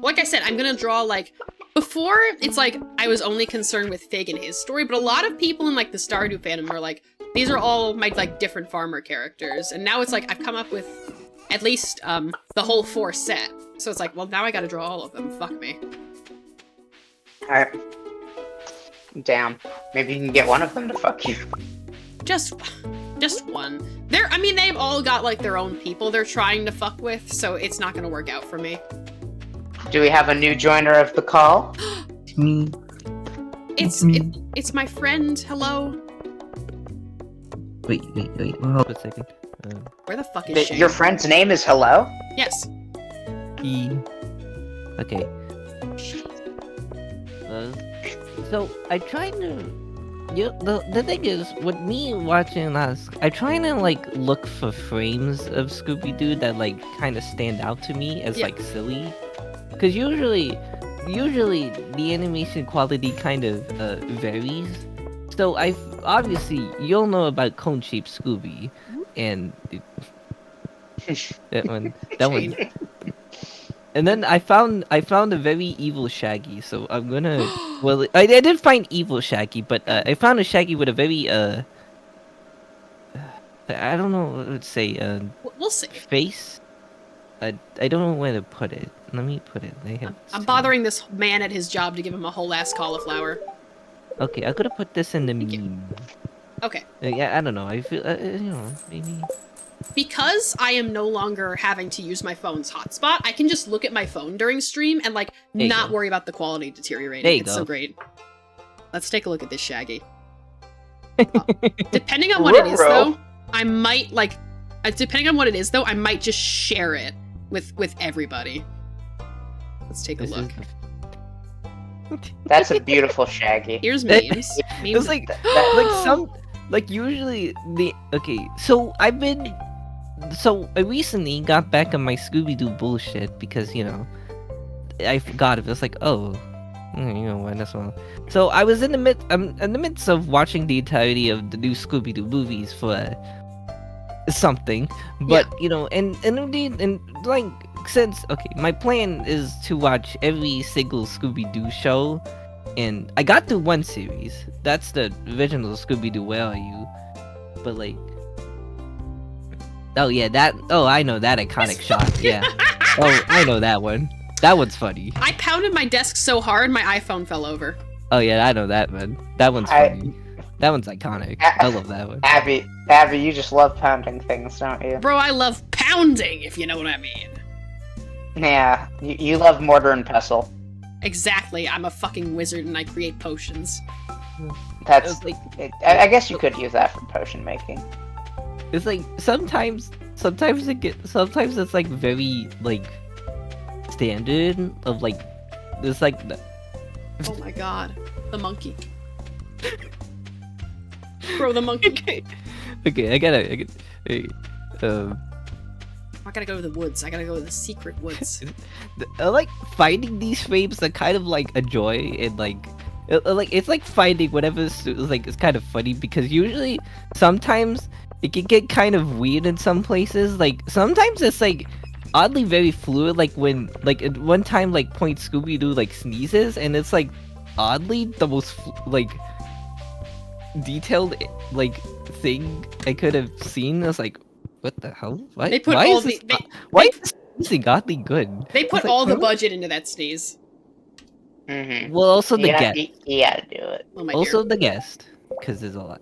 Like I said, I'm going to draw like before. It's like I was only concerned with Fig and his story, but a lot of people in like the Stardew fandom are like, These are all my like different farmer characters, and now it's like I've come up with at least the whole 4 set. So it's like, well, now I got to draw all of them. Fuck me. Alright. Damn. Maybe you can get one of them to fuck you. Just one. They've all got like their own people they're trying to fuck with, so it's not gonna work out for me. Do we have a new joiner of the call? Me. It's my friend. Hello. Wait. Well, hold a second. Where the fuck is Shane? Your friend's name is Hello? Yes. Okay. So I tried to. The thing is, with me watching this, I try to like look for frames of Scooby-Doo that like kind of stand out to me as Yeah. like silly, because usually the animation quality kind of varies. So obviously you'll know about Cone-Shaped Scooby, and that one. And then I found a very evil Shaggy, so I'm gonna. Well, I did find evil Shaggy, but I found a Shaggy with a very I don't know what to say. We'll see. Face. I don't know where to put it. Let me put it. I'm bothering this man at his job to give him a whole ass cauliflower. Okay, I'm gonna put this in the meme. Okay. Yeah, I don't know. I feel maybe. Because I am no longer having to use my phone's hotspot, I can just look at my phone during stream and like There you not go. worry about the quality deteriorating. There you It's go. so great. Let's take a look at this Shaggy. Depending on what it is Ruh-roh. though, I might like depending on what it is though, I might just share it with everybody. Let's take a This look. That's a beautiful Shaggy. Here's memes. It's like usually so I recently got back on my Scooby-Doo bullshit because I forgot it. It's like, what as well. So I was in the midst of watching the entirety of the new Scooby-Doo movies for something, but since my plan is to watch every single Scooby-Doo show, and I got through one series. That's the original Scooby-Doo Where Are You? But I know that iconic shot. Yeah. Oh, I know that one. That one's funny. I pounded my desk so hard my iPhone fell over. Oh yeah, I know that one. That one's funny. That one's iconic. I love that one. Abby, you just love pounding things, don't you? Bro, I love pounding, if you know what I mean. Yeah, you love mortar and pestle. Exactly. I'm a fucking wizard and I create potions. That's I guess you could use that for potion making. It's like sometimes it's like very standard of it's like Oh my god. The monkey. Bro, the monkey. okay, I gotta I gotta go to the woods. I gotta go to the secret woods. I like finding these frames that kind of a joy, and it's like finding whatever it's kind of funny, because usually sometimes it can get kind of weird in some places. Sometimes it's oddly very fluid, when at one time Point Scooby-Doo sneezes, and it's oddly the most detailed thing I could have seen. It's what the hell? Why? They put why all is this, the why is this sneezing oddly good? they put It's all the huh? budget into that sneeze. Mm-hmm. Well, also the guest. You gotta do it. Oh my Also dear. the guest, because there's a lot.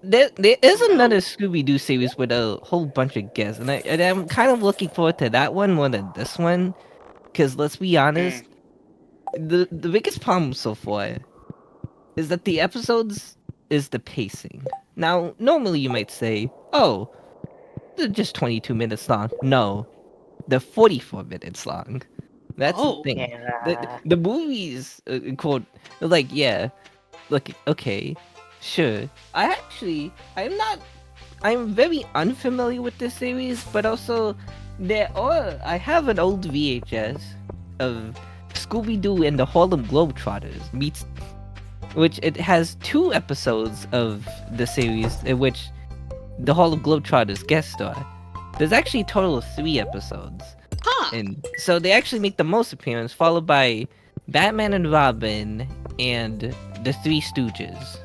There is another Scooby-Doo series with a whole bunch of guests, and I'm kind of looking forward to that one more than this one, because let's be honest, the biggest problem so far is that the episodes is the pacing. Now, normally you might say, oh, they're just 22 minutes long. No, they're 44 minutes long. That's the thing. Yeah. The movies, quote, okay, sure. I'm very unfamiliar with this series, but also, I have an old VHS of Scooby-Doo and the Harlem Globetrotters which it has 2 episodes of the series in which the Harlem Globetrotters guest star. There's actually a total of 3 episodes. Huh. And so they actually make the most appearance, followed by Batman and Robin and the Three Stooges.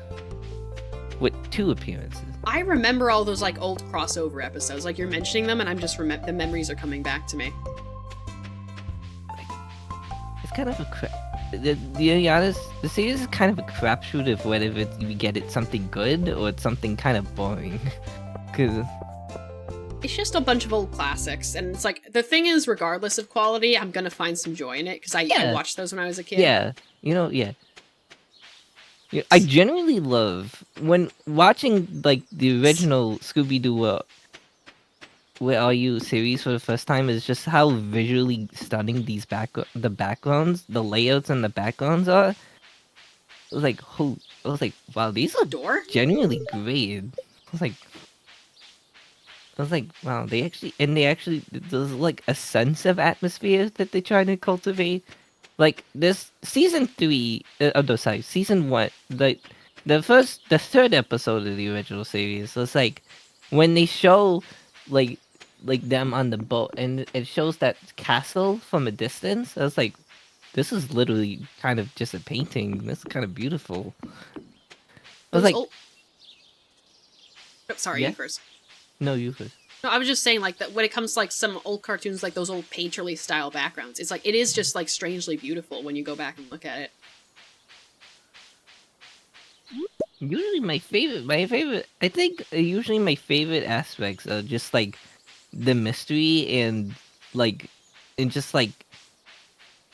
with 2 appearances. I remember all those like old crossover episodes. Like you're mentioning them, and I'm just the memories are coming back to me. It's kind of a crap. To be honest, the series is kind of a crapshoot of whether you get it something good or it's something kind of boring. Cause It's just a bunch of old classics, and it's like the thing is, regardless of quality, I'm gonna find some joy in it because I watched those when I was a kid. yeah, yeah. I genuinely love when watching like the original Scooby-Doo Where Are You series for the first time is just how visually stunning these the backgrounds, the layouts and the backgrounds are. It was like, wow, these are Door? genuinely great. I was like, wow, they actually there's like a sense of atmosphere that they're trying to cultivate. Like this season 3, season 1, the third episode of the original series. So it's like when they show like them on the boat and it shows that castle from a distance. I was like, this is literally kind of just a painting. This is kind of beautiful. I was like, Oh, sorry, Yeah? you first. no, you first. No, I was just saying, like, that when it comes to, like, some old cartoons, like, those old painterly style backgrounds, it's like, it is just, like, strangely beautiful when you go back and look at it. Usually my favorite, I think usually my favorite aspects are just, like, the mystery and, like, just, like,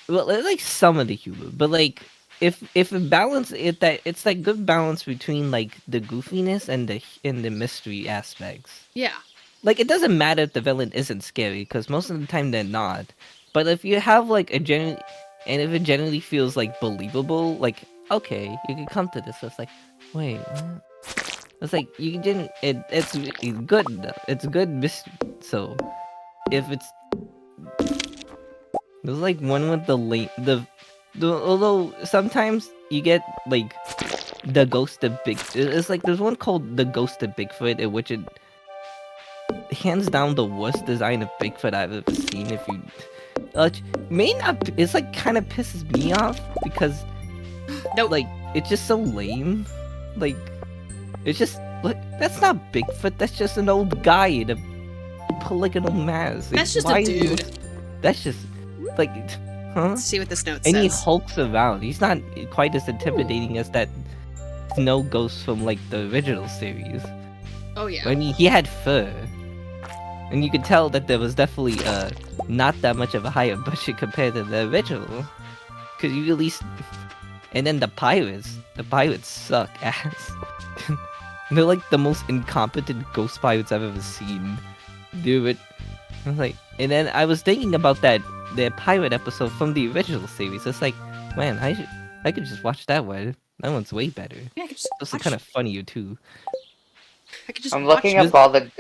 well, like, some of the humor, but, like, if a balance, it's, like, good balance between, like, the goofiness and the mystery aspects. Yeah. Like, it doesn't matter if the villain isn't scary, because most of the time they're not. But if you have, like, if it generally feels, like, believable, like, okay, you can come to this, so it's like, wait, what? It's like, you didn't, it's good, though. It's good, so, if it's, there's, like, one with although sometimes you get, like, the Ghost of it's like, there's one called The Ghost of Bigfoot, in which it hands down the worst design of Bigfoot I've ever seen. If you it's like kind of pisses me off because Nope. like it's just so lame. Like it's just like, that's not Bigfoot, that's just an old guy in a polygonal mask. Like, That's just why a is he- dude. That's just like, huh? Let's see what this note And he says. hulks around. He's not quite as intimidating as that snow ghost from like the original series. Oh, yeah. I mean, he had fur. And you could tell that there was definitely not that much of a higher budget compared to the original. Because you at least... And then the pirates suck ass. They're like the most incompetent ghost pirates I've ever seen. Dude, I was like... And then I was thinking about the pirate episode from the original series. It's like, man, I could just watch that one. That one's way better. Yeah, I could just It's watch, kind of funnier too. I could just I'm watch looking this- up all the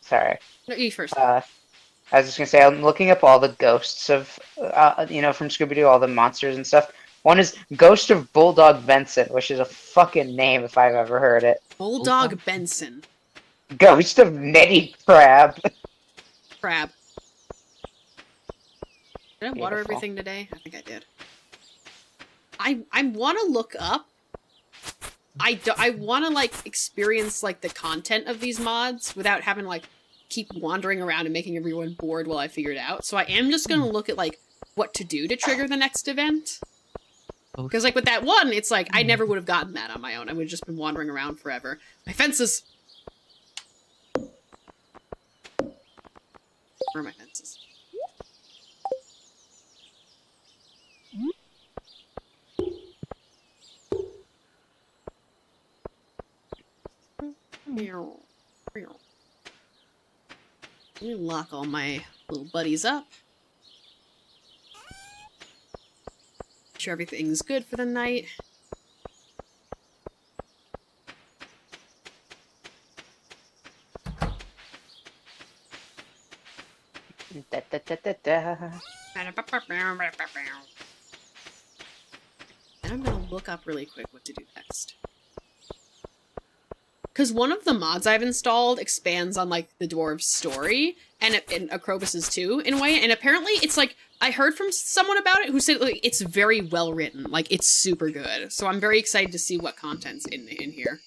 Sorry. No, you first. I was just gonna say I'm looking up all the ghosts of, from Scooby-Doo, all the monsters and stuff. One is Ghost of Bulldog Benson, which is a fucking name if I've ever heard it. Bulldog Benson. Ghost of Nettie Crab. Crab. Did I water Beautiful. everything today? I think I did. I want to look up. I want to, like, experience, like, the content of these mods without having to, like, keep wandering around and making everyone bored while I figure it out. So I am just going to look at, like, what to do to trigger the next event. Because, like, with that one, it's like, I never would have gotten that on my own. I would have just been wandering around forever. My fences! Where are my fences? Let me lock all my little buddies up. Make sure everything's good for the night. Da, da, da, da, da. And I'm gonna look up really quick what to do next. Because one of the mods I've installed expands on, like, the dwarves' story, and Acrobus's too, in a way, and apparently it's, like, I heard from someone about it who said, like, it's very well written, like, it's super good, so I'm very excited to see what content's in here.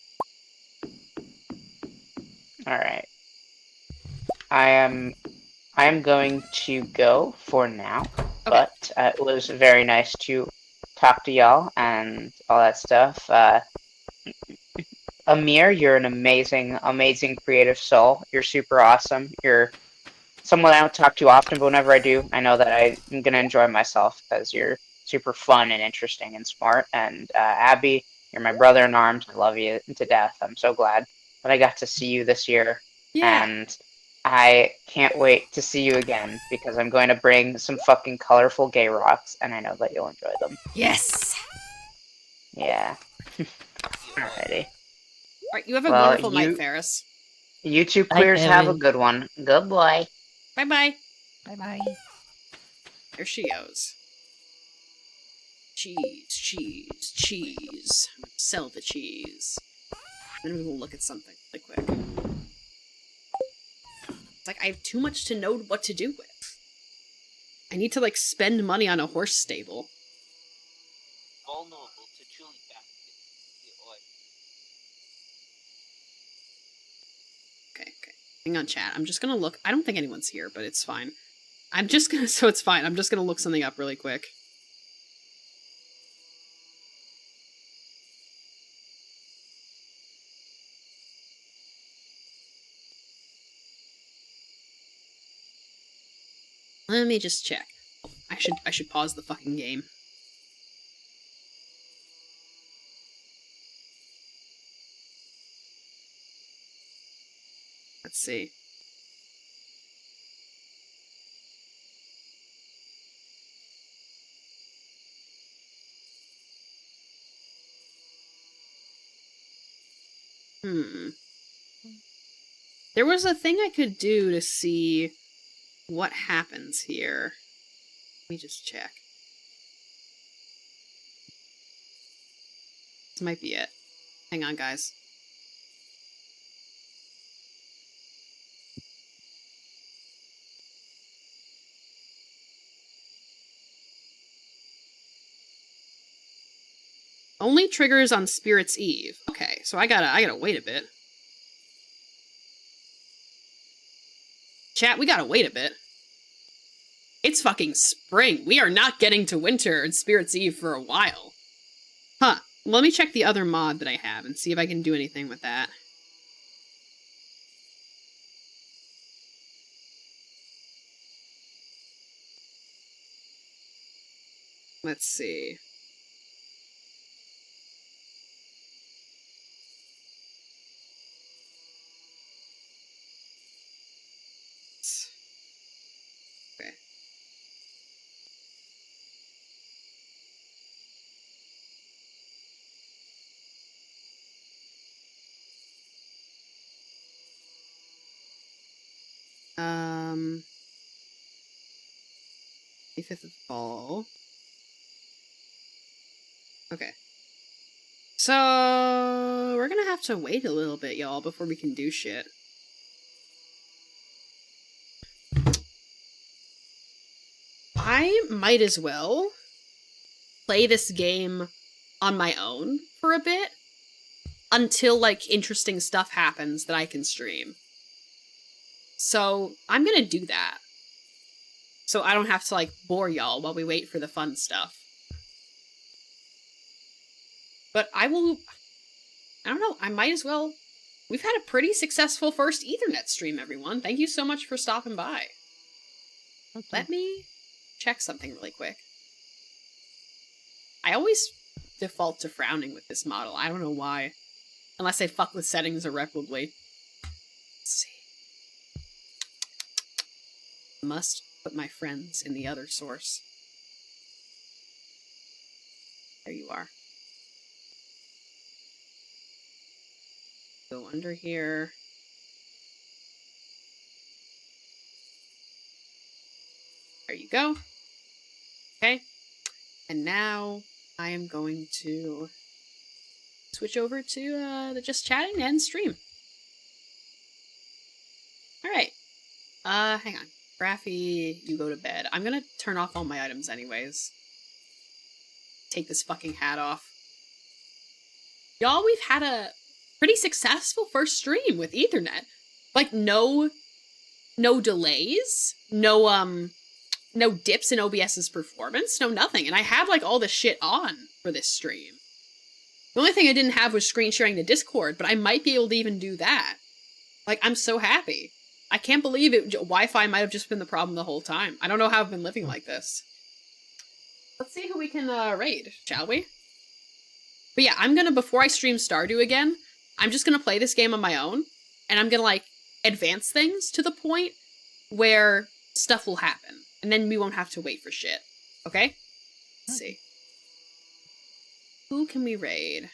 All right. I am going to go for now, Okay. but it was very nice to talk to y'all and all that stuff. Amir, you're an amazing, amazing creative soul. You're super awesome. You're someone I don't talk to often, but whenever I do, I know that I'm gonna enjoy myself because you're super fun and interesting and smart. And Abby, you're my brother in arms. I love you to death. I'm so glad that I got to see you this year, Yeah. and I can't wait to see you again because I'm going to bring some fucking colorful gay rocks, and I know that you'll enjoy them. Yes. Yeah. Alrighty. All right. You have a Well, wonderful night, Ferris. you two Hi, queers have a Evan. good one. Good boy. Bye bye. Bye bye. There she goes. Cheese, cheese, cheese. Sell the cheese. Then we will look at something really quick. It's like I have too much to know what to do with. I need to like spend money on a horse stable. Vulnerable to truly Okay. Hang on, chat. I'm just gonna look. I don't think anyone's here, but it's fine. I'm just gonna. So it's fine. I'm just gonna look something up really quick. Let me just check. I should pause the fucking game. Let's see. There was a thing I could do to see what happens here. Let me just check. This might be it. Hang on, guys. Only triggers on Spirit's Eve. Okay, so I gotta wait a bit. Chat, we gotta wait a bit. It's fucking spring. We are not getting to winter and Spirit's Eve for a while. Huh. Let me check the other mod that I have and see if I can do anything with that. Let's see. Okay. Um, 25th of fall. Okay. So, we're gonna have to wait a little bit, y'all, before we can do shit. I might as well play this game on my own for a bit until, like, interesting stuff happens that I can stream. So, I'm gonna do that. So I don't have to, like, bore y'all while we wait for the fun stuff. But I don't know, I might as well. We've had a pretty successful first Ethernet stream, everyone. Thank you so much for stopping by. Okay. Let me check something really quick. I always default to frowning with this model. I don't know why. Unless I fuck with settings irreparably. Let's see. Must put my friends in the other source. There you are. Go under here. There you go. Okay. And now I am going to switch over to the just chatting and stream. Alright. Hang on. Graffy, you go to bed. I'm gonna turn off all my items anyways. Take this fucking hat off. Y'all, we've had a pretty successful first stream with Ethernet. Like no delays, no dips in OBS's performance, no nothing. And I had like all the shit on for this stream. The only thing I didn't have was screen sharing to Discord, but I might be able to even do that. Like, I'm so happy. I can't believe it. Wi-Fi might have just been the problem the whole time. I don't know how I've been living like this. Let's see who we can raid, shall we? But yeah, I'm gonna, before I stream Stardew again, I'm just gonna play this game on my own, and I'm gonna, like, advance things to the point where stuff will happen. And then we won't have to wait for shit. Okay? Let's see. Who can we raid?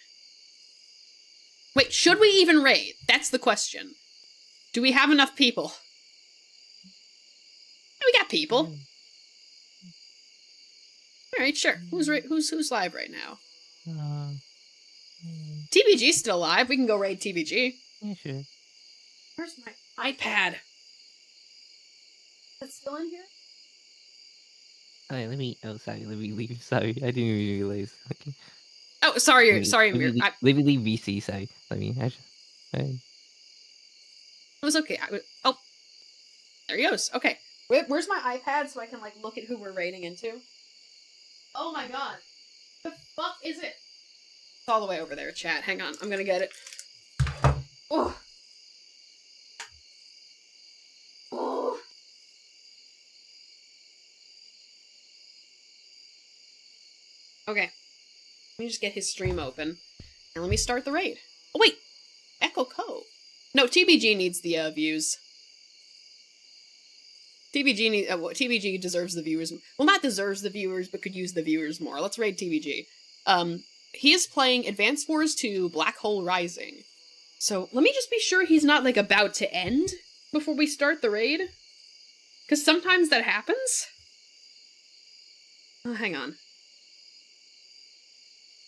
Wait, should we even raid? That's the question. Do we have enough people? Yeah, we got people. Alright, sure. Who's live right now? TBG's still alive. We can go raid TBG. Yeah, sure. Where's my iPad? Is it still in here? Alright, let me leave. Sorry, I didn't even realize. Okay. Oh, sorry, sorry, Let Amir. me leave VC, sorry. Alright. It was okay. Oh, there he goes. Okay. Where's my iPad so I can, like, look at who we're raiding into? Oh my god. The fuck is it? It's all the way over there, chat. Hang on. I'm gonna get it. Oh. Oh. Okay. Let me just get his stream open. And let me start the raid. Oh, wait! Echo Cove. No, TBG needs the views. TBG deserves the viewers. Well, not deserves the viewers, but could use the viewers more. Let's raid TBG. He is playing Advance Wars 2 Black Hole Rising. So, let me just be sure he's not, like, about to end before we start the raid. Because sometimes that happens. Oh, hang on.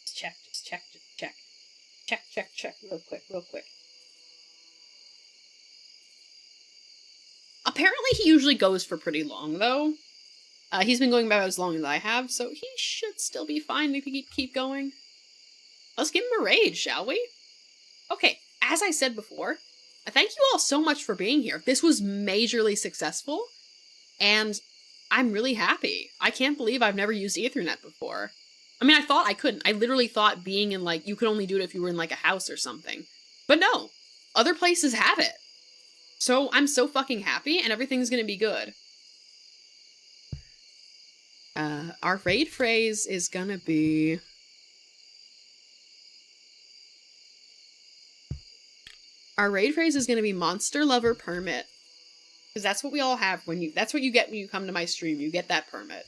Just check. Check, real quick. Apparently he usually goes for pretty long, though. He's been going about as long as I have, so he should still be fine if we keep going. Let's give him a raid, shall we? Okay, as I said before, thank you all so much for being here. This was majorly successful, and I'm really happy. I can't believe I've never used Ethernet before. I mean, I thought I couldn't. I literally thought being in, like, you could only do it if you were in, like, a house or something. But no, other places have it. So I'm so fucking happy, and everything's gonna be good. Our raid phrase is gonna be... Our raid phrase is gonna be Monster Lover Permit. Because that's what we all have when you... That's what you get when you come to my stream. You get that permit.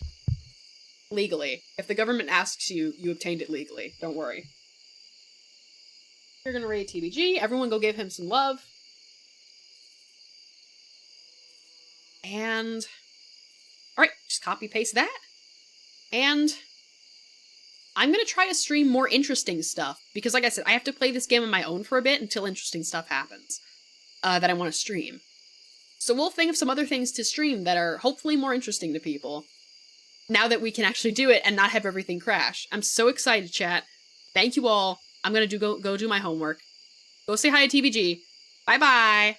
Legally. If the government asks you, you obtained it legally. Don't worry. You're gonna raid TBG. Everyone go give him some love. And... Alright, just copy-paste that. And... I'm gonna try to stream more interesting stuff. Because like I said, I have to play this game on my own for a bit until interesting stuff happens. That I want to stream. So we'll think of some other things to stream that are hopefully more interesting to people. Now that we can actually do it and not have everything crash. I'm so excited, chat. Thank you all. I'm gonna go do my homework. Go say hi to TBG. Bye-bye.